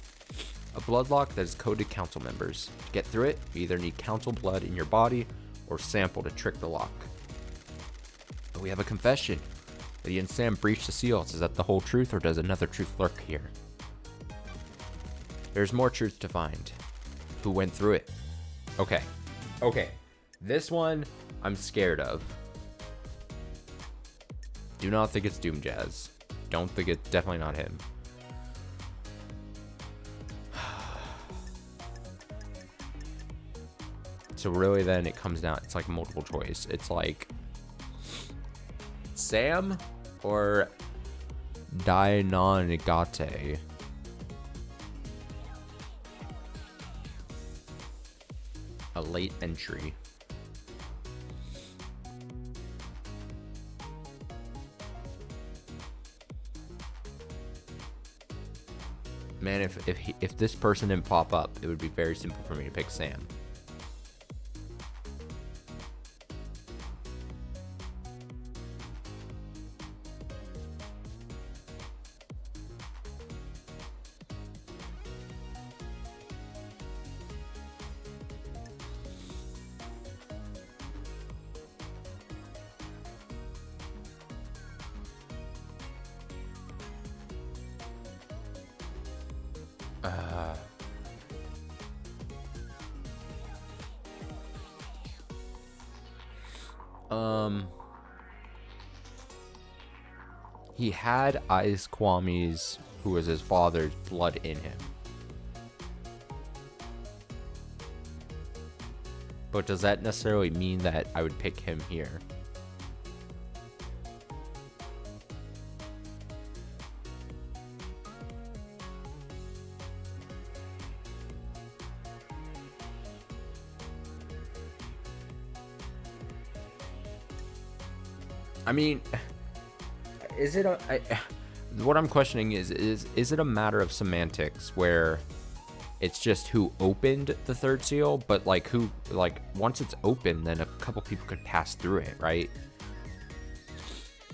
A blood lock that is coded council members. To get through it, you either need council blood in your body or sample to trick the lock. But we have a confession. Lady and Sam breached the seals. Is that the whole truth, or does another truth lurk here? There's more truth to find. Who went through it? Okay. This one I'm scared of. Do not think it's Doom Jazz. Don't think it's definitely not him. So really then it comes down, it's like multiple choice. It's like Sam or Dainonigate. A late entry. Man, if this person didn't pop up, it would be very simple for me to pick Sam. He had Ice Kwame's, who was his father's, blood in him. But does that necessarily mean that I would pick him here? I mean, is it what I'm questioning is it a matter of semantics where it's just who opened the third seal, but like once it's open, then a couple people could pass through it, right?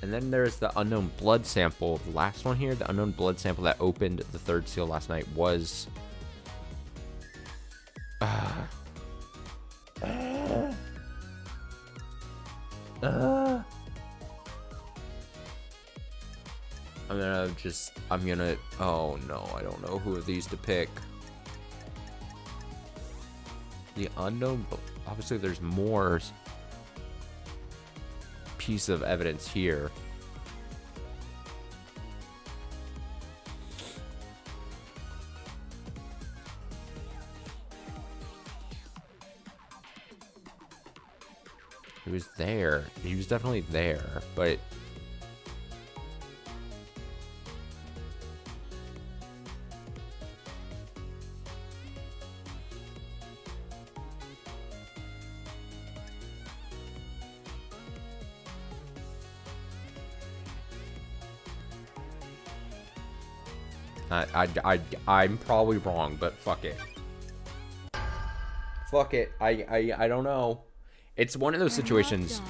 And then there's the unknown blood sample. The last one here, the unknown blood sample that opened the third seal last night was oh no, I don't know who of these to pick. The unknown, obviously there's more piece of evidence here. He was there. He was definitely there, but I'm probably wrong, but fuck it. Fuck it. I don't know. It's one of those situations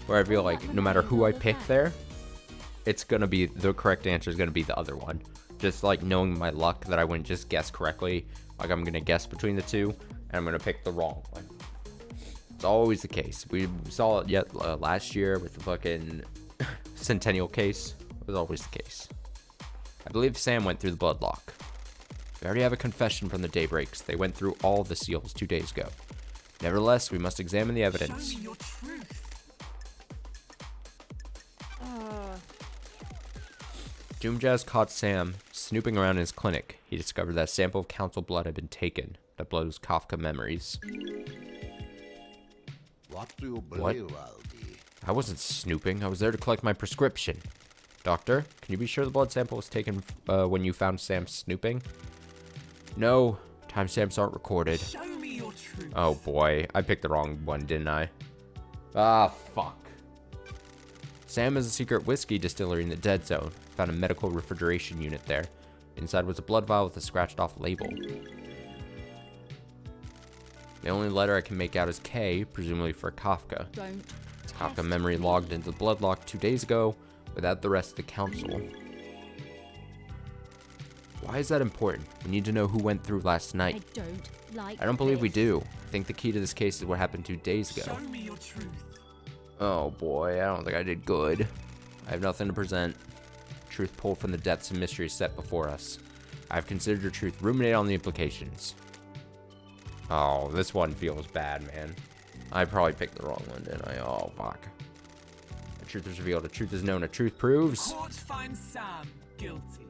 where I feel like no matter who I pick there, it's gonna be the correct answer is gonna be the other one. Just like knowing my luck that I wouldn't just guess correctly. Like I'm gonna guess between the two, and I'm gonna pick the wrong one. It's always the case. We saw it last year with the fucking Centennial case. It was always the case. I believe Sam went through the blood lock. We already have a confession from the Daybreaks. They went through all the seals 2 days ago. Nevertheless, we must examine the evidence. Show me your truth. Doomjazz caught Sam snooping around in his clinic. He discovered that a sample of council blood had been taken. That blood was Kafka memories. What do you believe, Aldi? I wasn't snooping. I was there to collect my prescription. Doctor, can you be sure the blood sample was taken when you found Sam snooping? No, timestamps aren't recorded. Show me your truth. Oh boy, I picked the wrong one, didn't I? Ah, fuck. Sam is a secret whiskey distillery in the Dead Zone. Found a medical refrigeration unit there. Inside was a blood vial with a scratched off label. The only letter I can make out is K, presumably for Kafka. Don't Kafka test memory me. logged into the blood log 2 days ago, without the rest of the council. Why is that important? We need to know who went through last I night. don't like I don't believe we this. do. I think the key to this case is what happened 2 days ago. Show me your truth. Oh boy, I don't think I did good. I have nothing to present. Truth pulled from the depths of mystery set before us. I have considered your truth. Ruminate on the implications. Oh, this one feels bad, man. I probably picked the wrong one, didn't I? Oh, fuck. The truth is revealed. The truth is known. The truth proves. Court finds Sam guilty.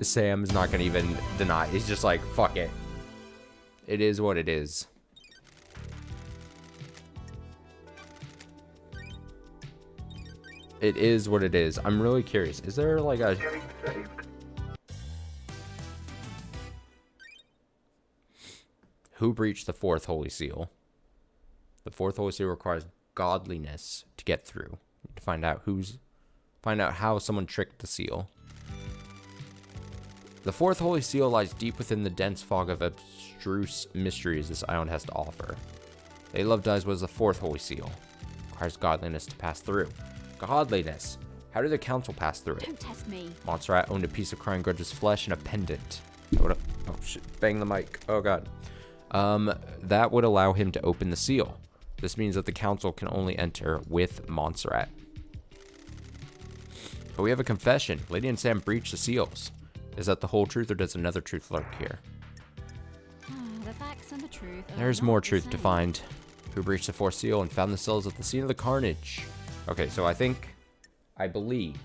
Sam's not gonna even deny. He's just like, fuck it. It is what it is. It is what it is. I'm really curious. Is there like a... Getting saved. Who breached the fourth holy seal? The fourth holy seal requires godliness to get through. To find out how someone tricked the seal. The fourth holy seal lies deep within the dense fog of abstruse mysteries this island has to offer. They Love Dies was the fourth holy seal. Requires godliness to pass through. Godliness. How did the council pass through it? Don't test me. Montserrat owned a piece of Crying Grudge's flesh and a pendant. That would oh shit, bang the mic. Oh god. That would allow him to open the seal. This means that the council can only enter with Montserrat. But we have a confession. Lady and Sam breached the seals. Is that the whole truth, or does another truth lurk here? The facts and the truth are There's not more the truth to same. find. Who breached the fourth seal and found the cells at the scene of the carnage? Okay, so I believe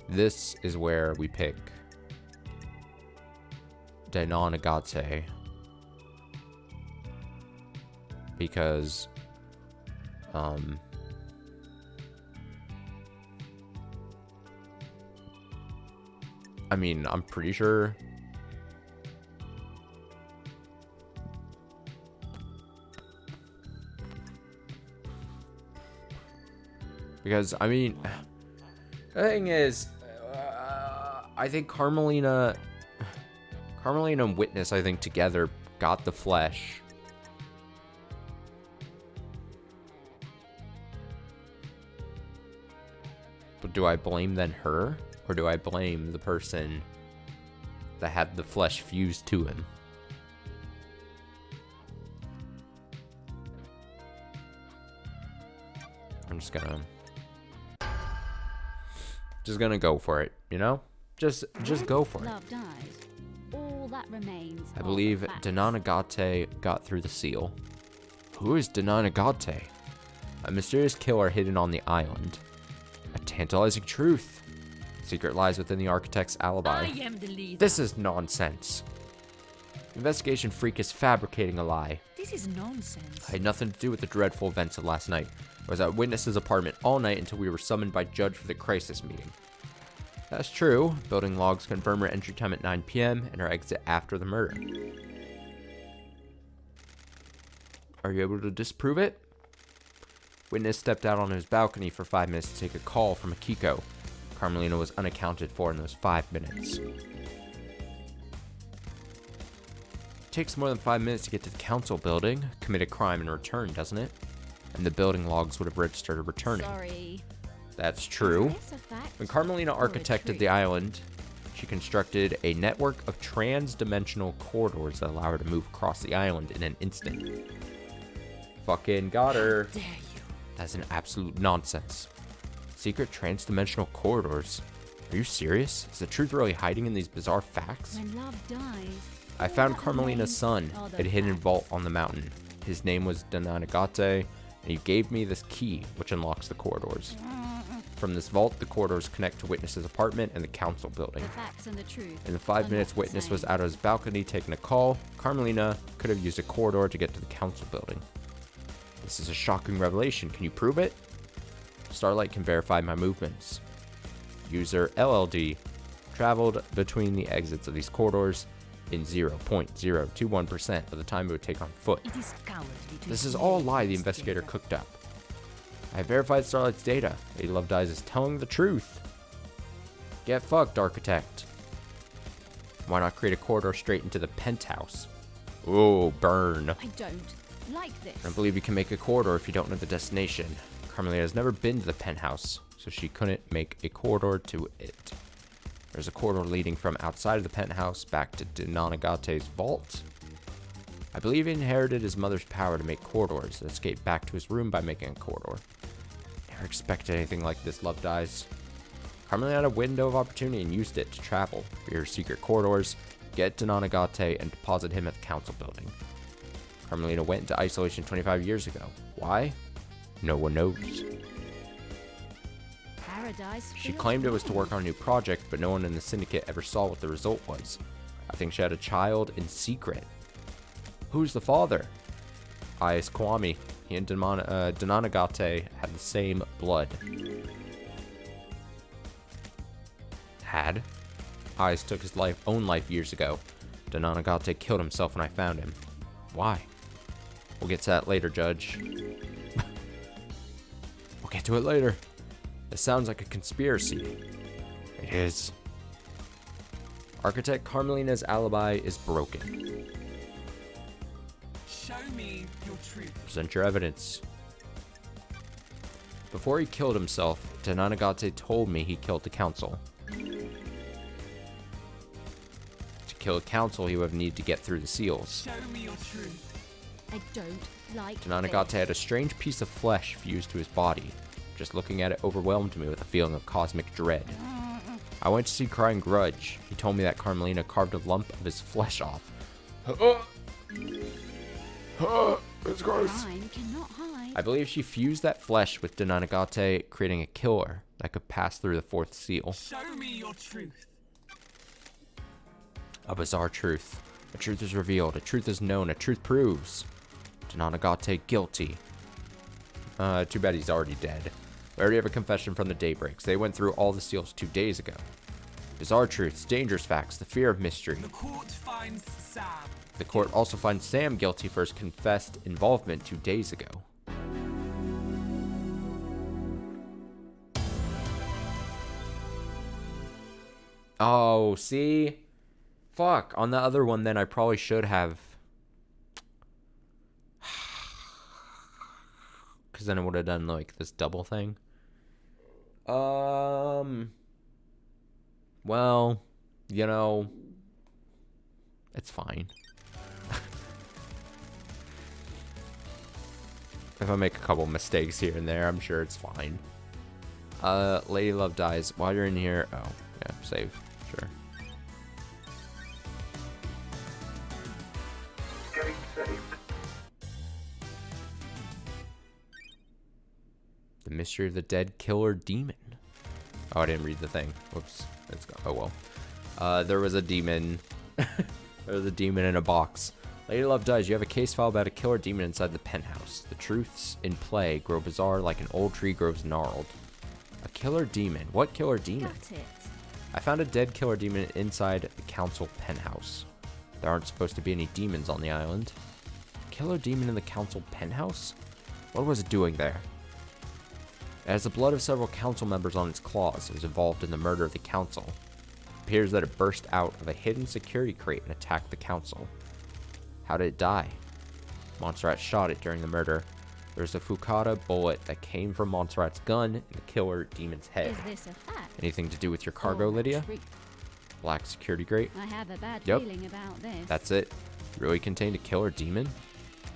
this is where we pick Denon Agate. Because, I mean, I'm pretty sure. Because, I mean, the thing is, I think Carmelina and Witness, I think, together got the flesh. But do I blame then her? Or do I blame the person that had the flesh fused to him? I'm just gonna go for it, you know? Just go for it. Love dies. All that remains. I are believe the facts. Denanagate got through the seal. Who is Denanagate? A mysterious killer hidden on the island. A tantalizing truth. Secret lies within the architect's alibi. I am the leader. This is nonsense. Investigation freak is fabricating a lie. This is nonsense. I had nothing to do with the dreadful events of last night. I was at Witness's apartment all night until we were summoned by Judge for the crisis meeting. That's true. Building logs confirm her entry time at 9 p.m. and her exit after the murder. Are you able to disprove it? Witness stepped out on his balcony for 5 minutes to take a call from Akiko. Carmelina was unaccounted for in those 5 minutes. It takes more than 5 minutes to get to the council building, commit a crime and return, doesn't it? And the building logs would have registered a returning. Sorry. That's true. Is this a fact When Carmelina or a architected truth? the island, she constructed a network of trans-dimensional corridors that allow her to move across the island in an instant. Fucking got her. Dare you? That's an absolute nonsense. Secret trans-dimensional corridors? Are you serious? Is the truth really hiding in these bizarre facts? When love dies. I all found that Carmelina's remains son are the at a hidden facts. vault on the mountain. His name was Denanagate, and he gave me this key, which unlocks the corridors. From this vault, the corridors connect to Witness's apartment and the council building. The facts and the truth. In the are 5 not minutes the Witness was same. out of his balcony taking a call, Carmelina could have used a corridor to get to the council building. This is a shocking revelation. Can you prove it? Starlight can verify my movements. User LLD traveled between the exits of these corridors in 0.021% of the time it would take on foot. It is cowardly to This is delay all a lie the this investigator data. cooked up. I verified Starlight's data. Lady Love Dies is telling the truth. Get fucked, architect. Why not create a corridor straight into the penthouse? Oh, burn. I don't like this. I don't believe you can make a corridor if you don't know the destination. Carmelina has never been to the penthouse, so she couldn't make a corridor to it. There's a corridor leading from outside of the penthouse back to Denanagate's vault. I believe he inherited his mother's power to make corridors and escaped back to his room by making a corridor. Never expected anything like this, Love Dies. Carmelina had a window of opportunity and used it to travel via her secret corridors, get Denanagate, and deposit him at the council building. Carmelina went into isolation 25 years ago. Why? No one knows. Paradise. She feels claimed it was to wrong. work on a new project, but no one in the syndicate ever saw what the result was. I think she had a child in secret. Who's the father? Is Kwame. He and Denanagate had the same blood. Had? Ice took his own life years ago. Denanagate killed himself when I found him. Why? We'll get to that later, Judge. We'll get to it later. This sounds like a conspiracy. It is. Architect Carmelina's alibi is broken. Show me your truth. Present your evidence. Before he killed himself, Denanagate told me he killed the council. To kill a council, he would have needed to get through the seals. Show me your truth. I don't like Denanagate this. had a strange piece of flesh fused to his body. Just looking at it overwhelmed me with a feeling of cosmic dread. I went to see Crying Grudge. He told me that Carmelina carved a lump of his flesh off. It's gross. Crime cannot hide. I believe she fused that flesh with Denanagate, creating a killer that could pass through the fourth seal. Show me your truth. A bizarre truth. A truth is revealed. A truth is known. A truth proves. Denanagate guilty. Too bad he's already dead. We already have a confession from the Daybreaks. They went through all the seals 2 days ago. Bizarre truths, dangerous facts, the fear of mystery. The court finds Sam. The court also finds Sam guilty for his confessed involvement 2 days ago. Oh, see? Fuck. On the other one, then I probably should have. Because then I would have done, like, this double thing. Well, you know, it's fine. If I make a couple mistakes here and there, I'm sure it's fine. Lady Love Dies. While you're in here, oh, yeah, save, sure. Getting saved. The mystery of the dead killer demon. Oh, I didn't read the thing. Whoops. It's gone. Oh well. There was a demon. There was a demon in a box. Lady Love Dies. You have a case file about a killer demon inside the penthouse. The truths in play grow bizarre like an old tree grows gnarled. A killer demon. What killer demon? Got it. I found a dead killer demon inside the council penthouse. There aren't supposed to be any demons on the island. Killer demon in the council penthouse? What was it doing there? It has the blood of several council members on its claws. It was involved in the murder of the council. It appears that it burst out of a hidden security crate and attacked the council. How did it die? Montserrat shot it during the murder. There's a Fukada bullet that came from Montserrat's gun in the killer demon's head. Is this a fact? Anything to do with your cargo, or Lydia? truth? Black security crate? I have a bad Yep. feeling about this. That's it? Really contained a killer demon?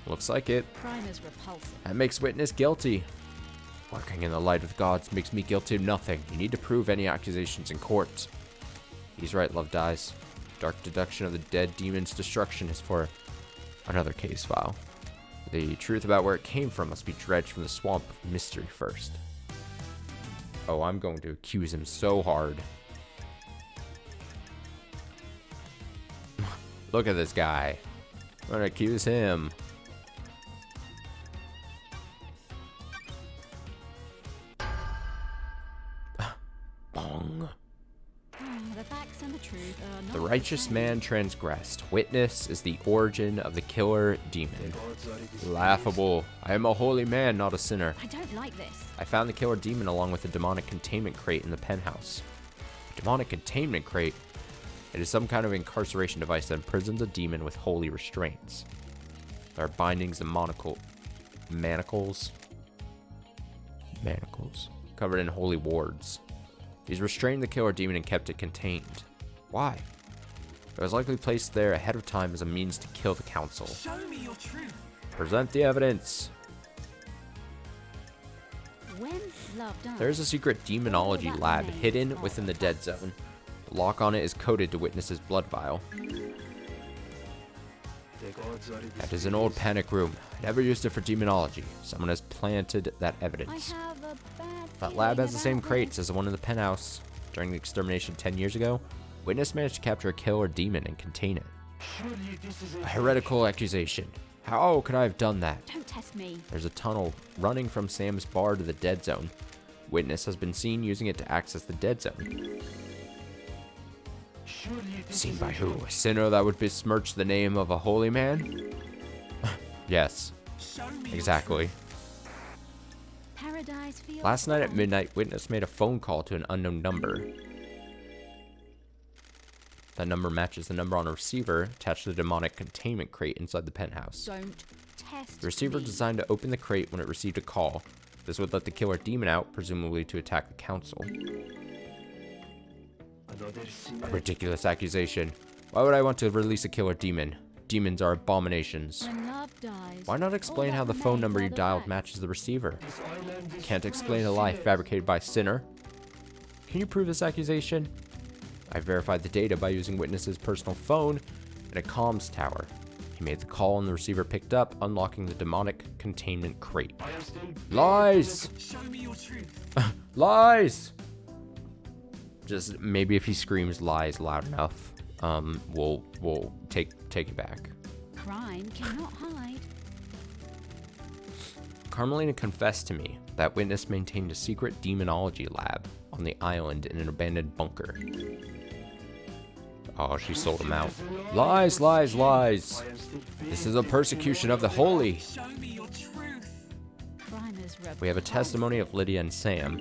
Looks like it. Crime is repulsive. That makes Witness guilty. Working in the light of the gods makes me guilty of nothing. You need to prove any accusations in court. He's right, Love Dies. Dark deduction of the dead demon's destruction is for another case file. The truth about where it came from must be dredged from the swamp of mystery first. Oh, I'm going to accuse him so hard. Look at this guy. I'm gonna accuse him. Bong. The facts and the truth are not The the righteous same. man transgressed. Witness is the origin of the killer demon. Laughable. I am a holy man, not a sinner. I don't like this. I found the killer demon along with the demonic containment crate in the penthouse. Demonic containment crate? It is some kind of incarceration device that imprisons a demon with holy restraints. There are bindings and manacles covered in holy wards. These restrained the killer demon and kept it contained. Why? It was likely placed there ahead of time as a means to kill the council. Show me your truth. Present the evidence. When love dies, There is a secret demonology lab hidden within the dead zone. The lock on it is coded to Witness's blood vial. That is an old panic room. I never used it for demonology. Someone has planted that I evidence. have a bad That lab has the same feeling crates as the one in the penthouse. During the extermination 10 years ago, Witness managed to capture a killer demon and contain it. A heretical accusation. How could I have done that? about it. Don't test me. There's a tunnel running from Sam's bar to the dead zone. Witness has been seen using it to access the dead zone. Seen by who? A sinner that would besmirch the name of a holy man? Yes, Show me exactly. Paradise feels Last night at wrong. midnight, Witness made a phone call to an unknown number. That number matches the number on a receiver attached to the demonic containment crate inside the penthouse. Don't test The receiver me. designed to open the crate when it received a call. This would let the killer demon out, presumably to attack the council. A ridiculous accusation. Why would I want to release a killer demon? Demons are abominations. When love dies, Why not explain all how that the phone remains number are you the dialed facts. matches the receiver? Can't explain a lie fabricated by a sinner. Can you prove this accusation? I verified the data by using Witness's personal phone and a comms tower. He made the call and the receiver picked up, unlocking the demonic containment crate. Lies! Show me your truth. Lies! Just maybe if he screams lies loud enough, we'll take it back. Crime cannot hide. Carmelina confessed to me that Witness maintained a secret demonology lab on the island in an abandoned bunker. Oh, she sold him out. Lies, lies, lies! This is a persecution of the holy! Show me your truth. Crime is We have a testimony of Lydia and Sam.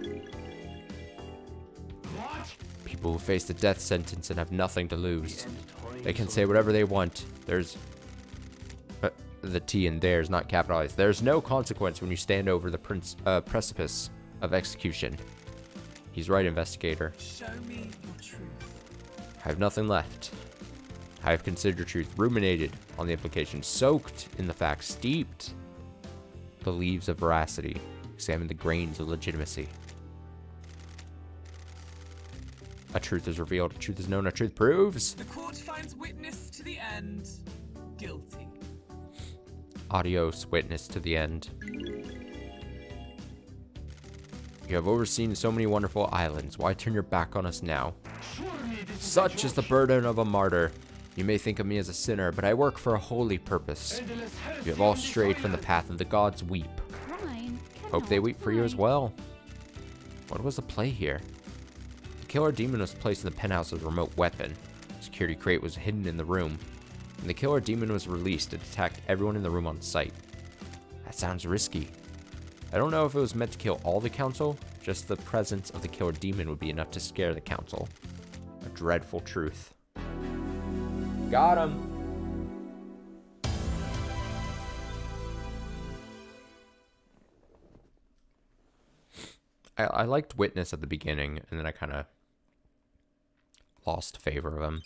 People who face the death sentence and have nothing to lose. They can say whatever they want. There's... the T in there is not capitalized. There's no consequence when you stand over the precipice of execution. He's right, investigator. Show me your truth. I have nothing left. I have considered truth, ruminated on the implication, soaked in the facts, steeped the leaves of veracity, examined the grains of legitimacy. A truth is revealed, a truth is known, a truth proves. The court finds Witness to the end guilty. Adios, Witness to the end. You have overseen so many wonderful islands. Why turn your back on us now? Such is the burden of a martyr. You may think of me as a sinner, but I work for a holy purpose. You have all strayed from the path of the gods weep. crime. Hope they cannot weep for you as hide. well. What was the play here? The killer demon was placed in the penthouse as a remote weapon. Security crate was hidden in the room. And the killer demon was released to attack everyone in the room on sight. That sounds risky. I don't know if it was meant to kill all the council, just the presence of the killer demon would be enough to scare the council. A dreadful truth. Got him! I liked Witness at the beginning, and then I kind of lost favor of him.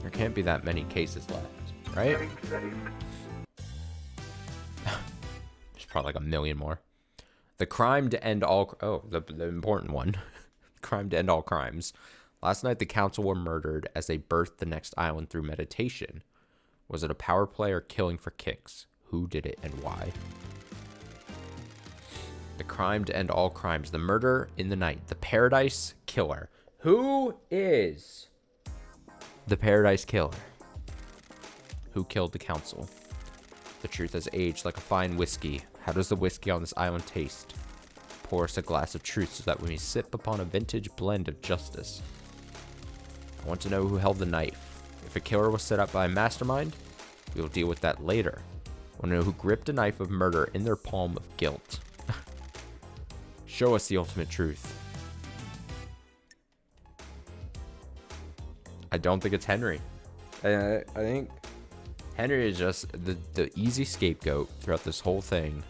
There can't be that many cases left, right? Getting saved. There's probably like a million more. The crime to end all... Oh, the important one. Crime to end all crimes. Last night, the council were murdered as they birthed the next island through meditation. Was it a power play or killing for kicks? Who did it and why? crime to end all crimes. The murder in the night. The Paradise Killer. Who is the Paradise Killer? Who killed the council? The truth has aged like a fine whiskey. How does the whiskey on this island taste? Pour us a glass of truth so that we may sip upon a vintage blend of justice. I want to know who held the knife. If a killer was set up by a mastermind, we will deal with that later. I want to know who gripped a knife of murder in their palm of guilt. Show us the ultimate truth. I don't think it's Henry. I think Henry is just the easy scapegoat throughout this whole thing.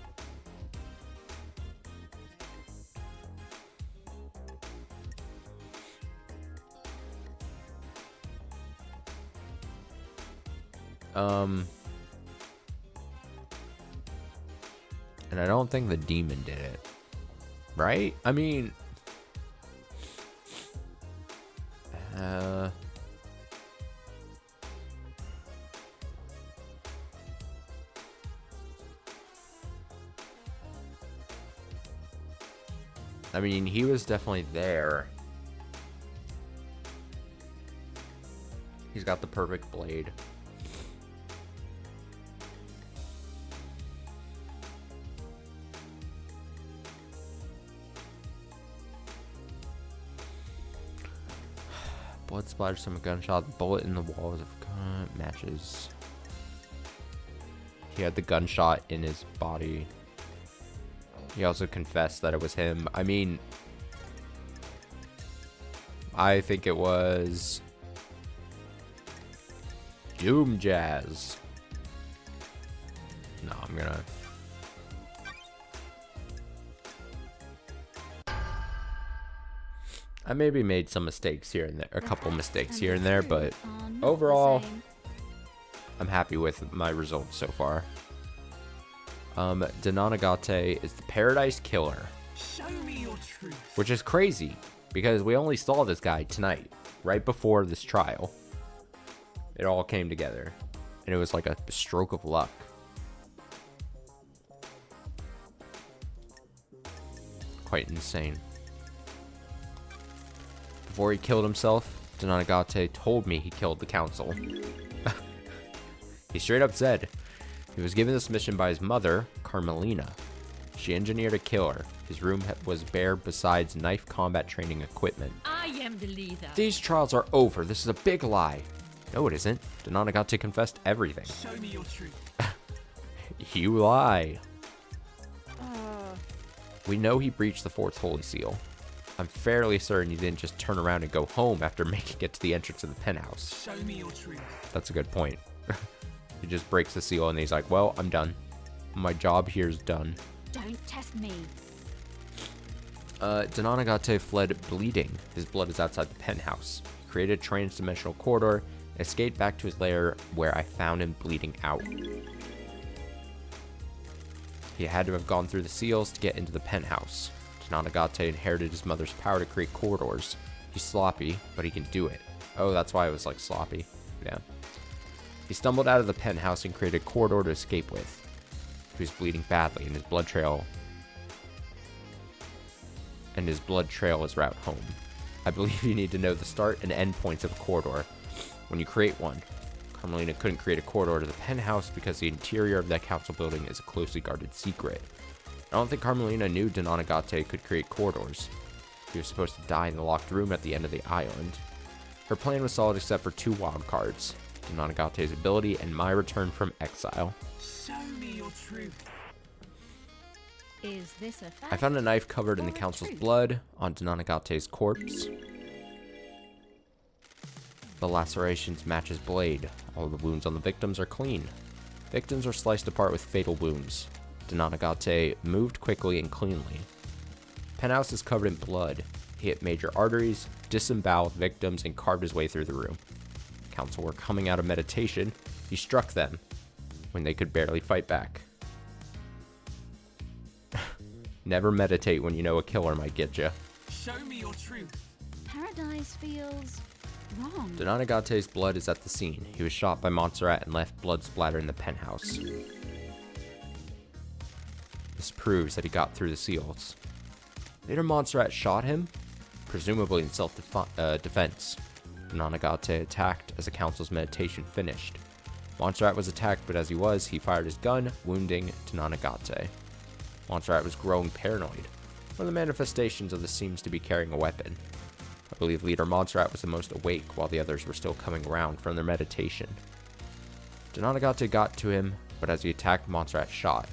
And I don't think the demon did it. Right? I mean... I mean, he was definitely there. He's got the perfect blade. Blood splatters from a gunshot. Bullet in the walls of gun matches. He had the gunshot in his body. He also confessed that it was him. I mean, I think it was Doom Jazz. No, I'm gonna... I maybe made some mistakes here and there, a couple mistakes here and there, but overall, I'm happy with my results so far. Denanagate is the Paradise Killer. Show me your truth. Which is crazy, because we only saw this guy tonight, right before this trial. It all came together, and it was like a stroke of luck. Quite insane. Before he killed himself, Denanagate told me he killed the council. He straight up said he was given this mission by his mother, Carmelina. She engineered a killer. His room was bare besides knife combat training equipment. I am the leader. These trials are over. This is a big lie. No, it isn't. Denanagate confessed everything. Show me your truth. You lie. We know he breached the fourth holy seal. I'm fairly certain he didn't just turn around and go home after making it to the entrance of the penthouse. Show me your truth. That's a good point. He just breaks the seal and he's like, well, I'm done. My job here is done. Don't test me. Denanagate fled bleeding. His blood is outside the penthouse. He created a trans-dimensional corridor and escaped back to his lair where I found him bleeding out. He had to have gone through the seals to get into the penthouse. Denanagate inherited his mother's power to create corridors. He's sloppy, but he can do it. Oh, that's why it was like sloppy. Yeah. He stumbled out of the penthouse and created a corridor to escape with. He was bleeding badly, and his blood trail is route home. I believe you need to know the start and end points of a corridor when you create one. Carmelina couldn't create a corridor to the penthouse because the interior of that council building is a closely guarded secret. I don't think Carmelina knew Denanagate could create corridors. He was supposed to die in the locked room at the end of the island. Her plan was solid except for two wild cards. Denanagate's ability and my return from exile. Show me your truth. Is this a fact? I found a knife covered in the or a council's truth? blood on Denanagate's corpse. The lacerations match his blade. All the wounds on the victims are clean. Victims are sliced apart with fatal wounds. Denanagate moved quickly and cleanly. Penthouse is covered in blood. He hit major arteries, disemboweled victims, and carved his way through the room. Council were coming out of meditation. He struck them when they could barely fight back. Never meditate when you know a killer might get you. Show me your truth. Paradise feels wrong. Denanagate's blood is at the scene. He was shot by Montserrat and left blood splatter in the penthouse. This proves that he got through the seals. Later, Montserrat shot him, presumably in self-defense. Nanagate attacked as the council's meditation finished. Montserrat was attacked, but as he was, he fired his gun, wounding Nanagate. Montserrat was growing paranoid. One of the manifestations of this seems to be carrying a weapon. I believe Leader Montserrat was the most awake while the others were still coming around from their meditation. Nanagate got to him, but as he attacked, Montserrat shot.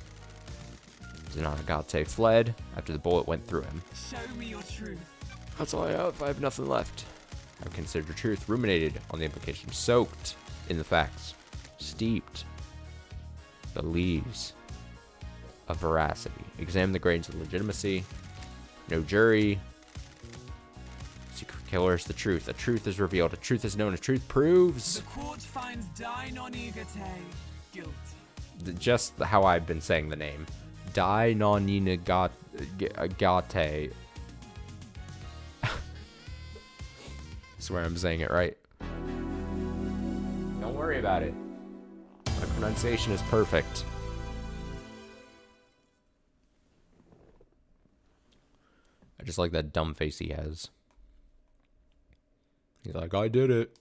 Nanagate fled after the bullet went through him. Show me your truth. That's all I have nothing left. I've considered truth, ruminated on the implications, soaked in the facts, steeped the leaves of veracity, examined the grains of legitimacy. No jury. Secret killer is the truth. A truth is revealed. A truth is known. A truth proves. The court finds Dai Nonigate guilty. Just how I've been saying the name. Dai Nonigate. I swear I'm saying it right. Don't worry about it. My pronunciation is perfect. I just like that dumb face he has. He's like, I did it.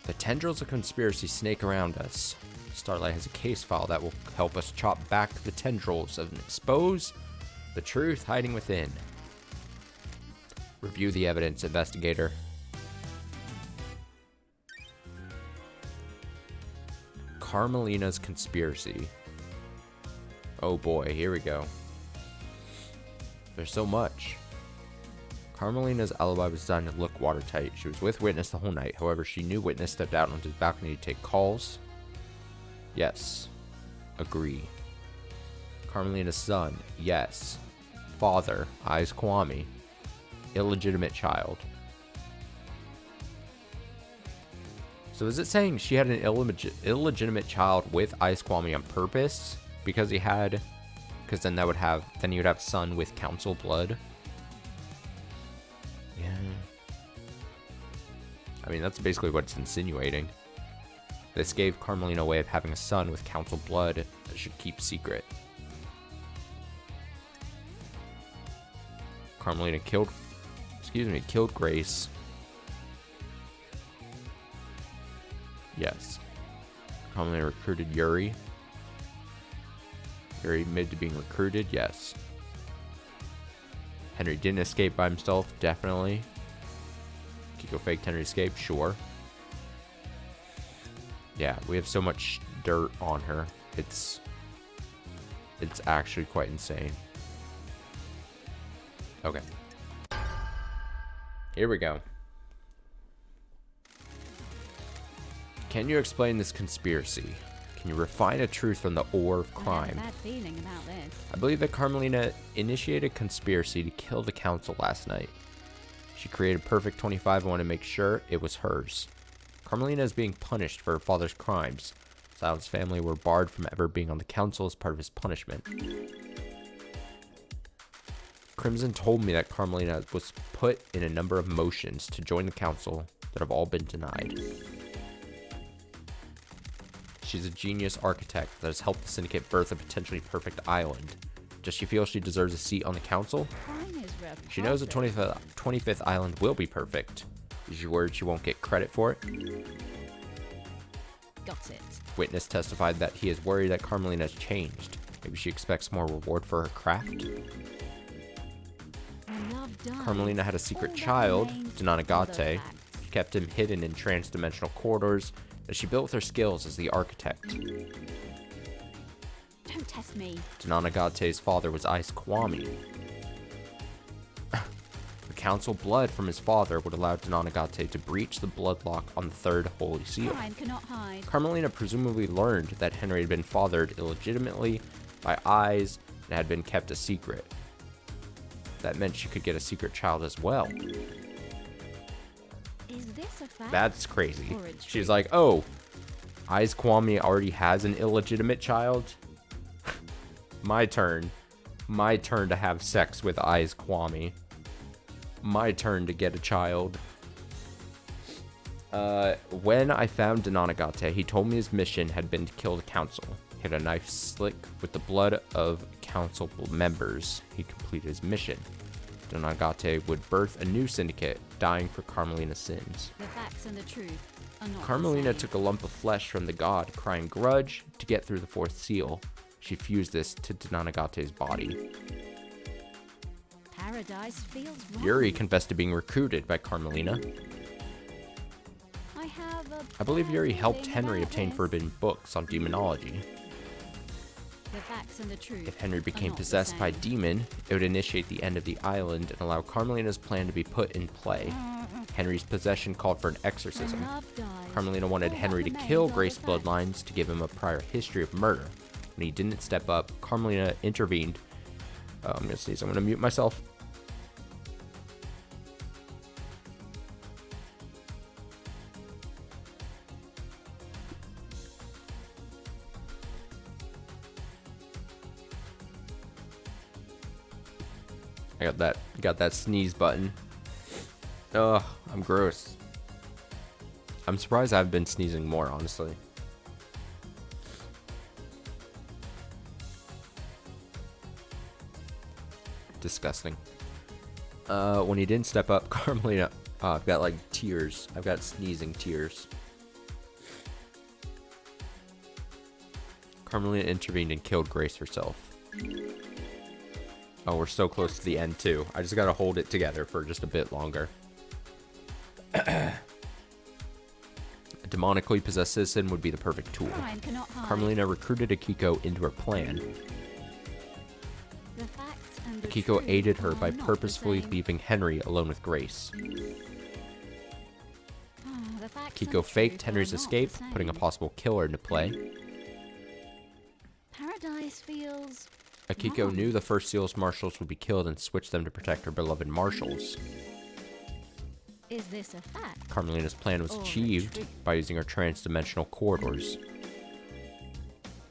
The tendrils of conspiracy snake around us. Starlight has a case file that will help us chop back the tendrils and expose the truth hiding within. Review the evidence, investigator. Carmelina's conspiracy. Oh boy, here we go. There's so much. Carmelina's alibi was designed to look watertight. She was with Witness the whole night. However, she knew Witness stepped out onto his balcony to take calls. Yes. Agree. Carmelina's son. Yes. Father. Eyes Kwame. Illegitimate child. So is it saying she had an illegitimate child with Ice Kwame on purpose? Because he had... Because then that would have... Then you'd have son with council blood. Yeah. I mean, that's basically what it's insinuating. This gave Carmelina a way of having a son with council blood that should keep secret. Carmelina killed Grace. Yes. Carmelina recruited Yuri. Yuri admitted to being recruited, yes. Henry didn't escape by himself, definitely. Kiko faked Henry escape, sure. Yeah, we have so much dirt on her. It's actually quite insane. Okay. Here we go. Can you explain this conspiracy? Can you refine a truth from the ore of crime? I have a bad feeling about this. I believe that Carmelina initiated a conspiracy to kill the council last night. She created Perfect 25 and wanted to make sure it was hers. Carmelina is being punished for her father's crimes. Silas' family were barred from ever being on the council as part of his punishment. Crimson told me that Carmelina was put in a number of motions to join the council that have all been denied. She's a genius architect that has helped the Syndicate birth a potentially perfect island. Does she feel she deserves a seat on the council? She knows the 25th island will be perfect. Is she worried she won't get credit for it? Got it. Witness testified that he is worried that Carmelina has changed. Maybe she expects more reward for her craft? Carmelina had a secret child, Nanagate. She kept him hidden in trans-dimensional corridors that she built with her skills as the architect. Don't test me. Nanagate's father was Ice Kwame. The council blood from his father would allow Nanagate to breach the bloodlock on the third holy seal. Crime cannot hide. Carmelina presumably learned that Henry had been fathered illegitimately by Eyes and had been kept a secret. That meant she could get a secret child as well. Is this a fact? That's crazy. Or it's She's like, oh, Eyes Kwame already has an illegitimate child? My turn. My turn to have sex with Eyes Kwame. My turn to get a child. When I found Nanagate, he told me his mission had been to kill the council. He had a knife slick with the blood of council members. He completed his mission. Donagate would birth a new syndicate, dying for Carmelina's sins. The facts and the truth are not the Carmelina same. took a lump of flesh from the god, crying grudge, to get through the fourth seal. She fused this to Donagate's body. Paradise feels wrong. Yuri confessed to being recruited by Carmelina. I have a I believe bad Yuri helped feeling Henry about obtain this. forbidden books on demonology. The facts and the truth If Henry are became not the possessed by a same. demon, it would initiate the end of the island and allow Carmelina's plan to be put in play. Henry's possession called for an exorcism. When love dies, Carmelina wanted all that Henry to remains kill are the Grace facts. bloodlines to give him a prior history of murder. When he didn't step up, Carmelina intervened. I'm gonna sneeze. I'm gonna mute myself. I got that sneeze button. Ugh, I'm gross. I'm surprised I've been sneezing more, honestly. Disgusting. When he didn't step up, Carmelina, I've got like tears. I've got sneezing tears. Carmelina intervened and killed Grace herself. Oh, we're so close to the end too. I just gotta hold it together for just a bit longer. A demonically possessed citizen would be the perfect tool. Crime cannot hide. Carmelina recruited Akiko into her plan. The facts and the Akiko truth aided her are by not the purposefully same. leaving Henry alone with Grace. The facts and Akiko the faked truth are Henry's not the escape, same. putting a possible killer into play. Paradise feels Akiko wrong. knew the first Seal's marshals would be killed and switched them to protect her beloved marshals. Is this a fact? Carmelina's plan was Or the achieved truth? by using her trans-dimensional corridors.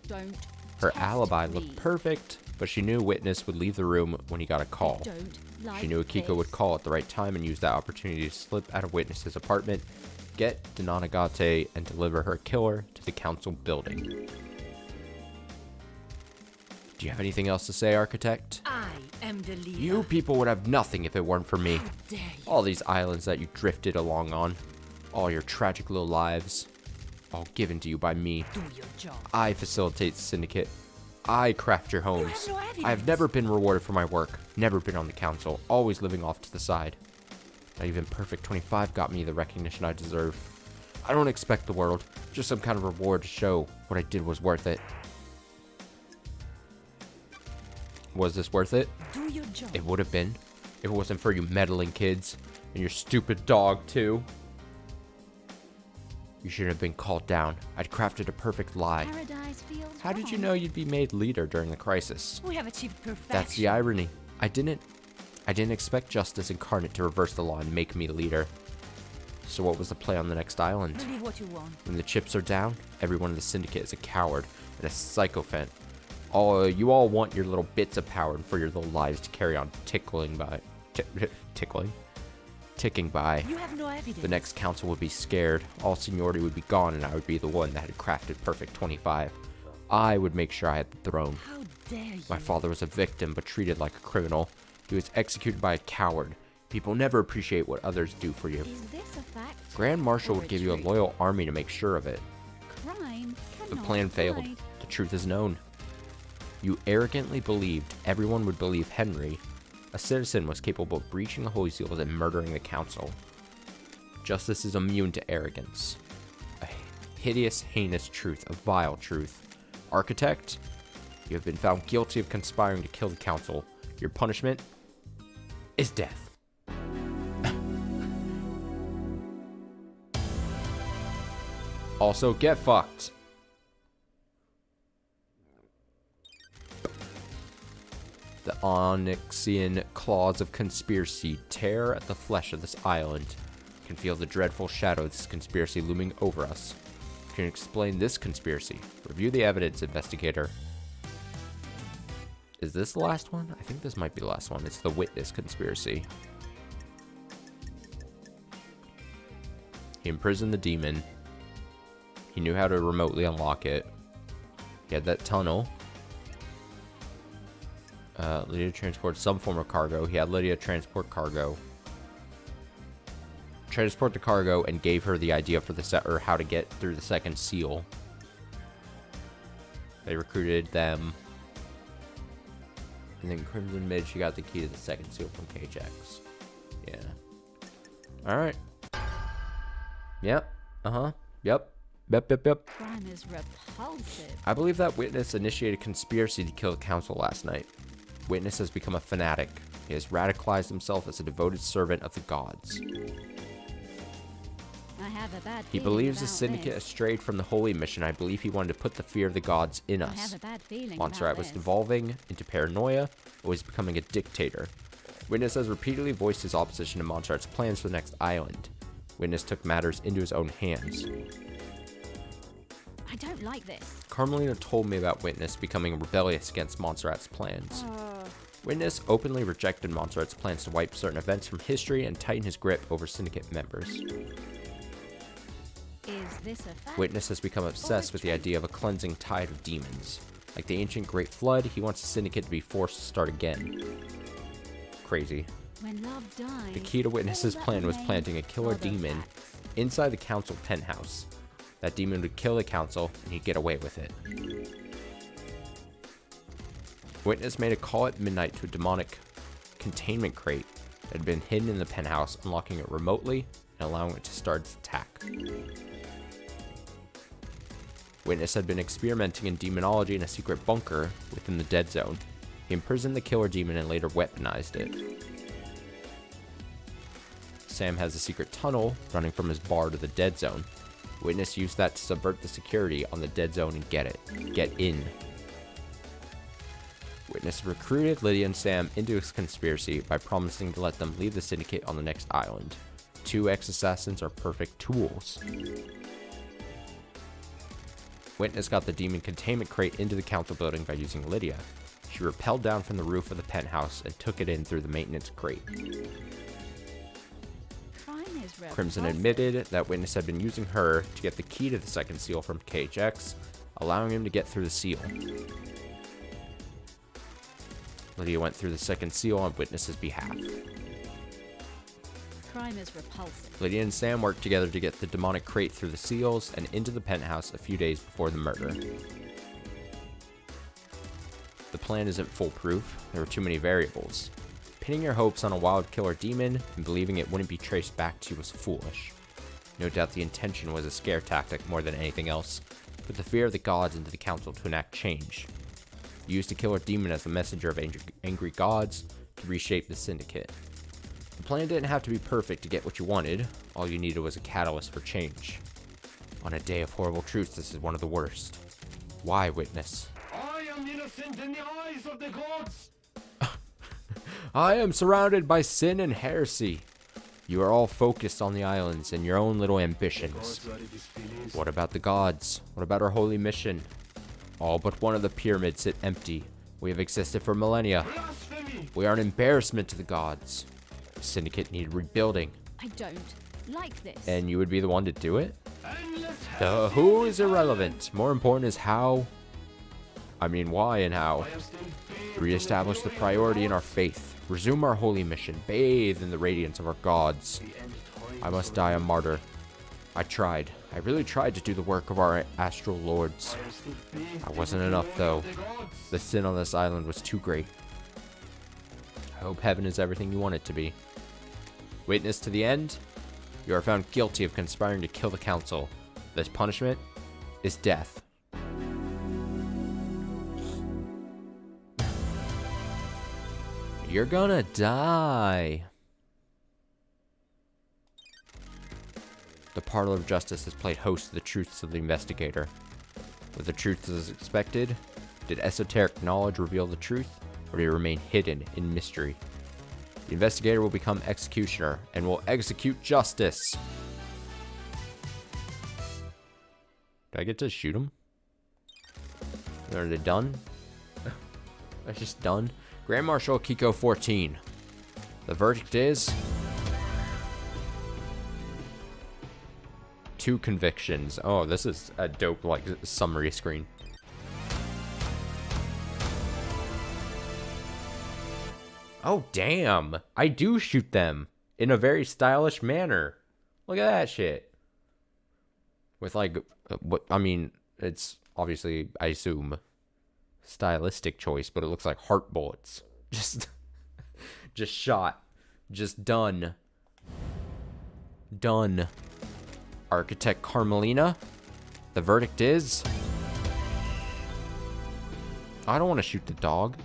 Don't Her test alibi me. looked perfect, but she knew a witness would leave the room when he got a call. Don't like She knew Akiko this. would call at the right time and use that opportunity to slip out of witness's apartment, get Donagate, and deliver her killer to the council building. Do you have anything else to say, Architect? I am the leader. You people would have nothing if it weren't for me. How dare you? All these islands that you drifted along on, all your tragic little lives, all given to you by me. Do your job. I facilitate the syndicate. I craft your homes. have no evidence. I have never been rewarded for my work, never been on the council, always living off to the side. Not even Perfect 25 got me the recognition I deserve. I don't expect the world, just some kind of reward to show what I did was worth it. Was this worth it? Do your job. It would have been, if it wasn't for you meddling kids, and your stupid dog too. You shouldn't have been called down. I'd crafted a perfect lie. Paradise feels How did you wrong. know you'd be made leader during the crisis? We have achieved perfection. That's the irony. I didn't expect justice incarnate to reverse the law and make me leader. So what was the play on the next island? Believe what you want. When the chips are down, everyone in the syndicate is a coward and a sycophant. You all want your little bits of power and for your little lives to carry on ticking by. You have no evidence. The next council would be scared, all seniority would be gone, and I would be the one that had crafted Perfect 25. I would make sure I had the throne. How dare you? My father was a victim, but treated like a criminal. He was executed by a coward. People never appreciate what others do for you. Is this a fact? Grand Marshal or would a give you a truth? loyal army to make sure of it. Crime The cannot plan failed. hide. The truth is known. You arrogantly believed everyone would believe Henry. A citizen was capable of breaching the Holy Seals and murdering the council. Justice is immune to arrogance. A hideous, heinous truth, a vile truth. Architect, you have been found guilty of conspiring to kill the council. Your punishment is death. Also, get fucked. The Onyxian claws of conspiracy tear at the flesh of this island. You can feel the dreadful shadow of this conspiracy looming over us. You can explain this conspiracy. Review the evidence, investigator. Is this the last one? I think this might be the last one. It's the witness conspiracy. He imprisoned the demon. He knew how to remotely unlock it. He had that tunnel. Lydia transported some form of cargo. He had Lydia transport cargo. Transport the cargo and gave her the idea for the set, or how to get through the second seal. They recruited them. And then Crimson made she got the key to the second seal from KHX. Yeah. Alright. Yep. Uh-huh. Yep. Yep. Crime is repulsive. I believe that Witness initiated a conspiracy to kill the council last night. Witness has become a fanatic. He has radicalized himself as a devoted servant of the gods. I have a bad He feeling believes the about syndicate this. strayed from the holy mission. I believe he wanted to put the fear of the gods in I us. have a bad feeling Montserrat about was this. devolving into paranoia, always becoming a dictator. Witness has repeatedly voiced his opposition to Montserrat's plans for the next island. Witness took matters into his own hands. I don't like this. Carmelina told me about Witness becoming rebellious against Montserrat's plans. Witness openly rejected Montserrat's plans to wipe certain events from history and tighten his grip over syndicate members. Is this a fact? Witness has become obsessed with the idea of a cleansing tide of demons. Like the ancient Great Flood, he wants the syndicate to be forced to start again. Crazy. When love dies, The key to Witness's all that plan was remains planting a killer are the demon facts. inside the council penthouse. That demon would kill the council, and he'd get away with it. Witness made a call at midnight to a demonic containment crate that had been hidden in the penthouse, unlocking it remotely and allowing it to start its attack. Witness had been experimenting in demonology in a secret bunker within the Dead Zone. He imprisoned the killer demon and later weaponized it. Sam has a secret tunnel running from his bar to the Dead Zone. Witness used that to subvert the security on the Dead Zone and get in. Witness recruited Lydia and Sam into his conspiracy by promising to let them leave the syndicate on the next island. 2 ex-assassins are perfect tools. Witness got the demon containment crate into the council building by using Lydia. She rappelled down from the roof of the penthouse and took it in through the maintenance crate. Crime is Crimson repulsive. admitted that Witness had been using her to get the key to the second seal from KHX, allowing him to get through the seal. Lydia went through the second seal on Witness's behalf. Crime is repulsive. Lydia and Sam worked together to get the demonic crate through the seals and into the penthouse a few days before the murder. The plan isn't foolproof. There are too many variables. Pinning your hopes on a wild killer demon and believing it wouldn't be traced back to you was foolish. No doubt the intention was a scare tactic more than anything else, put the fear of the gods into the council to enact change. You used a killer demon as the messenger of angry gods to reshape the syndicate. The plan didn't have to be perfect to get what you wanted. All you needed was a catalyst for change. On a day of horrible truth, this is one of the worst. Why, Witness? I am innocent in the eyes of the gods. I am surrounded by sin and heresy. You are all focused on the islands and your own little ambitions. What about the gods? What about our holy mission? All but one of the pyramids sit empty. We have existed for millennia. Blasphemy! We are an embarrassment to the gods. The syndicate needed rebuilding, I don't like this. and you would be the one to do it? Endless The who is irrelevant. More important is how. Why and how. Reestablish the priority in our faith. Resume our holy mission. Bathe in the radiance of our gods. I must die a martyr. I tried. I really tried to do the work of our astral lords. I wasn't enough, though. The sin on this island was too great. I hope heaven is everything you want it to be. Witness to the end, you are found guilty of conspiring to kill the council. This punishment is death. You're gonna die. The Parlor of Justice has played host to the truths of the investigator. Were the truths as expected? Did esoteric knowledge reveal the truth, or did it remain hidden in mystery? The investigator will become executioner and will execute justice. Do I get to shoot him? Are they done? That's just done. Grand Marshal Kiko 14. The verdict is 2 convictions. Oh, this is a dope, summary screen. Oh, damn. I do shoot them in a very stylish manner. Look at that shit. With like, what, I mean, it's obviously, I assume, stylistic choice, but it looks like heart bullets. Just shot. Just done. Done. Architect Carmelina. The verdict is... I don't want to shoot the dog.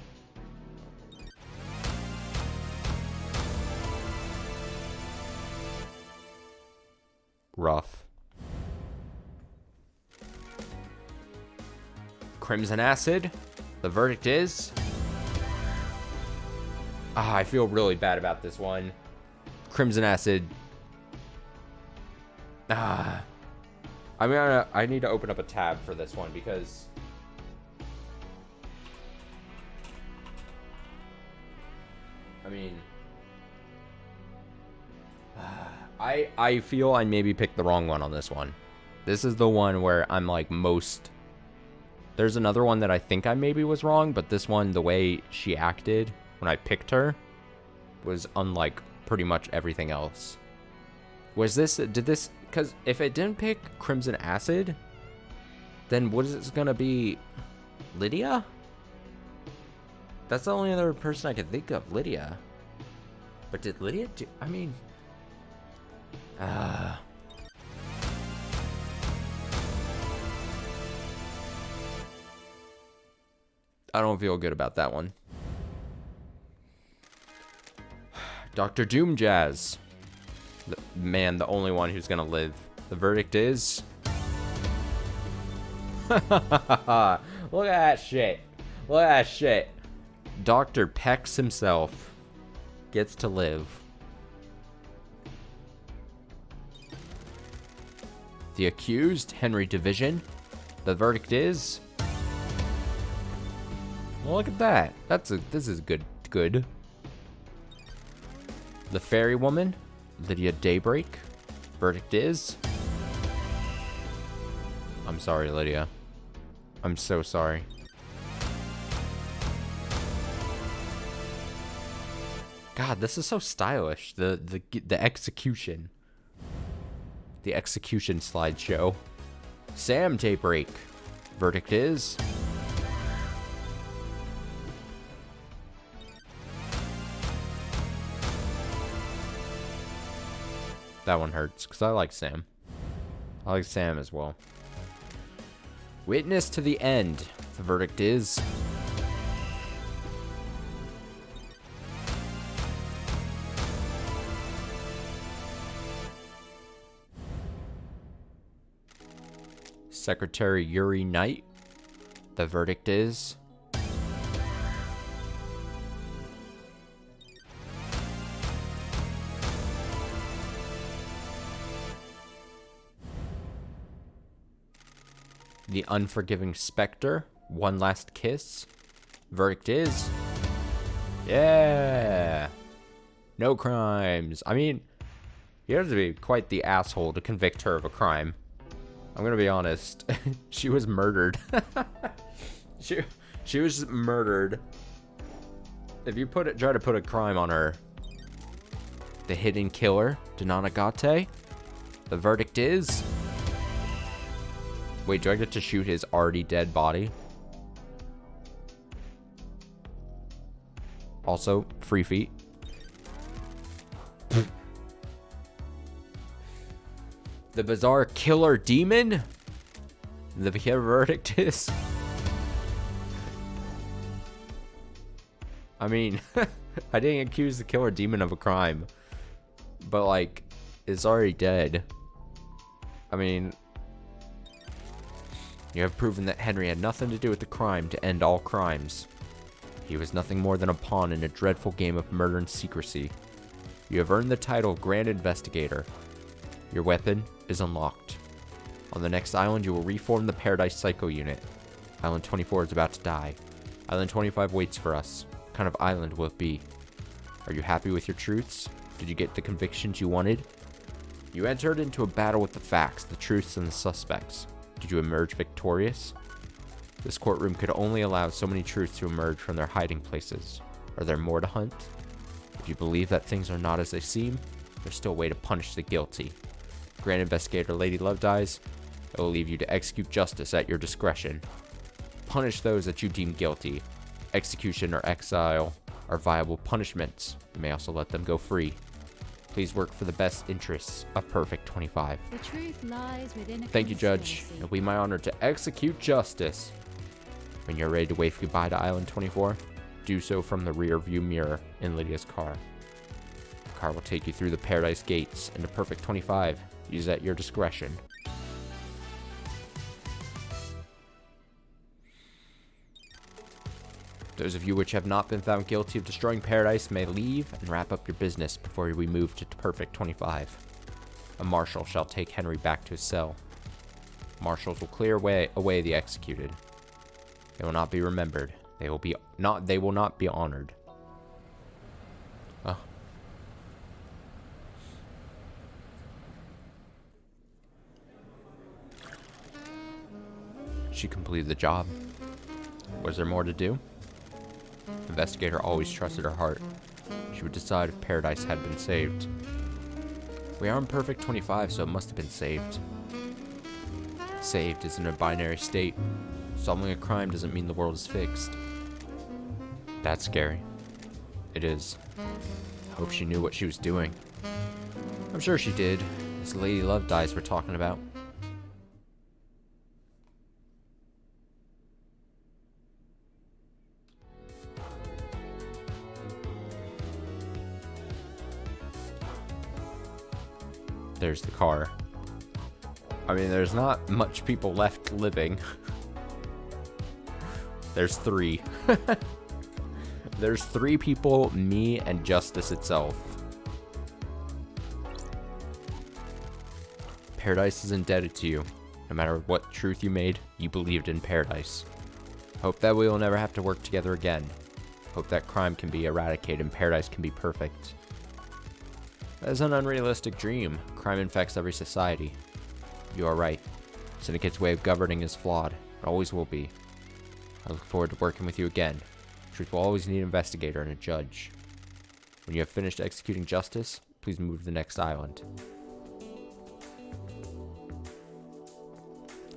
Rough. Crimson Acid. The verdict is... I feel really bad about this one. Crimson Acid. I mean, I need to open up a tab for this one because... I mean... I feel I maybe picked the wrong one on this one. This is the one where I'm like most... There's another one that I think I maybe was wrong, but this one, the way she acted when I picked her, was unlike pretty much everything else. Was this... Did this... Because if it didn't pick Crimson Acid, then what is it gonna be? Lydia? That's the only other person I could think of. Lydia. But did Lydia do... I mean... I don't feel good about that one. Dr. Doom Jazz. Man, the only one who's gonna live. The verdict is... Look at that shit. Look at that shit. Dr. Pex himself gets to live. The accused, Henry Division. The verdict is... Well, look at that. This is good. The Fairy Woman, Lydia Daybreak. Verdict is... I'm sorry, Lydia. I'm so sorry. God, this is so stylish. The execution. The execution slideshow. Sam Daybreak. Verdict is... That one hurts, because I like Sam. I like Sam as well. Witness to the end. The verdict is... Secretary Yuri Knight. The verdict is... The Unforgiving Spectre. One Last Kiss. Verdict is... Yeah! No crimes. I mean, you have to be quite the asshole to convict her of a crime. I'm gonna be honest. She was murdered. she was murdered. If you try to put a crime on her. The Hidden Killer, Denanagate. The verdict is... Wait, do I get to shoot his already dead body? Also, free feet. The Bizarre Killer Demon? The verdict is... I mean, I didn't accuse the Killer Demon of a crime. But, like, it's already dead. I mean... You have proven that Henry had nothing to do with the crime to end all crimes. He was nothing more than a pawn in a dreadful game of murder and secrecy. You have earned the title of Grand Investigator. Your weapon is unlocked. On the next island, you will reform the Paradise Psycho Unit. Island 24 is about to die. Island 25 waits for us. What kind of island will it be? Are you happy with your truths? Did you get the convictions you wanted? You entered into a battle with the facts, the truths, and the suspects. Did you emerge victorious? This courtroom could only allow so many truths to emerge from their hiding places. Are there more to hunt? If you believe that things are not as they seem, there's still a way to punish the guilty. Grand Investigator Lady Lovedyes, it will leave you to execute justice at your discretion. Punish those that you deem guilty. Execution or exile are viable punishments. You may also let them go free. Please work for the best interests of Perfect 25. The truth lies within a Thank you, Judge. conspiracy. It'll be my honor to execute justice. When you're ready to wave goodbye to Island 24, do so from the rear view mirror in Lydia's car. The car will take you through the Paradise Gates into Perfect 25. Use at your discretion. Those of you which have not been found guilty of destroying Paradise may leave and wrap up your business before we move to Perfect 25. A marshal shall take Henry back to his cell. Marshals will clear away the executed. They will not be remembered. They will not be honored. Oh. She completed the job. Was there more to do? Investigator always trusted her heart. She would decide if Paradise had been saved. We are in Perfect 25, so it must have been saved. Saved is in a binary state. Solving a crime doesn't mean the world is fixed. That's scary. It is. I hope she knew what she was doing. I'm sure she did. This Lady Lovedyes we're talking about. There's the car. I mean, there's not much people left living. There's 3. There's 3 people, me, and Justice itself. Paradise is indebted to you. No matter what truth you made, you believed in Paradise. Hope that we will never have to work together again. Hope that crime can be eradicated and Paradise can be perfect. That is an unrealistic dream. Crime infects every society. You are right. Syndicate's way of governing is flawed. It always will be. I look forward to working with you again. Truth will always need an investigator and a judge. When you have finished executing justice, please move to the next island.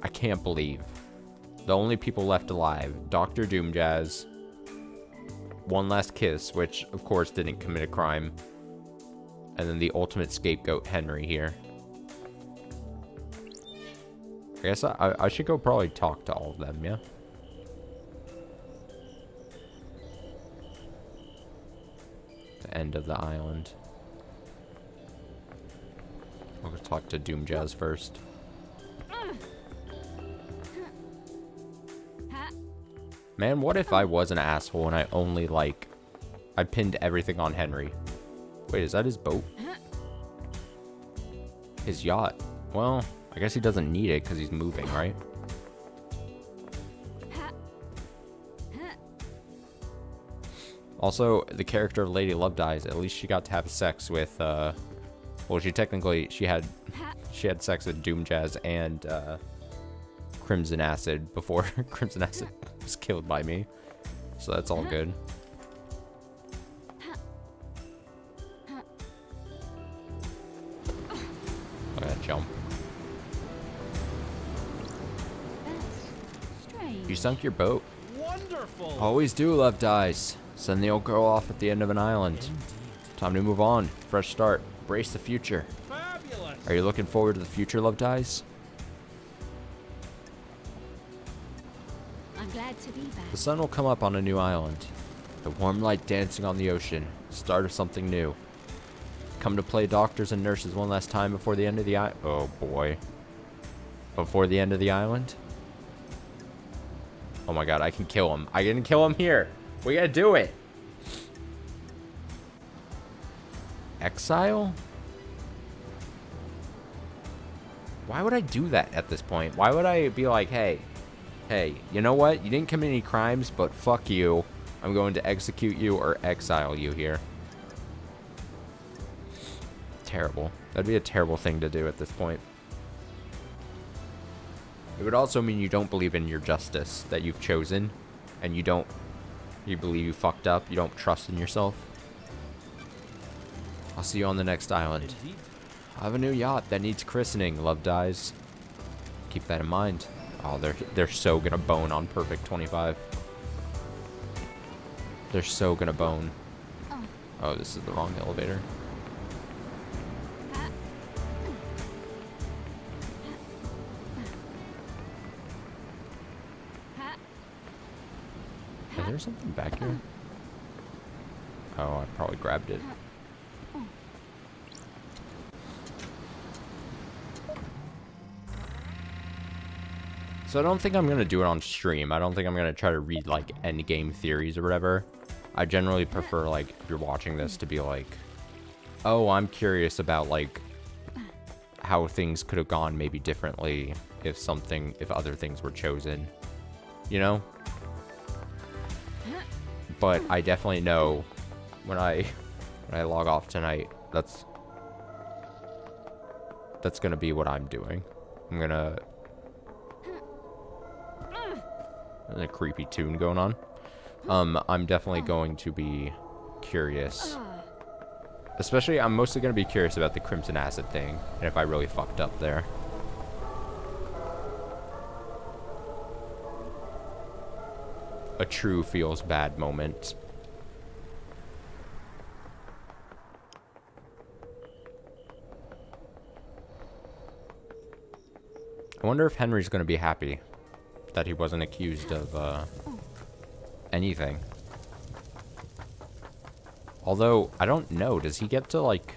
I can't believe. The only people left alive, Dr. Doomjazz, One Last Kiss, which of course didn't commit a crime, and then the ultimate scapegoat, Henry, here. I guess I should go probably talk to all of them, yeah? The end of the island. I'll go talk to Doomjazz first. Man, what if I was an asshole and I only, like, I pinned everything on Henry? Wait, is that his boat? His yacht. Well, I guess he doesn't need it because he's moving, right? Also, the character of Lady Lovedyes, at least she got to have sex with, well, she had sex with Doomjazz and, Crimson Acid before Crimson Acid was killed by me. So that's all good. I gotta jump. You sunk your boat. Wonderful. Always do, Lovedyes. Send the old girl off at the end of an island. Time to move on. Fresh start. Brace the future. Fabulous. Are you looking forward to the future, Lovedyes? I'm glad to be back. The sun will come up on a new island. The warm light dancing on the ocean. Start of something new. Come to play doctors and nurses one last time before the end of the oh boy. Before the end of the island? Oh my god, I can kill him. I can kill him here. We gotta do it. Exile? Why would I do that at this point? Why would I be like, hey, you know what? You didn't commit any crimes, but fuck you. I'm going to execute you or exile you here. Terrible. That'd be a terrible thing to do at this point. It would also mean you don't believe in your justice that you've chosen, and you believe you fucked up, you don't trust in yourself. I'll see you on the next island. Indeed. I have a new yacht that needs christening. Love dies. Keep that in mind. Oh, they're so gonna bone on perfect 25. They're so gonna bone. Oh, this is the wrong elevator. Is there something back here? Oh, I probably grabbed it. So I don't think I'm gonna do it on stream. I don't think I'm gonna try to read like end game theories or whatever. I generally prefer, like, if you're watching this, to be like, oh, I'm curious about like how things could have gone maybe differently if other things were chosen, you know? But I definitely know when I log off tonight, that's gonna be what I'm doing. I'm gonna. There's a creepy tune going on. I'm definitely going to be curious. Especially, I'm mostly going to be curious about the Crimson Acid thing, and if I really fucked up there. A true feels bad moment. I wonder if Henry's going to be happy that he wasn't accused of anything. Although, I don't know. Does he get to, like,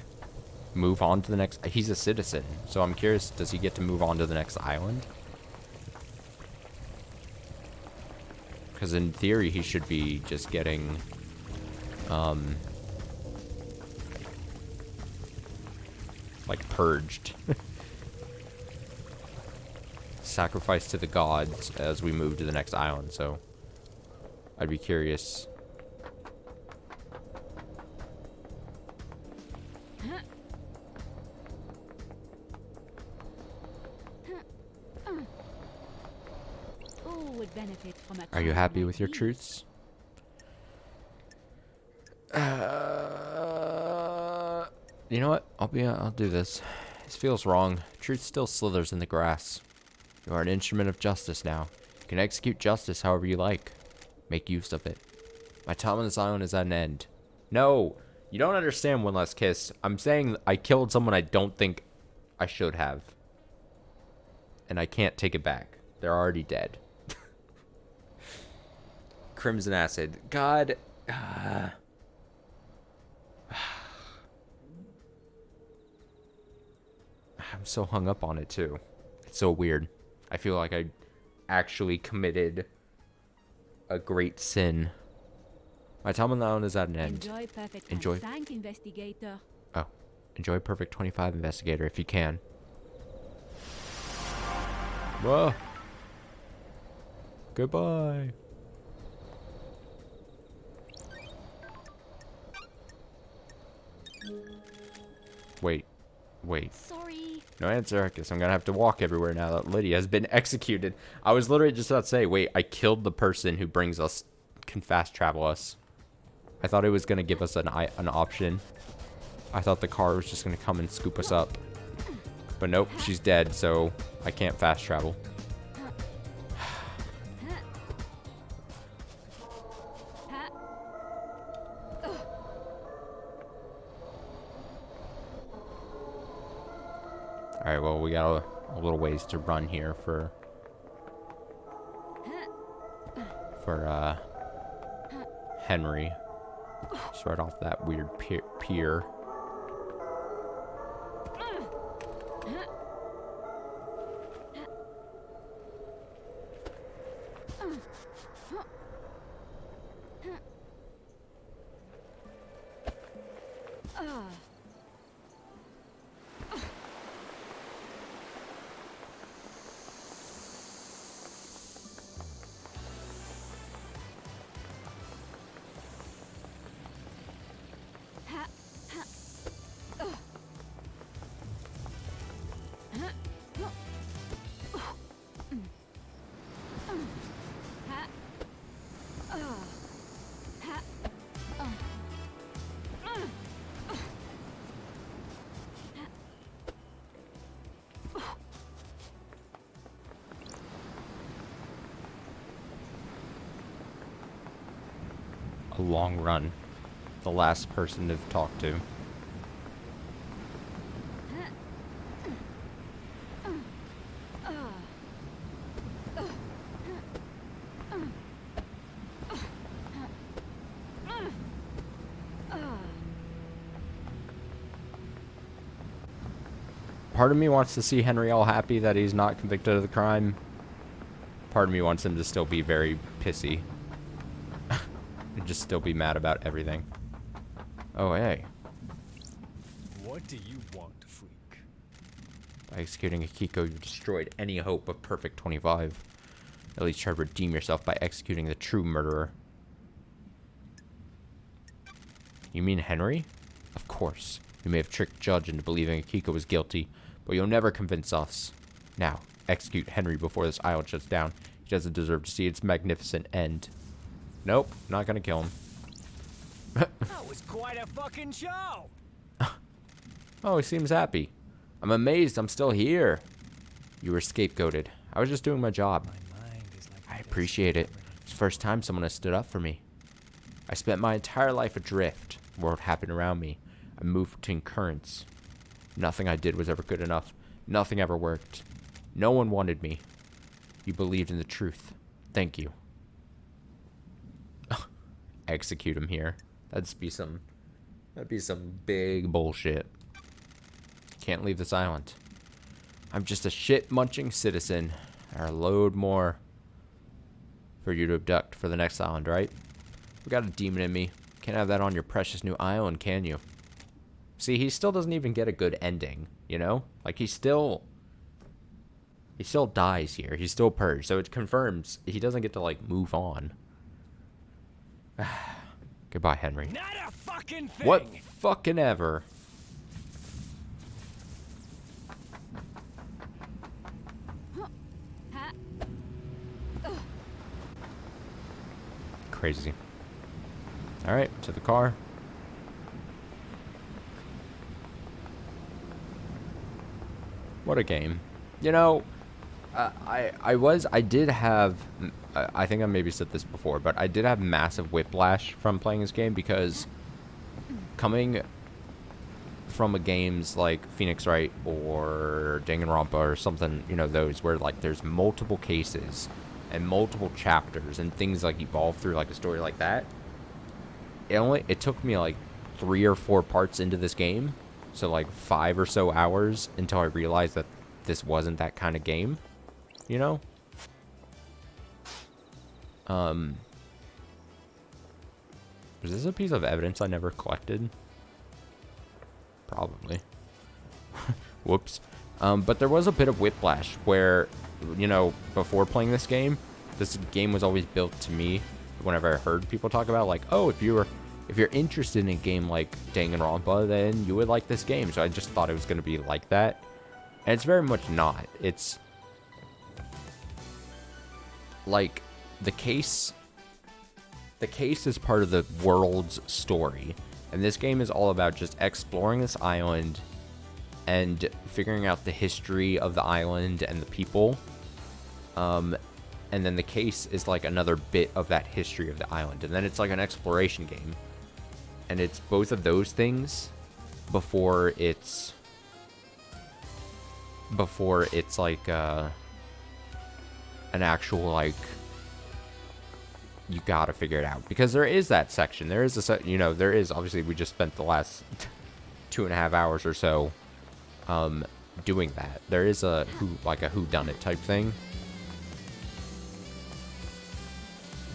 move on to the next... He's a citizen, so I'm curious, does he get to move on to the next island? Because in theory, he should be just getting... like, purged. Sacrificed to the gods as we move to the next island, so... I'd be curious. Are you happy with your truths? You know what? I'll do this. This feels wrong. Truth still slithers in the grass. You are an instrument of justice now. You can execute justice however you like. Make use of it. My time on this island is at an end. No! You don't understand, One Last Kiss. I'm saying I killed someone I don't think I should have. And I can't take it back. They're already dead. Crimson Acid. God. I'm so hung up on it, too. It's so weird. I feel like I actually committed a great sin. My time on the island is at an end. Enjoy. Oh. Enjoy Perfect 25 Investigator if you can. Whoa. Goodbye. Wait. Sorry. No answer. I guess I'm gonna have to walk everywhere now that Lydia has been executed. I was literally just about to say, wait, I killed the person who brings us, can fast travel us. I thought it was gonna give us an option. I thought the car was just gonna come and scoop us up. But nope, she's dead, so I can't fast travel. Alright, well, we got a little ways to run here for Henry. Just right off that weird pier. a long run. The last person to talk to. Part of me wants to see Henry all happy that he's not convicted of the crime. Part of me wants him to still be very pissy. And just still be mad about everything. Oh, hey. What do you want, freak? By executing Akiko, you destroyed any hope of Perfect 25. At least try to redeem yourself by executing the true murderer. You mean Henry? Of course. You may have tricked Judge into believing Akiko was guilty, but you'll never convince us. Now, execute Henry before this island shuts down. He doesn't deserve to see its magnificent end. Nope, not gonna kill him. That was quite a fucking show! Oh, he seems happy. I'm amazed I'm still here. You were scapegoated. I was just doing my job. I appreciate it. It's the first time someone has stood up for me. I spent my entire life adrift. The world happened around me. I moved between currents. Nothing I did was ever good enough. Nothing ever worked. No one wanted me. You believed in the truth. Thank you. Execute him here. That'd be some big bullshit. Can't leave this island. I'm just a shit-munching citizen. There are a load more for you to abduct for the next island, right? We got a demon in me. Can't have that on your precious new island, can you? See, he still doesn't even get a good ending, you know? Like, he still dies here. He's still purged, so it confirms he doesn't get to, like, move on. Goodbye, Henry. Not a fucking thing! What fucking ever. Crazy. Alright, to the car. What a game. You know, I did have, I think I maybe said this before, but I did have massive whiplash from playing this game because coming from a games like Phoenix Wright or Danganronpa or something, you know, those where like there's multiple cases and multiple chapters and things like evolve through like a story like that. It took me like 3 or 4 parts into this game, so like 5 or so hours until I realized that this wasn't that kind of game, you know? Was this a piece of evidence I never collected? Probably. Whoops. But there was a bit of whiplash where, you know, before playing this game was always built to me whenever I heard people talk about, like, oh, if you're interested in a game like Danganronpa, then you would like this game. So I just thought it was going to be like that. And it's very much not. It's like the case is part of the world's story. And this game is all about just exploring this island and figuring out the history of the island and the people. And then the case is like another bit of that history of the island. And then it's like an exploration game. And it's both of those things before it's like an actual, like, you gotta figure it out. Because there is that section. There is there is, obviously, we just spent the last 2.5 hours or so doing that. There is a whodunit type thing.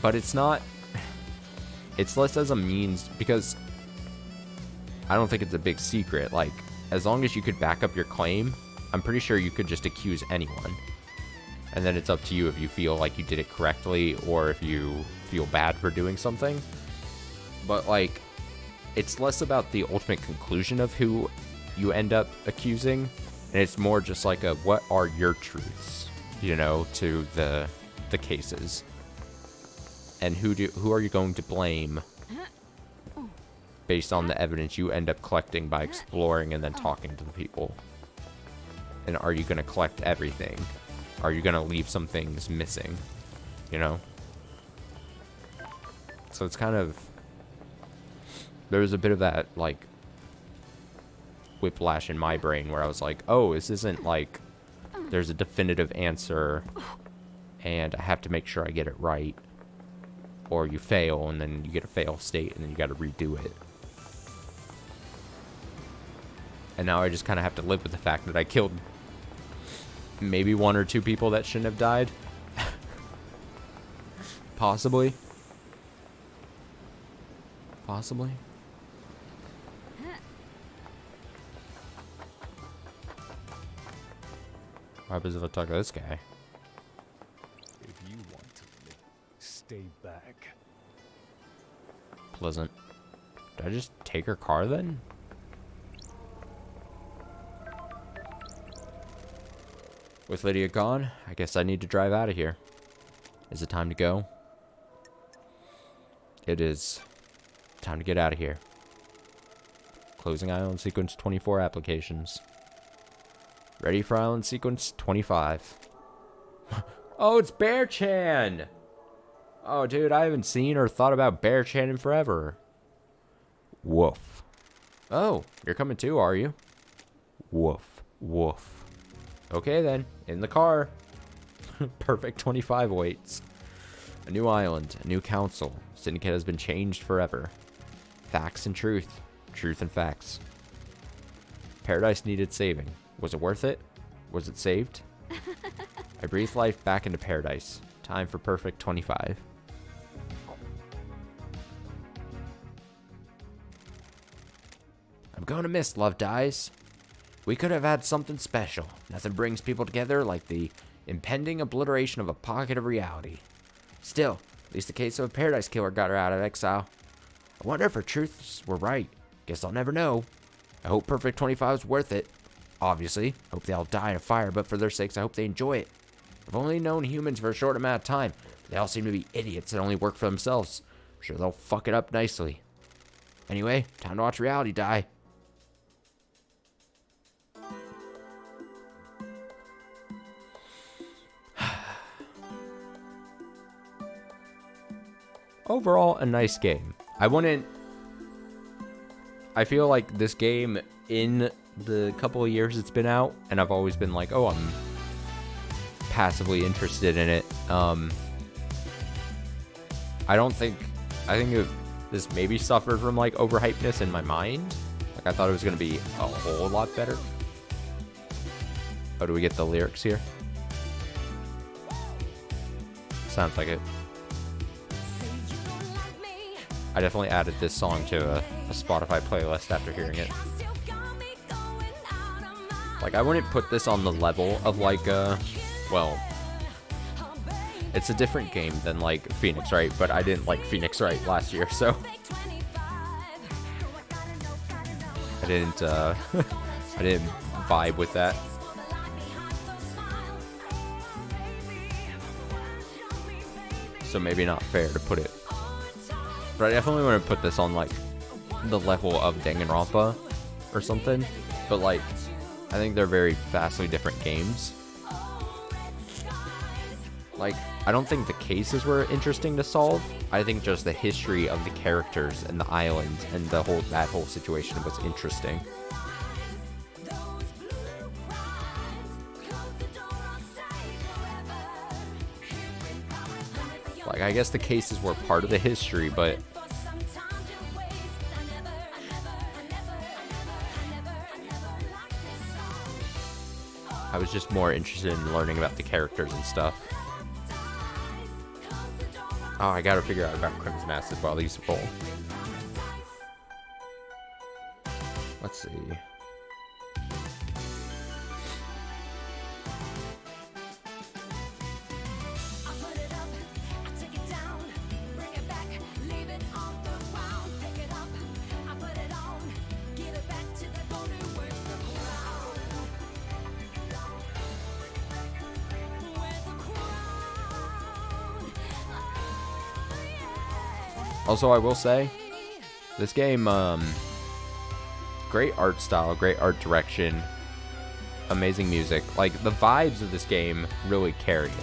But it's not, it's less as a means, because I don't think it's a big secret. Like, as long as you could back up your claim, I'm pretty sure you could just accuse anyone. And then it's up to you if you feel like you did it correctly or if you feel bad for doing something. But, like, it's less about the ultimate conclusion of who you end up accusing, and it's more just like a, what are your truths, you know, to the cases. And who are you going to blame based on the evidence you end up collecting by exploring and then talking to the people? And are you going to collect everything? Are you going to leave some things missing? You know? So it's kind of there was a bit of that, like, whiplash in my brain where I was like, oh, this isn't like there's a definitive answer and I have to make sure I get it right. Or you fail and then you get a fail state and then you got to redo it. And now I just kind of have to live with the fact that I killed maybe 1 or 2 people that shouldn't have died. Possibly. Possibly. What happens if I talk to this guy? If you want to live, stay back. Pleasant. Did I just take her car then? With Lydia gone, I guess I need to drive out of here. Is it time to go? It is. Time to get out of here. Closing Island Sequence 24 applications. Ready for Island Sequence 25. Oh, it's Bear Chan! Oh, dude, I haven't seen or thought about Bear Chan in forever. Woof. Oh, you're coming too, are you? Woof. Woof. Okay then, in the car. Perfect 25 waits. A new island, a new council. Syndicate has been changed forever. Facts and truth. Truth and facts. Paradise needed saving. Was it worth it? Was it saved? I breathed life back into paradise. Time for perfect 25. I'm gonna miss Love Dies. We could have had something special. Nothing brings people together like the impending obliteration of a pocket of reality. Still, at least the case of a paradise killer got her out of exile. I wonder if her truths were right. Guess I'll never know. I hope Perfect 25 is worth it. Obviously, I hope they all die in a fire, but for their sakes, I hope they enjoy it. I've only known humans for a short amount of time. They all seem to be idiots that only work for themselves. I'm sure they'll fuck it up nicely. Anyway, time to watch reality die. Overall, a nice game. I feel like this game, in the couple of years it's been out, and I've always been like, oh, I'm passively interested in it. I think this maybe suffered from like overhypeness in my mind. Like I thought it was going to be a whole lot better. Oh, do we get the lyrics here? Sounds like it. I definitely added this song to a Spotify playlist after hearing it. Like, I wouldn't put this on the level of, like, well, it's a different game than, like, Phoenix Wright, but I didn't like Phoenix Wright last year, so I didn't vibe with that. So maybe not fair to put it. But I definitely want to put this on, like, the level of Danganronpa or something. But, like, I think they're very vastly different games. Like, I don't think the cases were interesting to solve. I think just the history of the characters and the island and that whole situation was interesting. Like, I guess the cases were part of the history, but I was just more interested in learning about the characters and stuff. Oh, I gotta figure out about Crimson Acid while these roll. Let's see. Also, I will say, this game, great art style, great art direction, amazing music. Like, the vibes of this game really carry it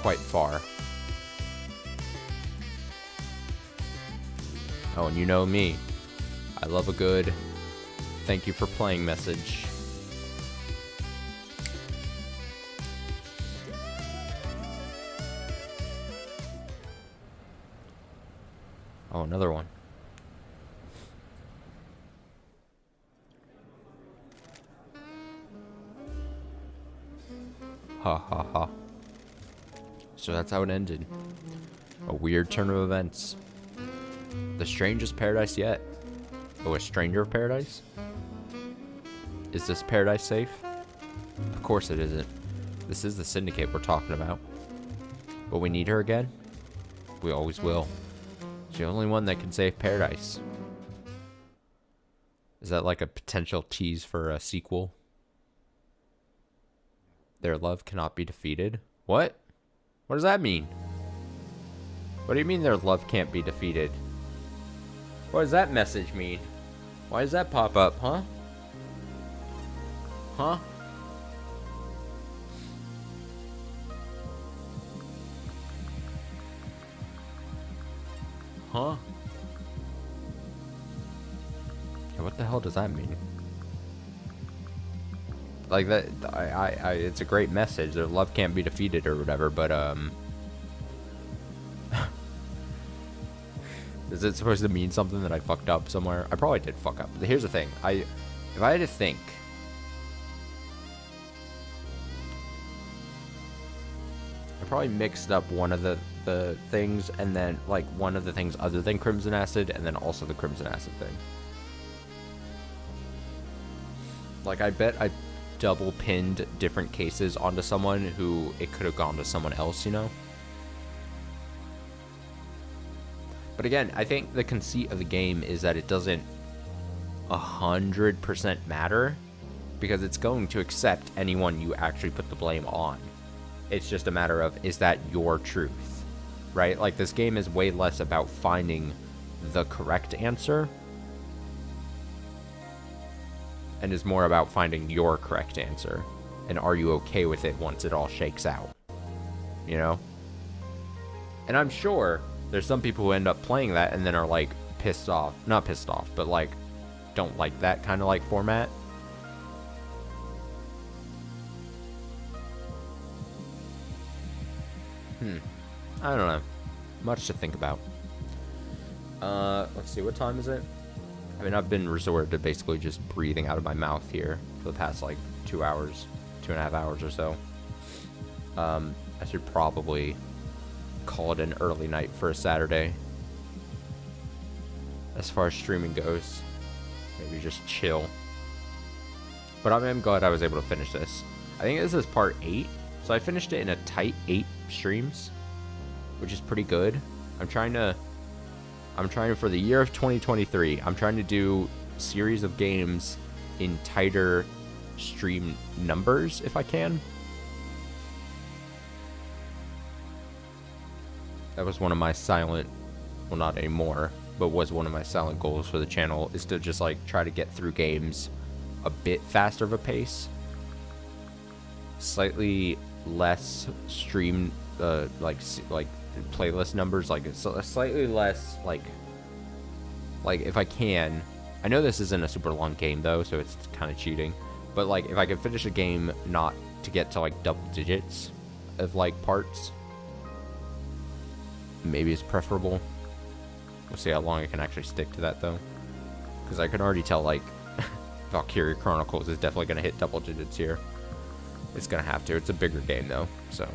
quite far. Oh, and you know me. I love a good thank you for playing message. Oh, another one. Ha ha ha. So that's how it ended. A weird turn of events. The strangest paradise yet. Oh, a stranger of paradise? Is this paradise safe? Of course it isn't. This is the syndicate we're talking about. But we need her again? We always will. She's the only one that can save paradise. Is that like a potential tease for a sequel? Their love cannot be defeated? What? What does that mean? What do you mean their love can't be defeated? What does that message mean? Why does that pop up, huh? Huh? Huh? Yeah, what the hell does that mean? Like that, it's a great message. Their love can't be defeated or whatever, but is it supposed to mean something that I fucked up somewhere? I probably did fuck up. But here's the thing. If I had to think, I probably mixed up one of the things, and then like one of the things other than Crimson Acid, and then also the Crimson Acid thing. Like I bet I double pinned different cases onto someone who it could have gone to someone else, you know? But again, I think the conceit of the game is that it doesn't 100% matter, because it's going to accept anyone you actually put the blame on. It's just a matter of, is that your truth, right? Like, this game is way less about finding the correct answer and is more about finding your correct answer. And are you okay with it once it all shakes out? You know? And I'm sure there's some people who end up playing that and then are like pissed off. Not pissed off, but like don't like that kind of like format. I don't know. Much to think about. Let's see, what time is it? I mean, I've been resorted to basically just breathing out of my mouth here for the past like 2 hours, 2.5 hours or so. I should probably call it an early night for a Saturday. As far as streaming goes, maybe just chill. But I'm glad I was able to finish this. I think this is part 8, so I finished it in a tight 8 streams, which is pretty good. I'm trying to for the year of 2023, I'm trying to do series of games in tighter stream numbers if I can. That was one of my silent, well, not anymore, but was one of my silent goals for the channel, is to just like try to get through games a bit faster of a pace, slightly less stream like playlist numbers, like it's slightly less like if I can. I know this isn't a super long game though, so it's kind of cheating, but like if I could finish a game not to get to like double digits of like parts, maybe it's preferable. We'll see how long I can actually stick to that though, because I can already tell like Valkyria Chronicles is definitely going to hit double digits here. It's going to have to. It's a bigger game though, so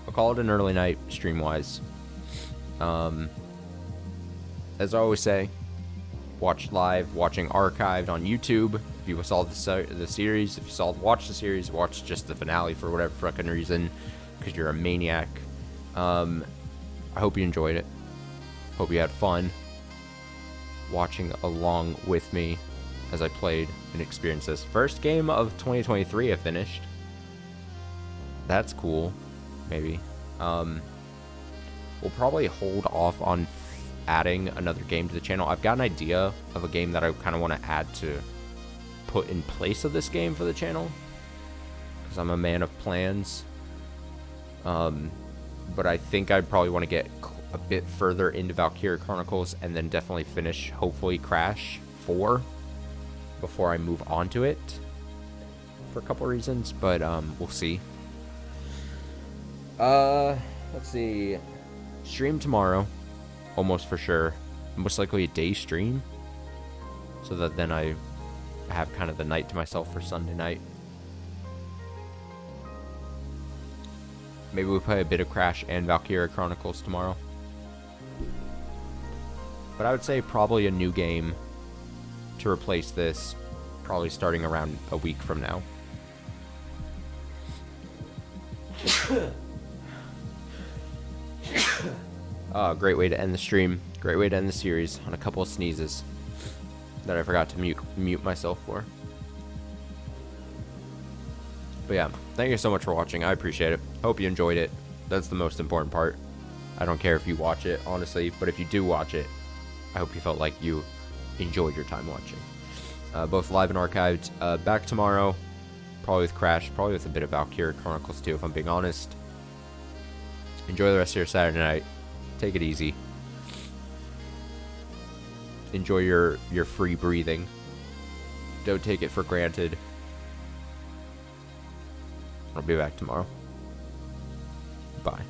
I'll call it an early night stream wise. As I always say, watch live, watching archived on YouTube. If you saw the series, if you watch the series, watch just the finale for whatever fucking reason, because you're a maniac. I hope you enjoyed it. Hope you had fun watching along with me as I played and experienced this. First game of 2023 I finished. That's cool. Maybe. We'll probably hold off on adding another game to the channel. I've got an idea of a game that I kind of want to add to put in place of this game for the channel, because I'm a man of plans. But I think I'd probably want to get a bit further into Valkyria Chronicles and then definitely finish, hopefully, Crash 4 before I move on to it for a couple reasons, but we'll see. Let's see. Stream tomorrow, almost for sure. Most likely a day stream, so that then I have kind of the night to myself for Sunday night. Maybe we play a bit of Crash and Valkyria Chronicles tomorrow. But I would say probably a new game to replace this, probably starting around a week from now. Great way to end the stream. Great way to end the series on a couple of sneezes that I forgot to mute myself for. But yeah, thank you so much for watching. I appreciate it. Hope you enjoyed it. That's the most important part. I don't care if you watch it, honestly, but if you do watch it, I hope you felt like you enjoyed your time watching. Both live and archived. Back tomorrow, probably with Crash, probably with a bit of Valkyria Chronicles too, if I'm being honest. Enjoy the rest of your Saturday night. Take it easy. Enjoy your free breathing. Don't take it for granted. I'll be back tomorrow. Bye.